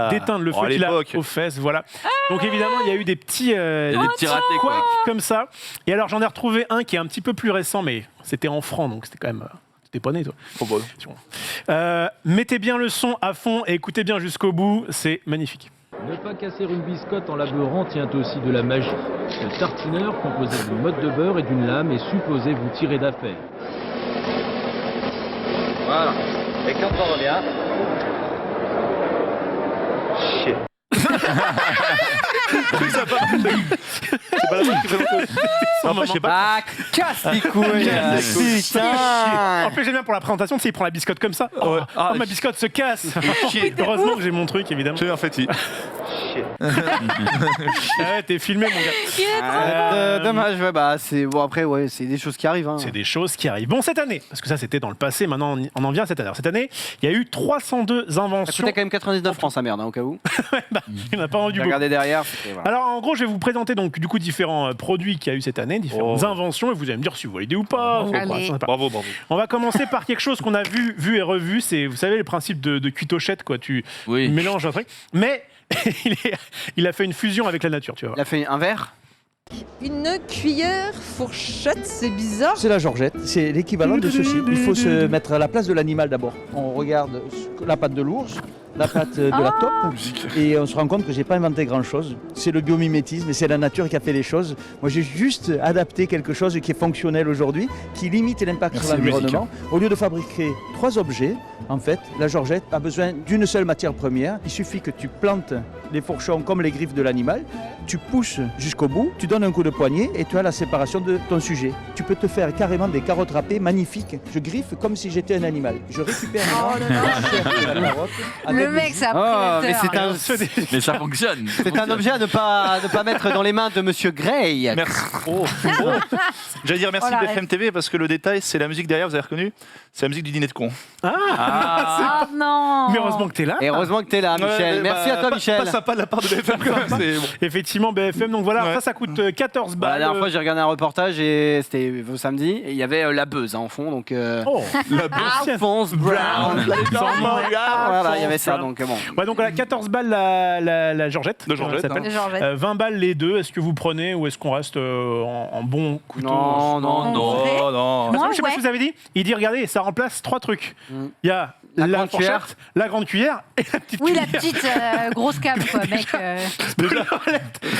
d'éteindre le Oh, feu à qu'il a l'époque. aux fesses. Voilà. Donc évidemment, il y a eu des petits, Il y a des petits ratés, quoi. couacs comme ça. Et alors, j'en ai retrouvé un qui est un petit peu plus récent, mais c'était en franc, donc c'était quand même. T'es pas né, toi. Oh, bah. Mettez bien le son à fond et écoutez bien jusqu'au bout. C'est magnifique. Ne pas casser une biscotte en la beurrant tient aussi de la magie. Le tartineur, composé d'une motte de beurre et d'une lame, est supposé vous tirer d'affaire. Voilà. Et quand on revient. Shit. C'est pas la chose qui fait longtemps. En fait, je sais pas. Ah, casse les couilles. Putain. En plus, j'aime bien pour la présentation, tu sais, il prend la biscotte comme ça. Ouais. Oh, ma biscotte se casse. Heureusement que j'ai mon truc, évidemment. J'ai eu un fétis. Ah ouais, t'es filmé, mon gars. Dommage, ouais, bah c'est bon après, ouais, c'est des choses qui arrivent. Hein. C'est des choses qui arrivent. Bon, cette année, parce que ça c'était dans le passé, maintenant on en vient à cette année. Alors, cette année, il y a eu 302 Ça inventions. coûtait quand même 99 francs sa merde, hein, au cas où. Il n'y en a pas vendu J'ai beaucoup. regardé derrière. c'était- voilà. Alors en gros, je vais vous présenter donc du coup différents produits qu'il y a eu cette année, différentes inventions, et vous allez me dire si vous validez ou pas. Faut pas, Allez. ça n'a pas. Bravo, bravo. On va commencer par quelque chose qu'on a vu et revu. C'est, vous savez, le principe de cuitochette, quoi. Tu Oui. mélanges un truc, mais il a fait une fusion avec la nature, tu vois. Il a fait un verre. Une cuillère, fourchette, c'est bizarre. C'est la georgette, c'est l'équivalent de ceci. Il faut se mettre à la place de l'animal d'abord. On regarde la patte de l'ours, la pâte de la taupe. Et on se rend compte que j'ai pas inventé grand-chose. C'est le biomimétisme et c'est la nature qui a fait les choses. Moi, j'ai juste adapté quelque chose qui est fonctionnel aujourd'hui, qui limite l'impact sur l'environnement. Au lieu de fabriquer 3 objets, en fait, la Georgette a besoin d'une seule matière première. Il suffit que tu plantes les fourchons comme les griffes de l'animal, tu pousses jusqu'au bout, tu donnes un coup de poignet et tu as la séparation de ton sujet. Tu peux te faire carrément des carottes râpées magnifiques. Je griffe comme si j'étais un animal. Je récupère la chair de la carotte. Le mec, ça a mais pris peur. Mais ça fonctionne. C'est un objet à ne pas mettre dans les mains de Monsieur Gray. Merci. J'allais dire merci Oh là, BFM TV parce que le détail, c'est la musique derrière, vous avez reconnu? C'est la musique du dîner de con. Ah non. Mais heureusement que t'es là. Et heureusement que t'es là, Michel. Ouais, Merci à toi, Michel. Pas sympa de la part de BFM quand même. C'est bon. Effectivement, BFM. Donc voilà, Ouais. ça coûte 14 La balles. dernière fois, j'ai regardé un reportage et c'était samedi et il y avait la buzz en fond, donc Oh, Alphonse Brown. Voilà, il y avait ça, Brown. donc bon. Ouais, donc voilà, 14 balles la Georgette. La Georgette, ça s'appelle. Les Georgettes. 20 balles les deux. Est-ce que vous prenez ou est-ce qu'on reste en bon couteau? Non, non, non. vrai Oh non. Parce que Moi, je sais pas ouais. si vous avez dit, il dit regardez, ça remplace 3 trucs. Mm. Il y a La la grande fourchette, cuillère. la grande cuillère et la petite Oui, cuillère. la petite grosse cave, quoi, mec.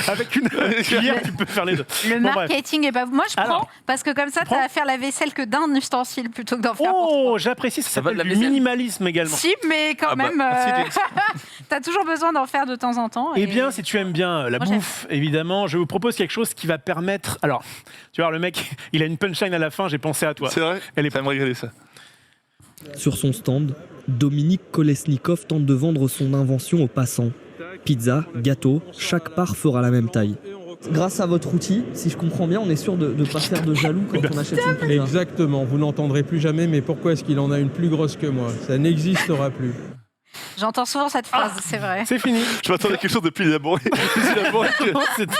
Avec une cuillère, tu peux faire les deux. Le Bon, bref. marketing est pas. Moi, je prends Alors, parce que comme ça, prends. t'as à faire la vaisselle que d'un ustensile plutôt que d'en faire pour Oh, j'apprécie, ça va de s'appelle la du vaisselle. minimalisme également. Si, mais quand Ah bah, même, si, t'as toujours besoin d'en faire de temps en temps. Eh et- bien, si tu aimes bien la Moi, j'aime. bouffe, évidemment, je vous propose quelque chose qui va permettre. Alors, tu vois, le mec, il a une punchline à la fin, j'ai pensé à toi. C'est vrai? Elle est Ça me régalait ça. Sur son stand, Dominique Kolesnikov tente de vendre son invention aux passants. Pizza, gâteau, chaque part fera la même taille. Grâce à votre outil, si je comprends bien, on est sûr de ne pas faire de jaloux quand on achète une pizza. Exactement, vous n'entendrez plus jamais, mais pourquoi est-ce qu'il en a une plus grosse que moi? Ça n'existera plus. J'entends souvent cette phrase, c'est vrai. C'est fini. Je m'attendais à quelque chose de plus élaboré.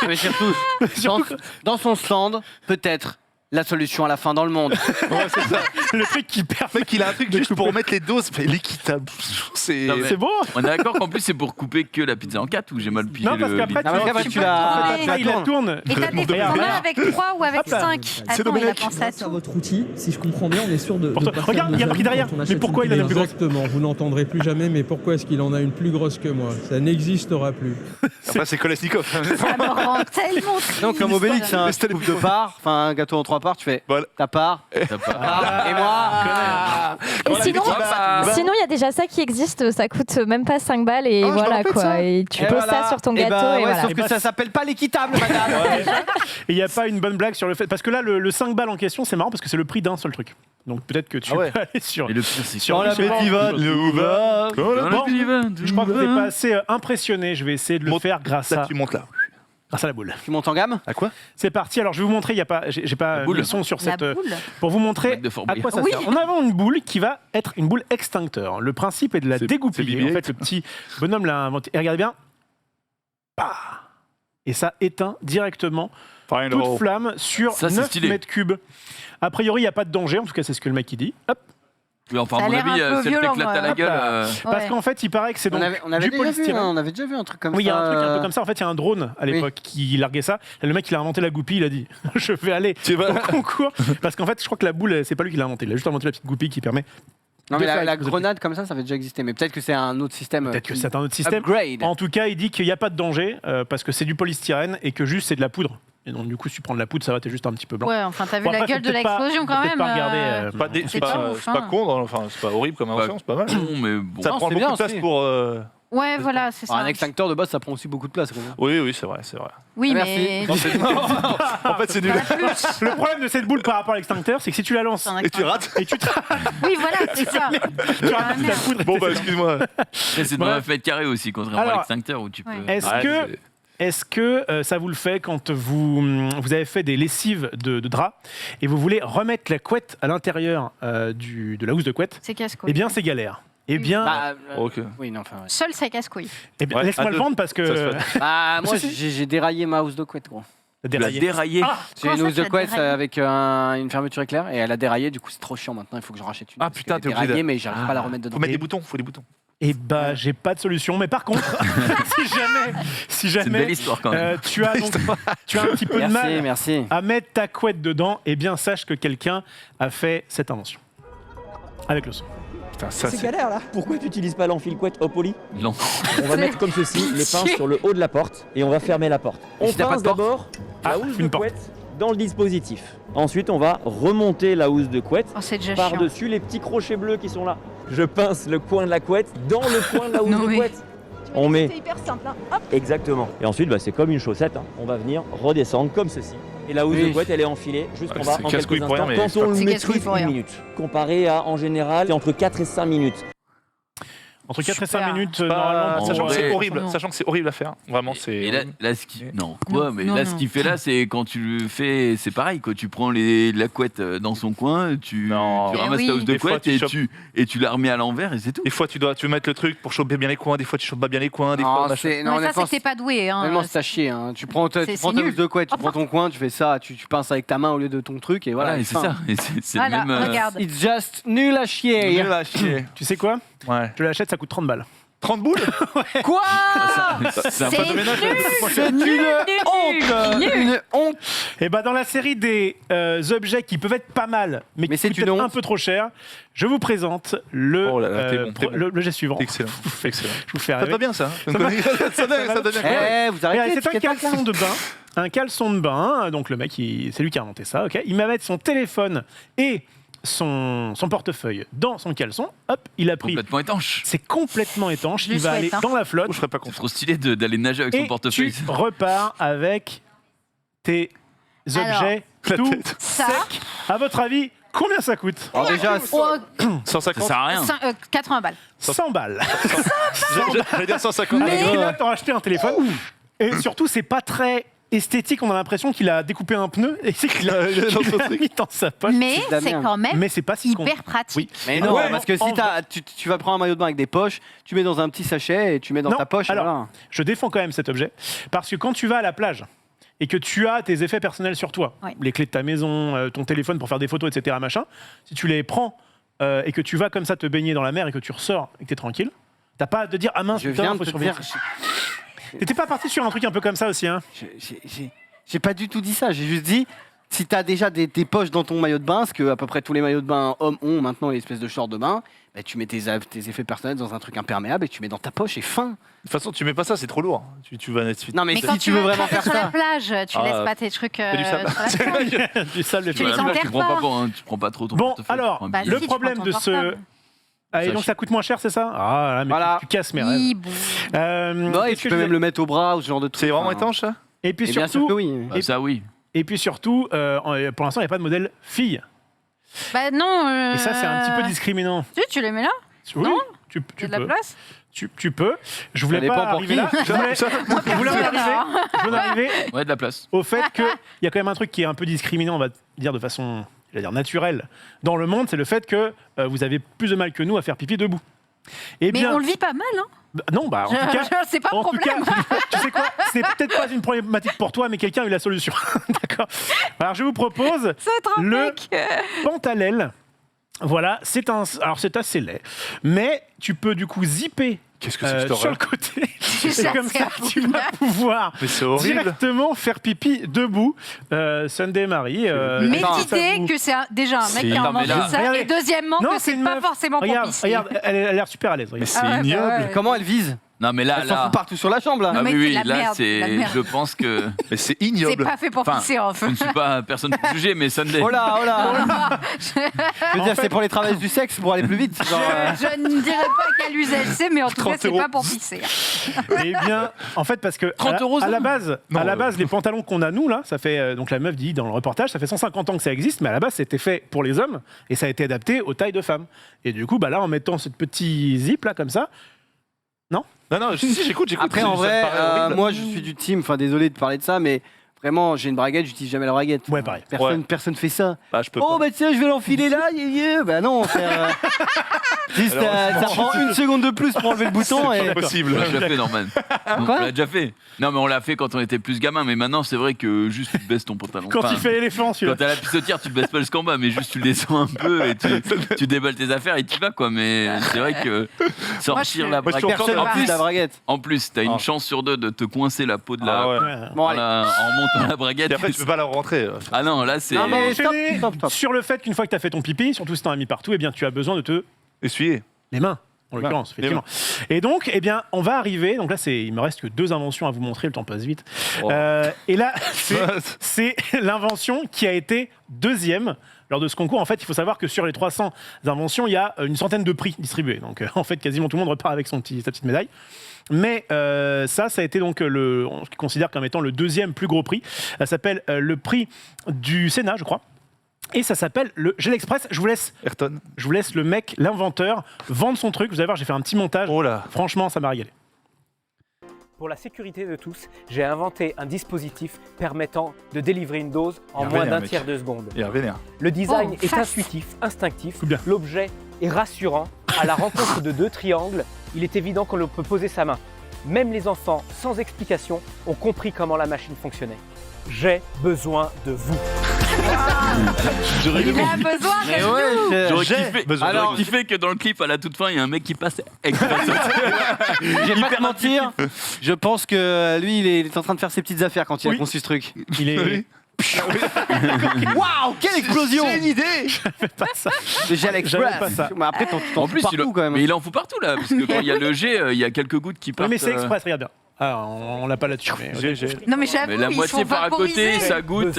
Mais surtout, dans son stand, peut-être la solution à la fin dans le monde. Ouais, c'est ça. Le truc qui permet. Mec, il a un truc juste pour remettre les doses. Mais l'équitable. C'est. Non, mais- C'est beau. On est d'accord qu'en plus c'est pour couper que la pizza en 4 ou j'ai mal pigé Non, parce le qu'après, Ah, mais après, Tu tu peux la tourner. il la tourne. Et t'as des Regarde, t'en as regarde. avec 3 ou avec Hop là. 5. Attends, il a Dominique. pensé à Grâce à tout. votre outil, si je comprends bien, on est sûr de Pour ne toi. pas Regarde, faire de il y a marqué jaloux derrière. quand on Mais achète pourquoi une il en a pizza. plus grosse? Exactement, vous n'entendrez plus jamais, mais pourquoi est-ce qu'il en a une plus grosse que moi? Ça n'existera plus. Après, c'est Kolesnikov. Ça me rend tellement triste. Donc, comme Obélix, c'est un scoop de part, enfin un gâteau en 3 parts, tu fais Voilà. ta part, T'as pas- et moi. Et sinon, sinon, il y a déjà ça qui existe, ça coûte même pas 5 balles et Ah, je me voilà rappelle quoi. ça. Et tu Et poses voilà. ça sur ton Eh gâteau ben, et ouais, voilà. sauf que ça s'appelle pas l'équitable, madame. Et il n'y a pas une bonne blague sur le fait. Parce que là, le 5 balles en question, c'est marrant parce que c'est le prix d'un seul truc. Donc peut-être que tu Ah ouais. peux aller sur. Et le pire c'est Sur Dans je sais pas, l'appétit va, nous va. Bon, je crois que vous n'êtes pas pas. assez impressionné. Je vais essayer de le Monte- faire grâce Là, à, tu montes là. grâce à la boule. Tu montes en gamme. À quoi? C'est parti. Alors je vais vous montrer. Il y a pas, j'ai pas boule. mis le son sur La cette. boule. Pour vous montrer Mec de Fort à quoi ça Boyard. sert. On a une boule qui va être une boule extincteur. Le principe est de la C'est dégoupiller. BB-8. En fait, le petit bonhomme l'a inventé. Et regardez bien. Bah et ça éteint directement toute flamme sur Ça, c'est 9 stylé. mètres cubes. A priori, il n'y a pas de danger. En tout cas, c'est ce que le mec il dit. Hop. Oui, enfin, Ça à a mon l'air avis, un peu si elle violent, t'éclate à la moi. gueule. Parce Ouais. qu'en fait, il paraît que c'est On donc avait du déjà vu, polystyrène. on avait déjà vu un truc comme Oui, il y a ça. un truc un peu comme ça. En fait, il y a un drone à l'époque qui larguait ça. Et le mec, il a inventé la goupille. Il a dit je vais aller Tu vas- au concours. Parce qu'en fait, je crois que la boule, c'est pas lui qui l'a inventé. Il a juste inventé la petite goupille qui permet. Non, mais de faire la exploser. grenade comme ça avait déjà existé. Mais peut-être que c'est un autre système. Peut-être que c'est un autre système. Upgrade. En tout cas, il dit qu'il n'y a pas de danger parce que c'est du polystyrène et que juste c'est de la poudre. Et donc, du coup, si tu prends de la poudre, ça va, t'es juste un petit peu blanc. Ouais, enfin, t'as vu Bon, la après, gueule faut de peut-être pas- l'explosion faut quand peut-être même. pas regarder, Pas dé- C'est c'est pas pas, ouf, c'est pas hein. con, enfin, c'est pas horrible comme invention, c'est pas mal. Non, mais bon. Ça Non, prend c'est beaucoup bien de place aussi. pour. Ouais, voilà, c'est ça. Un extincteur de base, ça prend aussi beaucoup de place. Quand même. Oui, oui, c'est vrai, c'est vrai. Oui, Merci. mais. En fait, c'est nul. Pas plus. Le problème de cette boule par rapport à l'extincteur, c'est que si tu la lances T'en as Et tu pas. rates. et tu te Oui, voilà, c'est ça. tu rates toute la poudre. et Bon, c'est bah, ça. excuse-moi. Après, c'est dans Bref. la fête carrée aussi, contrairement Alors, à l'extincteur où tu peux. ouais. Est-ce Ouais, que c'est- Est-ce que ça vous le fait quand vous avez fait des lessives de draps et vous voulez remettre la couette à l'intérieur de la housse de couette? C'est casse-couille. Eh bien, c'est galère. Eh bien, Bah, Ok. oui, non, enfin. Ouais. Seul, c'est casse-couille. eh bien, Ouais, laisse-moi à le deux. vendre parce que Ça se fait. Bah, moi, Si, si. j'ai déraillé ma housse de couette, gros. Tu l'as déraillé. déraillé. Ah, J'ai Comment une ça, housse tu de l'as couette déraillé avec une fermeture éclair et elle a déraillé, du coup c'est trop chiant maintenant, il faut que j'en rachète une. Ah, parce putain, qu'elle t'es est obligé de- déraillée, mais j'arrive pas à la remettre dedans. Faut mettre des boutons, faut des boutons. Eh bah, j'ai pas de solution. Mais par contre, si C'est une belle jamais histoire quand même. tu as un petit peu de Merci, mal merci. à mettre ta couette dedans, eh bien, sache que quelqu'un a fait cette invention. Avec le son. Putain, ça, C'est galère là. Pourquoi tu n'utilises pas l'enfil couette au poli? Non. On va mettre comme ceci les pinces sur le haut de la porte et on va fermer la porte. On si t'as pas pince de porte d'abord la housse de une porte. couette dans le dispositif. Ensuite, on va remonter la housse de couette Oh, c'est déjà chiant. par-dessus les petits crochets bleus qui sont là. Je pince le coin de la couette dans le coin de la housse Non, de mais- couette. On met C'est hyper simple. Hein. Hop. exactement. Et ensuite, c'est comme une chaussette. On va venir redescendre comme ceci. Et la housse de couette, elle est enfilée juste en bas c'est en casse-couille quelques pour rien, instants. mais Quand on le c'est casse-couille maîtrise pour rien. 1 minute. Comparé à, en général, c'est entre 4 et 5 minutes. Entre 4 et Super. 5 minutes, Pas- normalement. sachant que c'est vrai. horrible, Non. sachant que c'est horrible à faire. Vraiment, c'est. Et là, ce qui... Non, quoi, Non, mais non, là, non. ce qu'il fait là, c'est quand tu le fais, c'est pareil, quoi. Tu prends la couette dans son coin, tu Non. ramasses Mais ta oui. housse de Des fois, couette tu et chopes- tu la remets à l'envers et c'est tout. Des fois, tu veux mettre le truc pour choper bien les coins. Des fois, tu chopes pas bien les coins. Des fois, Non, machin. c'est. Non, Non, mais ça, honnêtement, c'est que t'es pas doué. Hein. honnêtement, c'est à chier. Hein. Tu prends ta c'est housse nul. de couette, tu Hop, prends ton coin, tu fais ça, tu pinces avec ta main au lieu de ton truc et voilà. Voilà, et et c'est fin. ça. Et c'est Voilà, le même. regarde. It's just nul à chier. Nul à chier. Tu sais quoi? Ouais. Je l'achète, ça coûte 30 balles. 30 boules. Quoi C'est un C'est peu de ménage. C'est une honte. Une honte. Et bah dans la série des objets qui peuvent être pas mal, mais Mais qui c'est coûtent une peut-être honte. un peu trop cher, je vous présente le, Oh là là, t'es bon, t'es bon. le jet suivant. Excellent. Excellent. Je vous fais Ça arriver. va bien ça. Ça donne bien. Eh, vous Regardez, arrêtez. c'est un tu caleçon de bain. Un caleçon de bain. Donc le mec, c'est lui qui a inventé ça. Ok. Il m'a mis son téléphone et son portefeuille dans son caleçon. Hop, il a pris. Complètement étanche. C'est complètement étanche. Je Il lui va aller souhaite, hein. dans la flotte. Je serais pas C'est content. trop stylé d'aller nager avec son Et portefeuille. tu repars avec tes Alors, objets la tout tête. Ça, secs. À votre avis, combien ça coûte? Alors déjà, oh, 150. Ça sert à rien. 80 balles. 100 balles. J'allais dire 150. Et là, t'as acheté un téléphone. Et surtout, c'est pas très esthétique. On a l'impression qu'il a découpé un pneu et c'est qu'il l'a mis dans sa poche. Mais c'est de la c'est merde. quand même Mais c'est pas si con. hyper pratique. Oui. mais non, Ouais, parce que en si tu vas prendre un maillot de bain avec des poches, tu mets dans un petit sachet et tu mets dans Non, ta poche. et alors, voilà. Je défends quand même cet objet parce que quand tu vas à la plage et que tu as tes effets personnels sur toi, Ouais. les clés de ta maison, ton téléphone pour faire des photos, etc., machin, si tu les prends et que tu vas comme ça te baigner dans la mer et que tu ressors et que t'es tranquille, t'as pas à te dire ah mince, Je putain, viens de faut te surveiller. dire. T'étais pas parti sur un truc un peu comme ça aussi, hein? J'ai pas du tout dit ça. J'ai juste dit. Si t'as déjà des poches dans ton maillot de bain, ce que à peu près tous les maillots de bain hommes ont maintenant, l'espèce de short de bain, bah, tu mets tes effets personnels dans un truc imperméable et tu mets dans ta poche et fin. De toute façon, tu mets pas ça, c'est trop lourd. Tu vas net suite. Non mais, Mais si quand tu veux vas vraiment faire sur la ça. plage, tu Ah, laisses pas tes trucs du sable. sur la plage. Du sable et Tu les tout. enterres Tu prends pas. pas, tu prends pas trop ton Bon, portefeuille. alors, Tu prends un Bah, billet. le si, tu problème prends de ton ce. portable. Ah, et donc ça coûte moins cher, c'est ça? Ah, là, mais Voilà. tu casses mes rêves. Oui, bon. Bah, et qu'est-ce tu que peux je même vais- le mettre au bras ou ce genre de truc. C'est vraiment Enfin, étanche ça. Et puis Et bien sûr surtout, que oui. Bah, ça, oui. et puis surtout, pour l'instant, il n'y a pas de modèle fille. Bah non. Et ça, c'est un petit peu discriminant. Tu les mets là? Oui, Non tu Il y a de la peux. place? Tu peux. Je voulais dépend pas pour arriver qui. là. Je voulais en arriver Ouais, de la place. au fait qu'il y a quand même un truc qui est un peu discriminant, on va dire de façon, je vais dire naturelle, dans le monde, c'est le fait que vous avez plus de mal que nous à faire pipi debout. Eh Mais bien, on le vit pas mal, hein? non, bah en tout cas, C'est pas un en tout cas, problème. tu sais quoi, c'est peut-être pas une problématique pour toi, mais quelqu'un a eu la solution. D'accord. Alors je vous propose Ça va être un le mec. Pantalel. Voilà, alors c'est assez laid, mais tu peux du coup zipper Qu'est-ce que c'est que cette sur le horreur? côté. Ça, Et comme c'est ça, tu vas pouvoir Mais c'est horrible. directement faire pipi debout. Sunday Marie. Mais Attends, l'idée que c'est déjà un mec qui a Non, mais inventé là- ça, Regardez. et deuxièmement Non, que c'est c'est une pas meuf. forcément pour Regarde, pisser. regarde, elle a l'air super à l'aise. Mais regarde. c'est Ah ouais, ignoble. ouais. Comment elle vise? Non, mais là, Elle s'en là. fout partout sur la chambre là. Non, Ah mais oui, c'est oui, de la là, merde, de la merde. je pense que. Mais c'est C'est ignoble. pas fait pour Enfin, pisser en Je fait. ne suis pas personne pour juger, mais Sunday. Oh là, oh là. Je veux En dire, fait- c'est pour les travailleurs du sexe pour aller plus vite. Genre, Je ne dirais pas quel usage c'est, mais en tout cas, 30 c'est euros. pas pour pisser. Eh bien, en fait, parce que 30 euros, à ça la base, Non, les pantalons qu'on a nous là, ça fait donc la meuf dit dans le reportage, ça fait 150 ans que ça existe, mais à la base c'était fait pour les hommes et ça a été adapté aux tailles de femmes. Et du coup, bah là, en mettant ce petit zip là comme ça, Non, non, si, j'écoute. Après, ça en me vrai, paraît horrible. moi je suis du team, enfin désolé de parler de ça, mais vraiment, j'ai une braguette, j'utilise jamais la braguette. Ouais, pareil. Personne fait ça. Bah, je peux Oh pas. bah tiens, je vais l'enfiler là, bah non, juste, Alors, ça prend une seconde de plus pour enlever le bouton et... C'est possible. On l'a déjà fait, Norman. On Quoi l'a déjà fait. Non, mais on l'a fait quand on était plus gamin, mais maintenant, c'est vrai que juste tu te baisses ton pantalon. quand Enfin, il fait l'éléphant celui-là. Quand t'as la pissotière, tu te baisses pas jusqu'en bas, mais juste tu le descends un peu et tu déballes tes affaires et tu vas quoi. Mais c'est vrai que sortir la Moi, je suis braguette. Personne En n'utilise la braguette. En plus, t'as Ah. une chance sur deux de te coincer la peau de la. Ah ouais. Ouais. Bon, en allez. en montant la braguette. Et après, tu peux pas la rentrer. Ah non, là c'est. Non, mais- Enchaîner stop. sur le fait qu'une fois que tu as fait ton pipi, surtout si t'en as mis partout, eh bien tu as besoin de te Essuyer. les mains. En l'occurrence, effectivement. Et donc, eh bien, on va arriver. Donc là, il me reste que 2 inventions à vous montrer. Le temps passe vite. Et là, c'est l'invention qui a été 2e lors de ce concours. En fait, il faut savoir que sur les 300 inventions, il y a une centaine de prix distribués. Donc, en fait, quasiment tout le monde repart avec sa petite médaille. Mais ça a été donc on considère comme étant le 2e plus gros prix. Ça s'appelle le prix du Sénat, je crois. Et ça s'appelle le Gel Express. Je vous laisse le mec, l'inventeur, vendre son truc. Vous allez voir, j'ai fait un petit montage. Oh là. Franchement, ça m'a régalé. Pour la sécurité de tous, j'ai inventé un dispositif permettant de délivrer une dose en moins d'un tiers de seconde. Le design est intuitif, instinctif. L'objet est rassurant. À la rencontre de 2 triangles, il est évident qu'on peut poser sa main. Même les enfants, sans explication, ont compris comment la machine fonctionnait. J'ai besoin de vous. Il a besoin de nous. J'aurais kiffé que dans le clip, à la toute fin, il y a un mec qui passe exprès. Je vais pas te mentir, je pense que lui, il est en train de faire ses petites affaires quand il a conçu ce truc. Il est... Waouh, quelle explosion! J'ai une idée! Le Gel Express. Mais après, t'en fous partout quand même. Mais il en fout partout là, parce que quand il y a le jet, il y a quelques gouttes qui partent. Oui, mais c'est express, regarde bien. Ah, on l'a pas là-dessus. Non mais j'avoue, la moitié part à côté, ça goûte.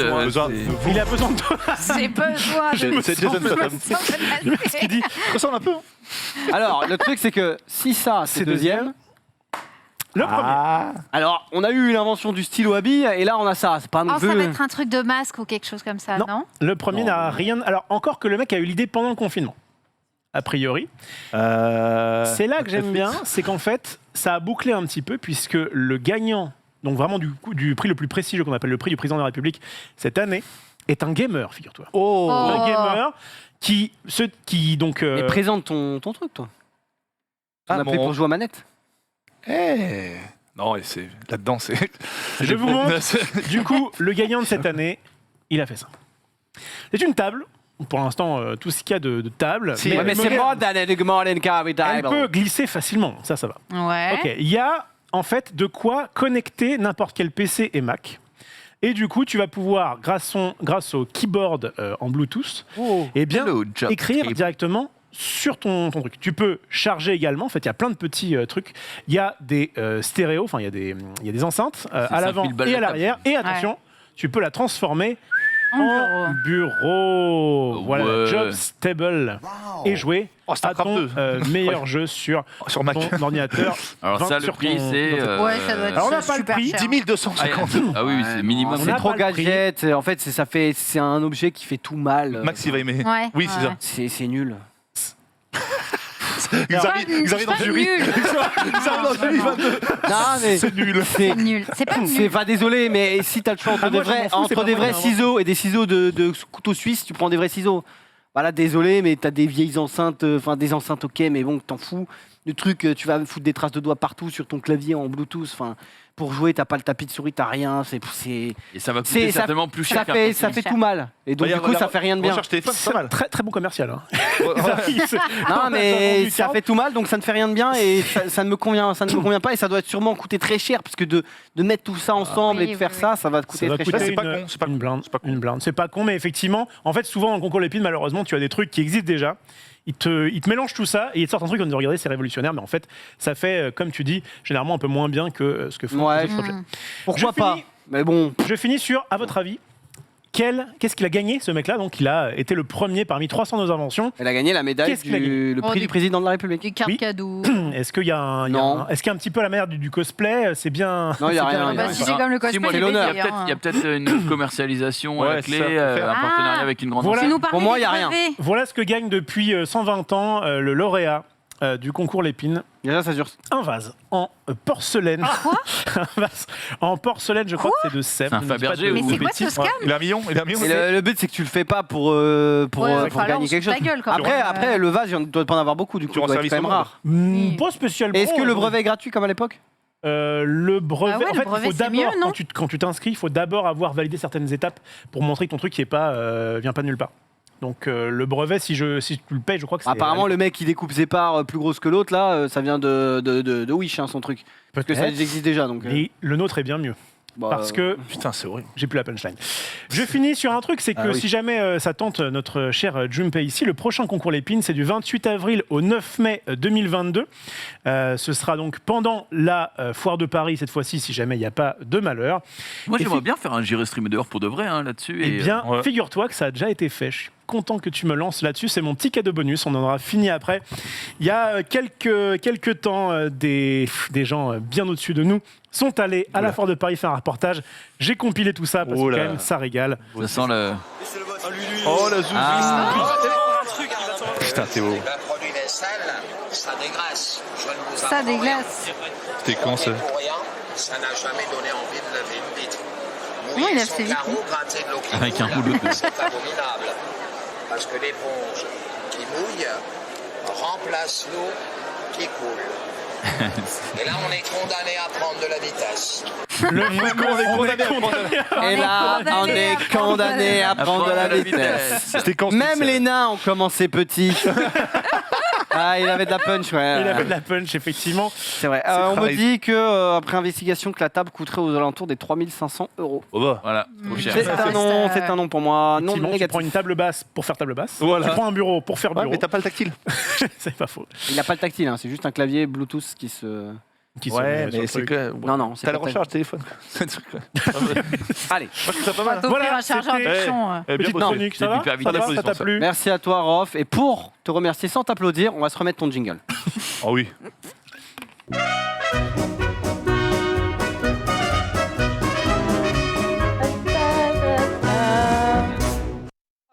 Il a besoin de toi. J'ai besoin de C'est Jason Statham. Ce qu'il dit ressemble un peu. Alors, le truc, c'est que si ça, c'est 2e. Le premier. Alors, on a eu l'invention du stylo à billes, et là, on a ça. C'est pas un ça va être un truc de masque ou quelque chose comme ça, non? Le premier n'a rien. Alors, encore que le mec a eu l'idée pendant le confinement. A priori. C'est là que j'aime bien, c'est qu'en fait, ça a bouclé un petit peu, puisque le gagnant, donc vraiment du prix le plus prestigieux qu'on appelle le prix du président de la République cette année, est un gamer, figure-toi. Un gamer qui donc. Mais présente ton truc, toi. On a pris pour jouer à manette. Non, et c'est là-dedans, c'est. Je vous montre. Du coup, le gagnant de cette année, il a fait ça. C'est une table. Pour l'instant, tout ce qu'il y a de table. Mais c'est elle peut glisser facilement, ça va. Ouais. Ok, il y a en fait de quoi connecter n'importe quel PC et Mac. Et du coup, tu vas pouvoir, grâce au keyboard en Bluetooth, écrire directement sur ton truc. Tu peux charger également. En fait, il y a plein de petits trucs. Il y a des stéréos, enfin, il y a des enceintes à l'avant et à l'arrière. Et attention, tu peux la transformer en bureau. Voilà, Job Stable. Et jouer à ton meilleur jeu sur Mac. ton ordinateur. Alors ça, le prix, c'est... Ouais, ça doit être Alors on n'a pas le prix. 10 250. Ah oui, c'est minimum. C'est trop gadget. En fait, c'est un objet qui fait tout mal. Max, il va aimer. Ouais, oui, c'est ça. C'est nul. Xavier dans le jury. Xavier dans le jury 22. Non, mais c'est nul. C'est nul. C'est pas nul. C'est pas désolé, mais si t'as le choix entre des vrais ciseaux et des ciseaux de couteau suisse, tu prends des vrais ciseaux. Voilà, désolé, mais t'as des vieilles enceintes, enfin des enceintes, ok, mais bon, t'en fous. Le truc, tu vas foutre des traces de doigts partout sur ton clavier en Bluetooth. Enfin, pour jouer, t'as pas le tapis de souris, t'as rien. Et ça va coûter certainement plus cher. Ça fait tout mal. Et donc, du coup, ça fait rien de bien. C'est pas mal. Très très bon commercial. Hein. Non, mais ça fait tout mal, donc ça ne fait rien de bien et ça ne me convient pas et ça doit sûrement coûter très cher parce que de mettre tout ça ensemble et de faire ça va te coûter très cher. C'est pas con, c'est pas une blinde. C'est pas con, mais effectivement, en fait, souvent dans le concours Lépine, malheureusement, tu as des trucs qui existent déjà. Ils te mélangent tout ça et ils te sortent un truc en disant regardez, c'est révolutionnaire, mais en fait, ça fait, comme tu dis, généralement un peu moins bien que ce que font les autres projets. Pourquoi pas? Mais bon. Je finis sur, à votre avis, qu'est-ce qu'il a gagné, ce mec-là? Donc, il a été le premier parmi 300 de nos inventions. Il a gagné la médaille le prix du président de la République. Du carte cadeau. Est-ce qu'il y a un petit peu à la manière du cosplay? C'est bien. Non, il n'y a rien. Si c'est comme le cosplay, il y a peut-être une commercialisation à la clé, un partenariat avec une grande enseigne. Pour moi, il n'y a rien. Voilà ce que gagne depuis 120 ans le lauréat du concours Lépine. Déjà, ça dure. Un vase en porcelaine. Quoi? Un vase en porcelaine, je crois que c'est de Sèvres. C'est un Fabergé. Mais c'est quoi ce scam? Il a un million. Le but, c'est que tu le fais pas pour gagner quelque chose. Après, le vase, il doit pas en avoir beaucoup, du coup, il doit être quand même rare. Pas spécialement. Est-ce que le brevet est gratuit comme à l'époque? Le brevet, en fait, il faut d'abord, mieux, quand tu t'inscris, il faut d'abord avoir validé certaines étapes pour montrer que ton truc vient pas de nulle part. Donc le brevet, si tu le payes, je crois que c'est... Apparemment, le mec qui découpe ses parts plus grosses que l'autre, là, ça vient de Wish, son truc. Parce que ça existe déjà. Donc, Et le nôtre est bien mieux. Parce que putain, c'est horrible. J'ai plus la punchline. Je finis sur un truc, c'est que si jamais ça tente notre cher Junpei ici, le prochain concours Lépine, c'est du 28 avril au 9 mai 2022. Ce sera donc pendant la foire de Paris cette fois-ci, si jamais il n'y a pas de malheur. Moi, j'aimerais bien faire un J'irai streamer dehors pour de vrai là-dessus. Eh bien, figure-toi que ça a déjà été fait. Je suis content que tu me lances là-dessus. C'est mon petit cadeau bonus. On en aura fini après. Il y a quelques temps, des gens bien au-dessus de nous sont allés à la foire de Paris faire un reportage. J'ai compilé tout ça parce que quand même, ça régale. Ça sent le... Oh, la zouzie. Putain, Théo. Ça déglace. C'était quand ça? Ça n'a jamais donné envie de lever une vitre. Comment il lève ses vitres? Avec un rouleau. C'est abominable. Parce que l'éponge qui mouille remplace l'eau qui coule. Et là, on est condamné à prendre de la vitesse. Et là, on est condamné à prendre de la vitesse. Même les nains ont commencé petits. Ah, il avait de la punch, ouais. Il avait de la punch, effectivement. C'est vrai. On me dit que après investigation, que la table coûterait aux alentours des 3500 €. Oh bah. Voilà, trop cher. C'est un nom pour moi. Non Tu négatif. prends une table basse pour faire table basse. Voilà. Tu prends un bureau pour faire bureau. Mais t'as pas le tactile. C'est pas faux. Il n'a pas le tactile, hein, c'est juste un clavier Bluetooth qui se... Ouais, mais c'est que... Non, c'est T'as la pas recharge téléphone. Allez. Moi, je trouve ça pas mal. Voilà, un chargeur d'action. Petite chronique, ça va? Ça t'a plu? Merci à toi, Rof. Et pour te remercier sans t'applaudir, on va se remettre ton jingle. Oh oui.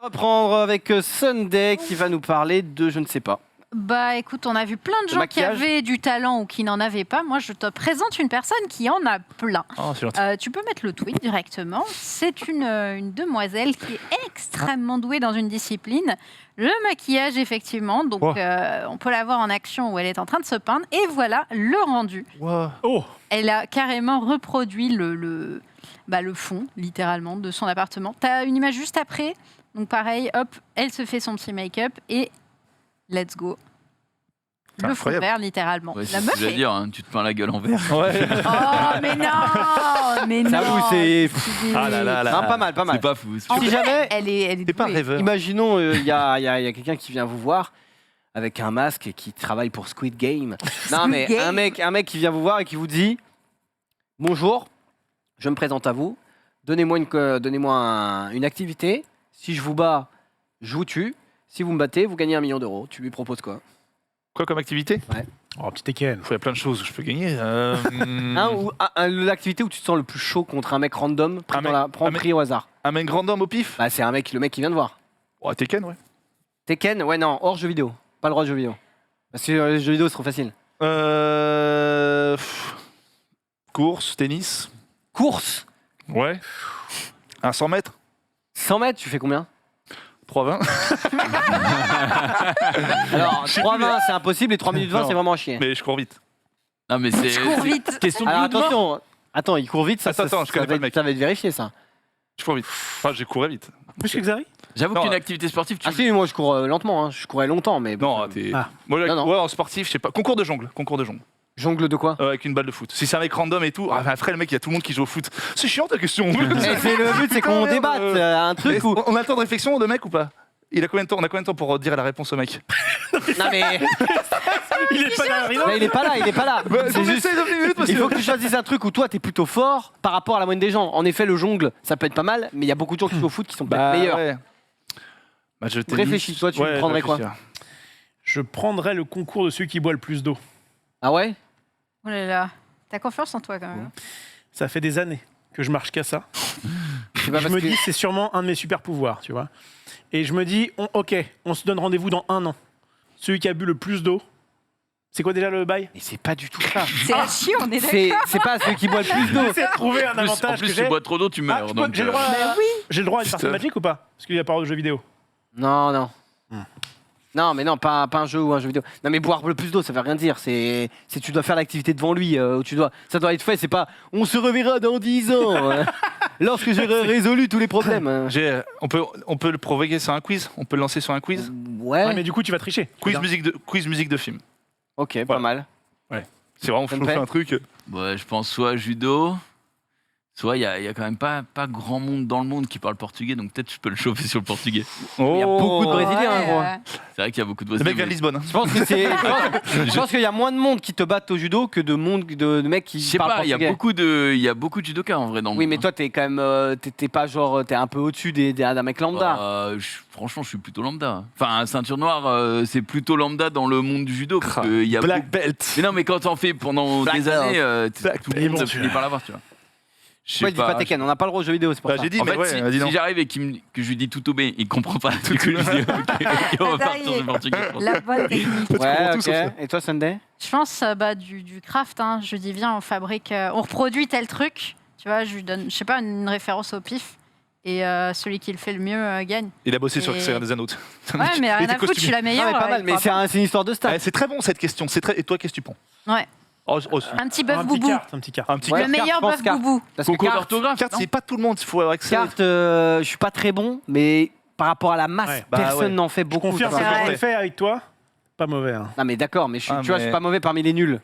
On va reprendre avec Sunday qui va nous parler de je ne sais pas. Bah écoute, on a vu plein de Le gens qui maquillage. avaient du talent ou qui n'en avaient pas. Moi, je te présente une personne qui en a plein. Oh, c'est gentil. Tu peux mettre le tweet directement. C'est une demoiselle qui est extrêmement douée dans une discipline. Le maquillage, effectivement. Donc, on peut la voir en action où elle est en train de se peindre. Et voilà le rendu. Wow. Oh. Elle a carrément reproduit le fond, littéralement, de son appartement. Tu as une image juste après. Donc pareil, hop, elle se fait son petit make-up et let's go. Le fond vert, littéralement. Ouais, la c'est meuf ce que j'allais dire, hein, tu te peins la gueule en vert. Ouais. Oh, mais non. Mais non. J'avoue, c'est... Ah là là là. Non, pas mal. C'est pas fou. En Si vrai, jamais- elle est T'es pas un douée. rêveur. Imaginons, il y a quelqu'un qui vient vous voir avec un masque et qui travaille pour Squid Game. Non, mais Game. un mec qui vient vous voir et qui vous dit « Bonjour, je me présente à vous. Donnez-moi une activité. Si je vous bats, je vous tue. Si vous me battez, vous gagnez 1 million d'euros. » Tu lui proposes quoi? Quoi comme activité? Oh, petit Eken. Il y a plein de choses où je peux gagner. L'activité où tu te sens le plus chaud contre un mec random, pris au hasard. Un mec random au pif? Bah, c'est le mec qui vient de voir. Oh, Tekken, ouais. Tekken, ouais, non, hors jeu vidéo. Pas le droit de jeu vidéo. Parce que les jeux vidéo, c'est trop facile. Course, tennis. Course? Ouais. Un 100 mètres? 100 mètres, tu fais combien? 3,20. Alors, 3,20 c'est impossible et 3 minutes 20 Non. c'est vraiment à chier. Mais je cours vite. Non, mais c'est. Je cours vite. Question de Alors minute, non attention, attends, il court vite, Attends, je connais pas le mec. ça va être vérifié ça. Je cours vite. Enfin, j'ai couru vite. Plus que Xari? J'avoue Non, qu'une activité sportive, tu. Ah si, moi je cours lentement, hein. Je courais longtemps, mais bon. Non, t'es. Ah. Moi, Non, non. ouais, en sportif, je sais pas. Concours de jongle. Jongle de quoi? Avec une balle de foot. Si c'est un mec random et tout, après le mec, il y a tout le monde qui joue au foot. C'est chiant ta question. Eh, c'est le but, c'est qu'on Merde. débatte un truc où. On a le temps de réflexion de mec ou pas? On a combien de temps pour dire la réponse au mec? Non mais. Il est pas là, Rino. Bah, il est pas là. C'est juste. Il faut que tu choisisses un truc où toi t'es plutôt fort par rapport à la moyenne des gens. En effet, le jongle, ça peut être pas mal, mais il y a beaucoup de gens qui jouent au foot qui sont peut-être meilleurs. Ouais. Match de tennis. Réfléchis, toi, tu prendrais quoi? Je prendrais le concours de celui qui boit le plus d'eau. Ah ouais? Oh là là. T'as confiance en toi quand même. Ça fait des années que je marche qu'à ça. C'est pas Je parce me que- dis, c'est sûrement un de mes super pouvoirs, tu vois. Et je me dis, ok, on se donne rendez-vous dans 1 an. Celui qui a bu le plus d'eau. C'est quoi déjà le bail? Mais c'est pas du tout ça. C'est à chier, on est C'est d'accord. c'est pas celui qui boit le plus d'eau. C'est de trouver un En avantage plus, que tu j'ai. bois trop d'eau, tu Ah, meurs. je donc, j'ai le droit à... Bah oui. J'ai le droit à une partie magique ou pas? Parce qu'il y a pas de jeu vidéo. Non. Non, mais non, pas un jeu ou un jeu vidéo. Non, mais boire le plus d'eau, ça veut rien dire. C'est tu dois faire l'activité devant lui. Ça doit être fait. C'est pas on se reverra dans 10 ans. Lorsque j'aurai résolu tous les problèmes. On peut le provoquer sur un quiz. On peut le lancer sur un quiz. Ouais. Ouais, mais du coup, tu vas tricher. Quiz musique de film. Ok, pas mal. C'est vraiment Ça me flou fait. un truc. Ouais, je pense soit judo, Tu vois, il y a quand même pas grand monde dans le monde qui parle portugais, donc peut-être je peux le chauffer sur le portugais. Il y a beaucoup de Brésiliens, gros. C'est vrai qu'il y a beaucoup de Le Brésiliens. mec vient de Lisbonne. Je pense qu'il y a moins de monde qui te battent au judo que de mecs qui Je sais parlent pas, il portugais. y a beaucoup de judokas en vrai dans le Oui, monde. mais toi, t'es quand même, t'es pas genre, t'es un peu au-dessus d'un mec lambda. Franchement, je suis plutôt lambda. Enfin, ceinture noire, c'est plutôt lambda dans le monde du judo. Parce que il y a Black belt. Mais non, mais quand t'en fais pendant Black des belt. années, tout le monde finit par l'avoir, tu vois. Pourquoi il dit pas Tekken? On n'a pas le droit aux jeux vidéo, c'est pour ça. J'ai dit, En mais fait, ouais, vas-y, non. si j'arrive et que je lui dis tout au B, il comprend pas. Du coup, je lui dis, ok, on va partir du portugais. La bonne technique. Ouais, ok. Et toi, Sunday? Je pense du craft. Hein. Je dis, viens, on fabrique, on reproduit tel truc. Tu vois, je lui donne, je sais pas, une référence au pif. Et celui qui le fait le mieux gagne. Il a bossé sur Et- Seigneur des Anneaux. Ouais, mais rien à foutre, je suis la meilleure. Non, mais pas mal, mais c'est une histoire de stats. C'est très bon cette question. Et toi, qu'est-ce que tu penses? Ouais. Un petit bœuf boubou. Un petit carte. Un petit Ouais, Le meilleur je pense bœuf carte. boubou. Parce que Concours carte, d'orthographe. Carte, c'est pas tout le monde, il faut avoir accès. carte, je suis pas très bon, mais par rapport à la masse, Ouais. personne ouais. n'en fait beaucoup. Confirme tu ce vois. que j'ai fait avec toi. Pas mauvais. Hein. Non, mais d'accord, mais tu vois, je mais- suis pas mauvais parmi les nuls.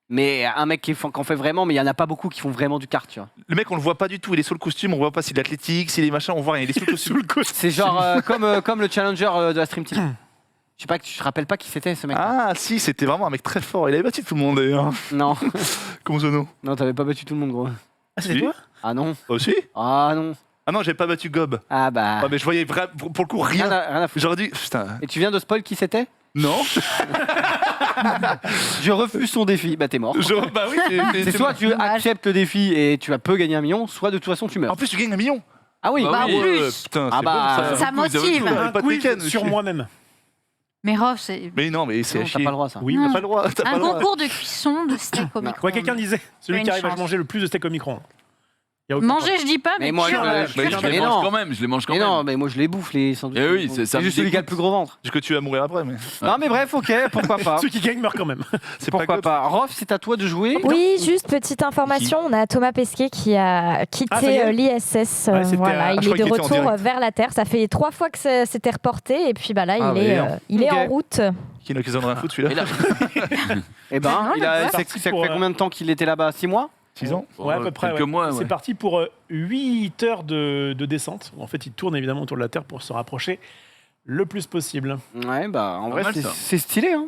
Mais un mec qui en fait vraiment, mais il y en a pas beaucoup qui font vraiment du kart, tu vois. Le mec, on le voit pas du tout. Il est sur le costume, on voit pas s'il est athlétique, s'il est machin, on voit rien. Il est sur le costume. C'est genre comme le challenger de la Stream Team. Je sais pas, tu te rappelles pas qui c'était ce mec? Ah, si, c'était vraiment un mec très fort. Il avait battu tout le monde d'ailleurs. Non, Comme Zono. non, t'avais pas battu tout le monde, gros. Ah, c'est Si. toi? Ah non, Aussi ah non, Ah non, j'avais pas battu Gob. ah bah. Ouais, mais je voyais pour le coup rien. Rien à foutre. J'aurais dit. Putain. Et tu viens de spoil qui c'était? Non. Je refuse son défi, bah t'es mort. Bah oui, C'est soit tu acceptes le défi et tu peux gagner 1 million, soit de toute façon tu meurs. En plus, tu gagnes 1 million. Ah oui, Bah oui. Putain, Ah c'est bah, bon, Ça motive. On avait Un pas de quiz Tekken, sur monsieur. moi-même. Mais Rof, c'est Mais non, mais c'est non, à t'as chier. pas le droit ça. Oui. T'as pas le droit. T'as pas un le droit. concours de cuisson de steak au micro. Ouais, quelqu'un disait celui Une qui arrive à chance. manger le plus de steak au micro-ondes. Y a aucun Manger, je dis pas, mais, Mais moi, cuire, je- cuire, mais Je Mais les non. mange quand même, je les mange quand Mais même. non, mais moi je les bouffe les sandwichs. Eh oui, c'est ça C'est me juste celui qui a le dégoûte. plus gros ventre. Parce que tu vas mourir après, mais. Non mais bref, ok, pourquoi pas. Celui qui gagne meurt quand même. C'est Pourquoi Gob. pas. Rof, c'est à toi de jouer. Oui, juste petite information, on a Thomas Pesquet qui a Ah, ça y quitté est l'ISS. Ouais, c'était Voilà, à- il je est crois de qu'il était en retour direct. vers la Terre. Ça fait 3 fois que c'était reporté et puis bah là, Ah, il est ok. en route. Qui n'a qu'à foutre celui-là. Et là, Eh ben, Non, il a, mais ça parti fait pour, combien de temps qu'il était là-bas? 6 mois? 6 ans. Ouais, à peu près. quelques ouais. mois, ouais. C'est parti pour 8 heures de descente. En fait, il tourne évidemment autour de la Terre pour se rapprocher le plus possible. Ouais, bah en Pas vrai mal, c'est ça. c'est stylé, hein.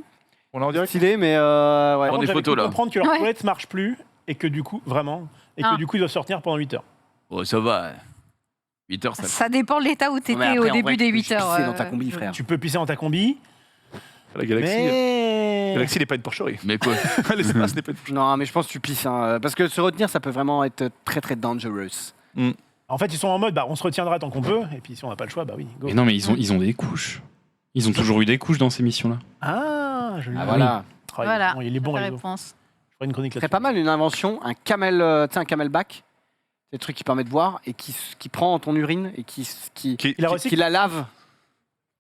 On est en direct. Stylé, mais ouais. Prends Par des contre, j'avais photos, cru là. comprendre que leur Ouais. toilette marche plus et que du coup, vraiment, et que Ah. du coup, ils doivent se retenir pendant 8 heures. oh, ça va. 8 heures, ça. Ça dépend de l'état où Mais t'étais après, au en début vrai, des tu peux 8 heures. pisser dans ta combi, frère. Tu peux pisser dans ta combi, La galaxie. mais... Galaxie n'est pas une porcherie. Mais quoi? L'espace n'est pas une porcherie. Non, mais je pense que tu pisses, hein, parce que se retenir, ça peut vraiment être très très dangerous. En fait, ils sont en mode, bah, on se retiendra tant qu'on peut, et puis si on n'a pas le choix, bah oui, go. Mais non, mais ils ont des couches. Ils ont toujours eu des couches dans ces missions-là. Ah, je Ah, voilà. Voilà. Il est bon, La Rizzo. réponse. Je ferai une chronique C'est là-dessus. pas mal une invention, un camel, tu sais, un camelback. C'est le truc qui permet de boire et qui prend ton urine et qui Il a recyclé. qui la lave.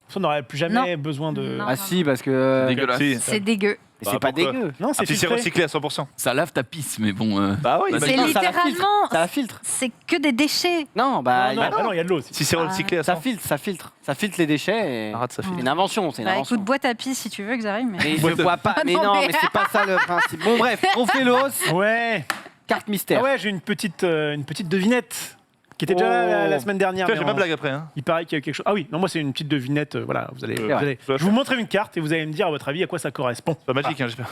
Ça, on n'aurait plus jamais besoin de... Non. Ah si, parce que Dégueulasse. Si. C'est dégueu. mais c'est Bah, pas pourquoi dégueu. Non, c'est Si c'est filtré. recyclé à 100%. Ça lave ta pisse, mais bon. Bah oui, Bah, C'est non, ça la littéralement. Ça la filtre. C'est que des déchets. Non, bah, Non, bah, non, il y a de l'eau aussi. Si c'est recyclé à 100%. ça filtre les déchets. Et... Arrête, ça C'est filtre. une invention, c'est une Bah invention. écoute, boîte à pisse si tu veux, Xavier. Mais... Mais je Boîte à- vois pas. Ah Mais non, non, mais- mais c'est pas ça le principe. Bon bref, on fait l'os. Ouais. Carte mystère. Ah ouais, j'ai une petite devinette qui était déjà là la semaine dernière. Putain, mais j'ai ma en- blague après. Hein. Il paraît qu'il y a quelque chose. Ah oui, non, moi c'est une petite devinette. Voilà, vous allez. Ouais. Je vous montrerai une carte et vous allez me dire à votre avis à quoi ça correspond. Pas magique, hein, j'espère.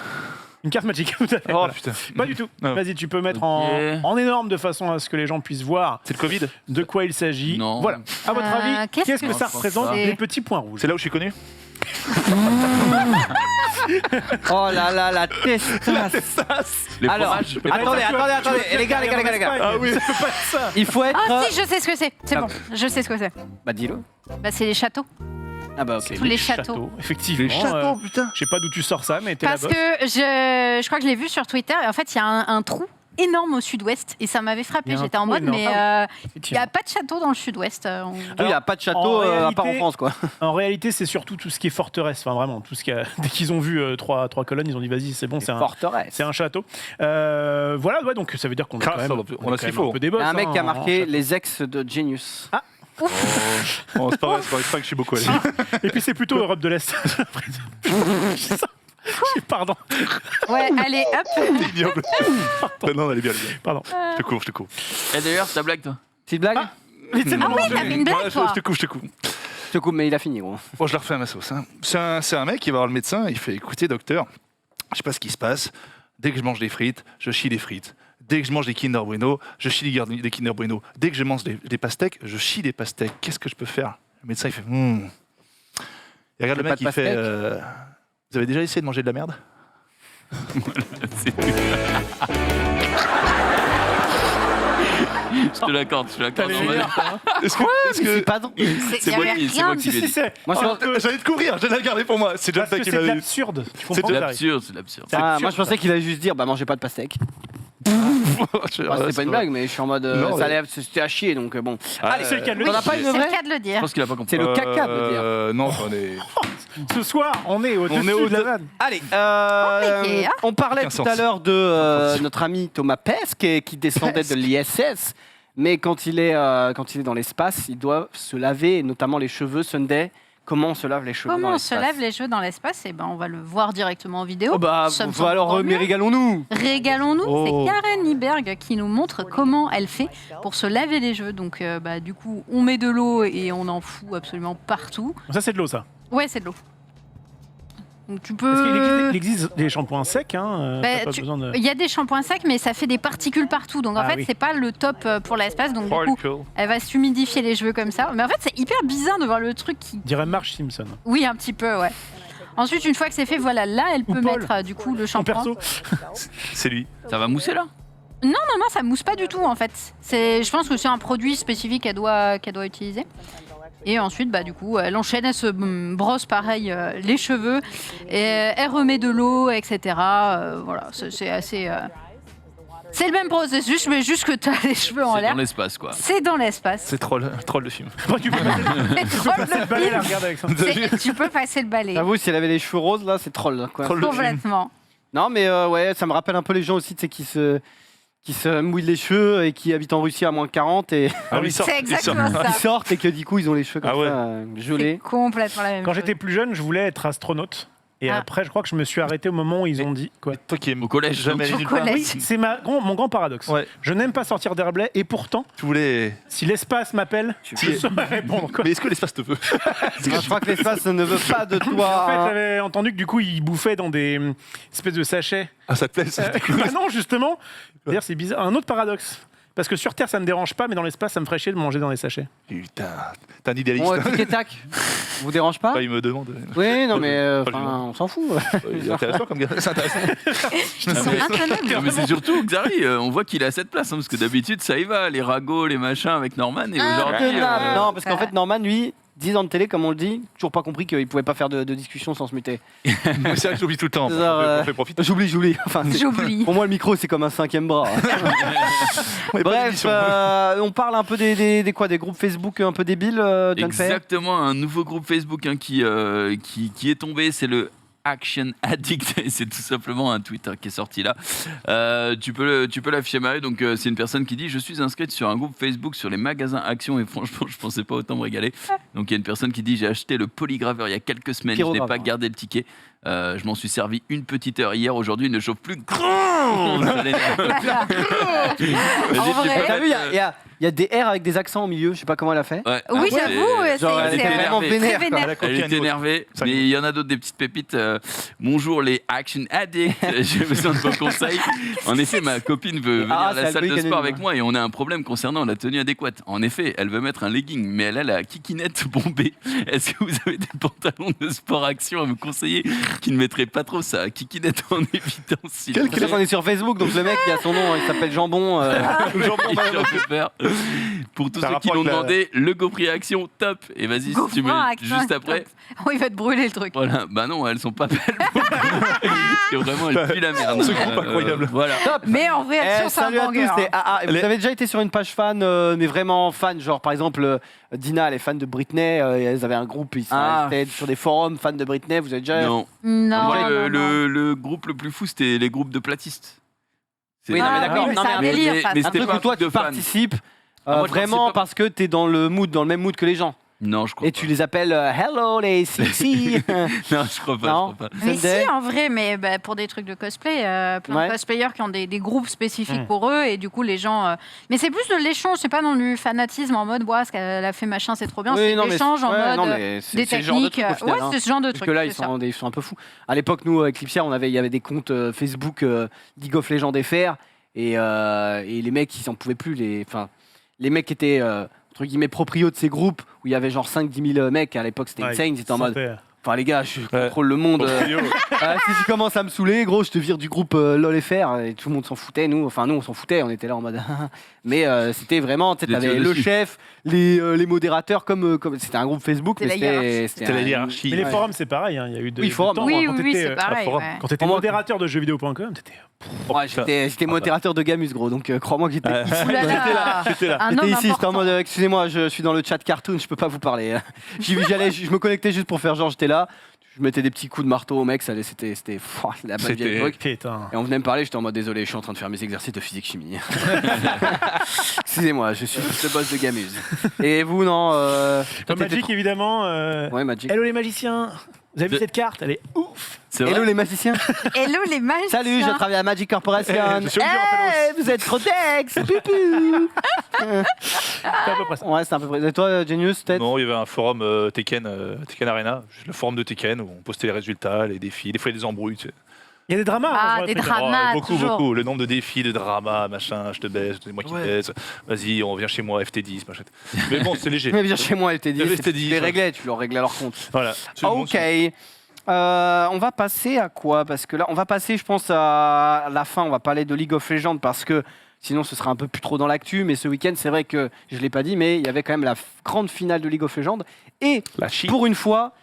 Une carte magique. Tout à fait, Oh voilà. putain. Pas du tout. Non. Vas-y, tu peux mettre Ok. en énorme de façon à ce que les gens puissent voir C'est le Covid. de quoi il s'agit. Non. Voilà. À votre avis, qu'est-ce qu'est-ce que que ça c'est représente ça des petits points rouges? C'est là où je suis connu. Oh là là, la testasse. Les Alors, fromages. attendez. Eh, les gars. Ah oui, ça peut pas être ça. Il faut être. Ah si, je sais ce que c'est. C'est bon, je sais ce que c'est. Bah dis-le. Bah c'est les châteaux. Ah bah ok. Tous les châteaux. Effectivement. Les châteaux, putain. Je sais pas d'où tu sors ça, mais t'es la Parce bosse. que je crois que je l'ai vu sur Twitter. Et en fait, il y a un trou énorme au sud-ouest et ça m'avait Il y frappé. a un J'étais en trou mode, énorme. mais Ah oui, il n'y effectivement. a pas de château dans le sud-ouest. Il n'y a pas de château en à part en réalité- France quoi. En réalité, c'est surtout tout ce qui est forteresse. Enfin, vraiment, tout ce qui a... Dès qu'ils ont vu trois colonnes, ils ont dit vas-y, c'est bon, c'est un. Forteresse. C'est un château. Voilà, ouais, donc ça veut dire qu'on a Grave, quand même, ça, on a quand ce qu'il même faut. un peu des Il boss. y a un mec qui a hein, marqué en château. les ex de Genius. Bon, c'est pas vrai, c'est pas que je suis beaucoup allé. Et puis c'est plutôt Europe de l'Est. Pardon. Ouais, allez, hop. C'est ignoble. Non, elle est bien. Pardon. Je te coupe. Et d'ailleurs, ta blague, toi. Petite blague Oui, t'avais une blague, toi. Je te coupe. Je te coupe, mais il a fini, gros. Bon, je la refais à ma sauce. Hein. C'est un mec qui va voir le médecin, il fait écoutez, docteur, je sais pas ce qui se passe. Dès que je mange des frites, je chie des frites. Dès que je mange des Kinder Bueno, je chie des Kinder Bueno. Dès que je mange des pastèques, je chie des pastèques. Qu'est-ce que je peux faire? Le médecin, il fait Il regarde le mec, il fait vous avez déjà essayé de manger de la merde? Je te l'accorde. Est-ce que... C'est pas drôle. C'est moi qui l'ai dit. Moi, j'allais te couvrir, je l'ai regardé pour moi. C'est John Fay qui C'est de l'avait dit. l'absurde. C'est de l'absurde. moi, je pensais qu'il allait juste dire mangez pas de pastèque. C'est pas une blague, mais je suis en mode ça allait, c'était à chier, donc bon. Allez, c'est le cas de le dire. C'est le cas de le Je dire. pense qu'il a pas compris. C'est le caca de le dire. Non, on est... Ce soir, on est au-dessus de la vanne. Allez, Compliqué, hein. on parlait Aucun tout à sens. l'heure de notre ami Thomas Pesquet qui descendait de l'ISS, mais quand il est dans l'espace, il doit se laver, et notamment les cheveux. Sunday, comment on se lave les cheveux dans Comment on l'espace? se lave les cheveux dans l'espace? Eh ben, on va le voir directement en vidéo. Oh bah, Ça me semble alors, encore mais mieux. régalons-nous. Régalons-nous, Oh. c'est Karen Nyberg qui nous montre comment elle fait pour se laver les cheveux. Donc, du coup, on met de l'eau et on en fout absolument partout. Ça, c'est de l'eau, ça. Ouais, c'est de l'eau. Donc, tu Parce qu'il peux. existe des shampoings secs. Hein, Bah, t'as pas besoin de... Il y a des shampoings secs, mais ça fait des particules partout. Donc, en Ah fait, oui. c'est pas le top pour l'espace. Donc, du coup, elle va s'humidifier les cheveux comme ça. Mais en fait, c'est hyper bizarre de voir le truc qui. Dirait Marge Simpson. Oui, un petit peu, ouais. Ensuite, une fois que c'est fait, voilà, là, elle peut Paul. mettre du coup le Son shampoing. perso. C'est lui. Ça va mousser là? Non, ça mousse pas du tout en fait. Je pense que c'est un produit spécifique qu'elle doit utiliser. Et ensuite, du coup, elle enchaîne, elle se brosse pareil les cheveux, et elle remet de l'eau, etc. Voilà, c'est assez. C'est le même processus, mais juste que tu as les cheveux en C'est l'air. dans l'espace, quoi. C'est dans l'espace. C'est troll le film. Tu peux passer le balai, là, regarde avec ça. Tu peux passer le balai. J'avoue, si elle avait les cheveux roses, là, c'est troll. Quoi. Troll le film. Complètement. Non, mais ouais, ça me rappelle un peu les gens aussi, tu sais, qui se mouillent les cheveux et qui habitent en Russie à moins 40 et C'est exactement qui ça. sortent et que du coup, ils ont les cheveux comme Ah ouais. ça, C'est gelés. complètement la même Quand chose. j'étais plus jeune, je voulais être astronaute. Et Ah. après, je crois que je me suis arrêté au moment où ils ont dit quoi. Toi qui aimes Au collège, jamais donc. aller Au nulle part. collège. Oui, c'est mon grand paradoxe. Ouais. Je n'aime pas sortir d'Herblay et pourtant, Tu voulais... si l'espace m'appelle, je saurais répondre. Quoi. Mais est-ce que l'espace te veut? Je crois que l'espace ne veut pas de En fait, toi. j'avais entendu que du coup, ils bouffaient dans des espèces de sachets. Ah, ça te plaît ça? Bah non, justement. D'ailleurs, c'est bizarre. Un autre paradoxe. Parce que sur Terre, ça me dérange pas, mais dans l'espace, ça me ferait chier de manger dans des sachets. Putain, t'es un idéaliste. Bon, tic et tac. Vous dérange pas? Il me demande. Oui, non, mais Pas le genre. on s'en fout. Il est intéressant comme gars. C'est intéressant. Ils sont intenables. Non, mais c'est surtout, Xari, on voit qu'il est à cette place, hein, parce que d'habitude, ça y va, les ragots, les machins avec Norman, et aujourd'hui... Intenable. Non, parce qu'en fait, Norman, lui, 10 ans de télé, comme on le dit, toujours pas compris qu'il pouvait pas faire de discussion sans se muter. C'est vrai que j'oublie tout le temps. Genre, On fait profiter. J'oublie. Enfin, J'oublie. pour moi, le micro, c'est comme un 5e bras. Bref, on parle un peu des groupes Facebook un peu débiles, John Fay. Exactement, un nouveau groupe Facebook hein, qui est tombé, c'est le Action Addict, et c'est tout simplement un tweet qui est sorti là. Tu peux l'afficher Marie, donc c'est une personne qui dit: je suis inscrite sur un groupe Facebook sur les magasins Action, et franchement je pensais pas autant me régaler. Donc il y a une personne qui dit: j'ai acheté le polygraveur il y a quelques semaines, je n'ai pas gardé le ticket. Je m'en suis servi une petite heure hier, aujourd'hui il ne chauffe plus. Ça l'énerve. T'as vu, il y a des R avec des accents au milieu, je sais pas comment elle a fait. Ouais. Oui, Ah, j'avoue, Genre, elle elle était était vraiment énervée. vénère. Très quoi. vénère. Elle est énervée, mais il y en a d'autres, des petites pépites. Bonjour les Action Addicts, j'ai besoin de vos conseils. En effet, ma copine veut venir à la c'est salle de Alcoolique sport Anonyme. avec moi et on a un problème concernant la tenue adéquate. En effet, elle veut mettre un legging, mais elle a la kikinette bombée. Est-ce que vous avez des pantalons de sport Action à me conseiller qui ne mettraient pas trop sa kikinette en évidence s'il vous C'est plaît. qu'on est sur Facebook, donc le mec qui a son nom, il s'appelle Jambon. Il en peut faire. Pour tous Ça ceux qui rapporte l'ont la- demandé, le GoPro Action, top. Et vas-y, si tu mets Action, juste après. Oh, il va te brûler le truc. Voilà, bah non, elles sont pas belles. Et vraiment, elles puent la merde. Ce groupe incroyable. Voilà. Mais en vrai, Action, c'est un Salut à tous. banger. Vous avez déjà été sur une page fan, mais vraiment fan, genre par exemple Dina, elle est fan de Britney, elles avaient un groupe, ils étaient sur des forums fans de Britney, vous avez déjà... Non. Non, Moi, non, le groupe le plus fou, c'était les groupes de platistes. Oui, non, mais d'accord. mais Non, c'est mais un un délire, ça. mais Un c'était truc pas où toi de tu fans. participes moi, je vraiment participais pas. parce que t'es dans le même mood que les gens. Non, je crois Et pas. tu les appelles Hello les Sixi. Non, je crois pas. Non. Je crois pas. Mais Sunday. si, en vrai, mais pour des trucs de cosplay, plein Ouais. de cosplayers qui ont des groupes spécifiques pour eux, et du coup, les gens. Mais c'est plus de l'échange, c'est pas dans le fanatisme en mode, ce qu'elle a fait machin, c'est trop bien, c'est non, mais l'échange en ouais, mode non, mais c'est- des c'est le genre de techniques. truc, au final, Ouais, hein. c'est ce genre de Parce truc. que là, c'est ils sont un peu fous. À l'époque, nous, avec Clipsière, il y avait des comptes Facebook League of Legends FR, et les mecs, ils en pouvaient plus. Les mecs qui étaient, entre guillemets, proprios de ces groupes, où il y avait genre 5-10 000 mecs, à l'époque, c'était insane, ils étaient en mode... Enfin les gars, je contrôle le monde. Si tu commences à me saouler, gros, je te vire du groupe LOL FR et tout le monde s'en foutait. Nous, on s'en foutait, on était là en mode. Mais c'était vraiment, tu sais, t'avais le chef, les modérateurs, comme c'était un groupe Facebook, mais c'était la hiérarchie. Mais les forums, c'est pareil. Il y a eu des forums. temps, Oui, quand oui, t'étais, c'est pareil. Quand t'étais modérateur de jeuxvideo.com, t'étais. Ouais, j'étais modérateur de Gamus, gros, donc crois-moi que j'étais J'étais là. Un homme ici, j'étais en important. mode excusez-moi, je suis dans le chat cartoon, je peux pas vous parler. Je me connectais juste pour faire genre j'étais là, je mettais des petits coups de marteau au mec, c'était la bonne vieille époque. Et on venait me parler, j'étais en mode désolé, je suis en train de faire mes exercices de physique chimie. Excusez-moi, je suis le boss de Gamus. Et vous, non Magic, évidemment. Ouais, Magic. Hello les magiciens. Vous avez vu cette carte? Elle est ouf. Hello les magiciens. Hello les magiciens. Salut, je travaille à Magic Corporation. Vous êtes trop dex. C'est à peu près ça. Ouais, c'est à peu près. Et toi, Genius, peut-être? Non, il y avait un forum Tekken Arena, le forum de Tekken où on postait les résultats, les défis, des fois il y a des embrouilles. Tu sais. Il y a des dramas. Ah, hein, des truc. dramas. Beaucoup, toujours. beaucoup. Le nombre de défis, de dramas, machin, je te baise, c'est moi qui te baise. Vas-y, on vient chez moi, FT10, machin. Mais bon, c'est léger. Mais viens chez moi, FT10. FT10, Tu les réglais, tu leur réglais à leur compte. Voilà. Ok. On va passer à quoi? Parce que là, on va passer, je pense, à la fin. On va parler de League of Legends parce que sinon, ce sera un peu plus trop dans l'actu. Mais ce week-end, c'est vrai que je ne l'ai pas dit, mais il y avait quand même la grande finale de League of Legends. Et pour une fois,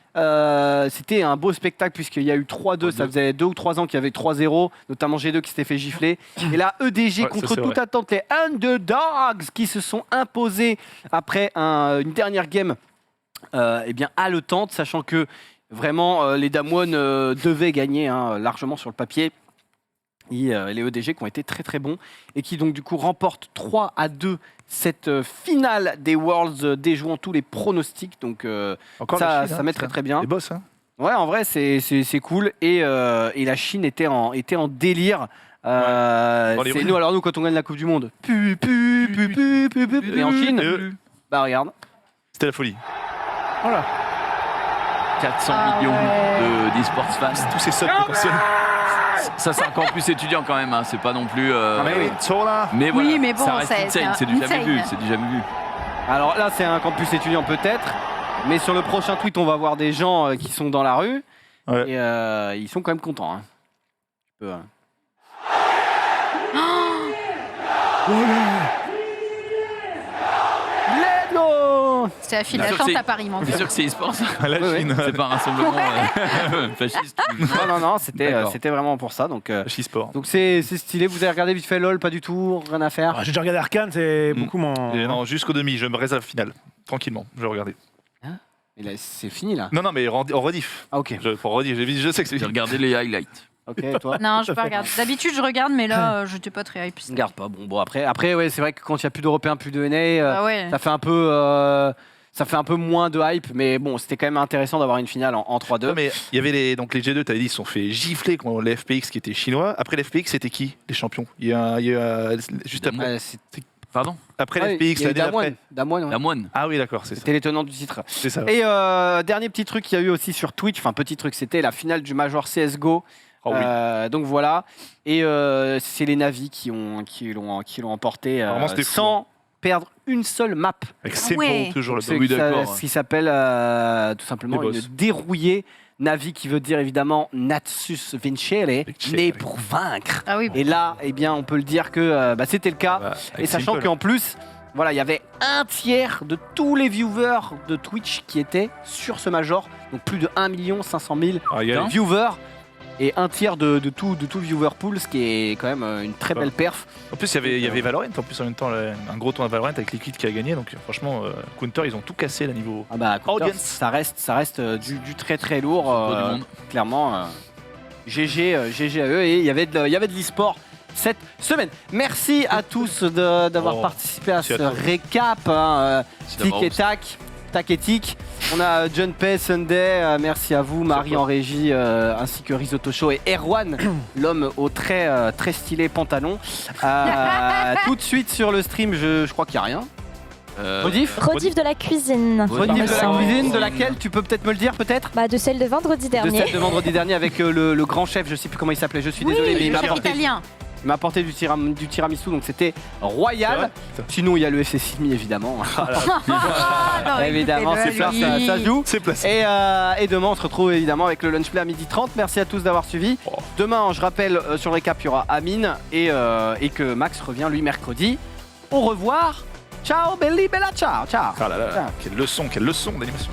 c'était un beau spectacle puisqu'il y a eu 3-2. Ça faisait 2 ou 3 ans qu'il y avait 3-0, notamment G2 qui s'était fait gifler. Et là, EDG contre toute attente, les Underdogs qui se sont imposés après une dernière game haletante, sachant que vraiment les Damwon devaient gagner largement sur le papier. Et les EDG qui ont été très très bons et qui donc du coup remportent 3-2 cette finale des Worlds, déjouant tous les pronostics. Donc ça met très très bien. Les boss, hein. Ouais, en vrai c'est cool et la Chine était en délire. Nous quand on gagne la Coupe du Monde, et en Chine, bah regarde, c'était la folie. Voilà. 400 millions d'e-sports fans. Tous ces subs potentiels. Ça, c'est un campus étudiant quand même, hein. C'est pas non plus. Mais voilà, oui, mais bon, ça reste insane, c'est du jamais vu. C'est du jamais vu. Alors là, c'est un campus étudiant peut-être, mais sur le prochain tweet, on va voir des gens qui sont dans la rue et ils sont quand même contents. Hein. Let's go! C'est la file d'attente à Paris, mon C'est sûr que c'est e-sport, ça. La Chine. C'est pas un rassemblement fasciste. Non, c'était vraiment pour ça. Donc c'est stylé. Vous avez regardé vite fait LOL, pas du tout, rien à faire. J'ai déjà regardé Arcane, c'est beaucoup mon. Non, jusqu'au demi, je me réserve finale. Tranquillement, je vais regarder. Et là, c'est fini là. Non, mais en rediff. Ah, ok. Pour rediff, je sais que c'est. J'ai regardé les highlights. Ok, toi. Non, je peux pas regarder. D'habitude, je regarde, mais là, j'étais pas très hype. Je regarde pas. Bon, après, ouais, c'est vrai que quand il y a plus d'Européens, plus de NA, ouais. ça fait un peu moins de hype, mais bon, c'était quand même intéressant d'avoir une finale en 3-2. Non, mais il y avait les G2, t'avais dit, ils se sont fait gifler contre les FPX qui étaient chinois. Après les FPX, c'était qui les champions? Il y a juste après. Pardon? Après les FPX, l'année d'après. Damwon. Ah oui, d'accord, c'est ça. C'était les tenants du titre. C'est ça. Et dernier petit truc qu'il y a eu aussi sur Twitch, enfin petit truc, c'était la finale du Major CSGO. Oh oui. Donc voilà. Et c'est les Navi qui l'ont emporté sans perdre une seule map. Avec Sempo, toujours le C'est ce qui s'appelle tout simplement une dérouillée. Navi qui veut dire évidemment Natsus Vincere, né pour vaincre. Ah oui. Et là, eh bien, on peut le dire que c'était le cas. Et sachant qu'en plus, voilà, il y avait un tiers de tous les viewers de Twitch qui étaient sur ce Major. Donc plus de 1 500 000 viewers. Et un tiers de tout le viewer pool, ce qui est quand même une très belle perf. En plus, il y avait Valorant en plus en même temps, un gros tournoi de Valorant avec Liquid qui a gagné. Donc franchement, Counter, ils ont tout cassé là niveau Counter, ça reste du très très lourd. Clairement, GG à eux. Et il y avait de l'e-sport cette semaine. Merci à tous d'avoir participé à ce récap. Tic et tac. Taketic. On a John Pay, Sunday, merci à vous, Marie en régie, ainsi que Risotto Show et Erwan, l'homme au très stylé pantalon. Tout de suite sur le stream, je crois qu'il n'y a rien. Rediff de la cuisine. Rediff de la cuisine, de laquelle tu peux peut-être me le dire, peut-être De celle de vendredi dernier. De celle de vendredi dernier avec le grand chef, je sais plus comment il s'appelait, je suis désolé, mais il m'a apporté du tiramisu, donc c'était royal. Sinon, il y a le FC Simi, évidemment. Évidemment, c'est ça, ça joue. C'est placé. Et demain, on se retrouve évidemment avec le Lunch Play à 12h30. Merci à tous d'avoir suivi. Demain, je rappelle, sur le récap, il y aura Amine et que Max revient, lui, mercredi. Au revoir. Ciao, belli, bella, ciao, ciao. Ah là là, quelle leçon d'animation.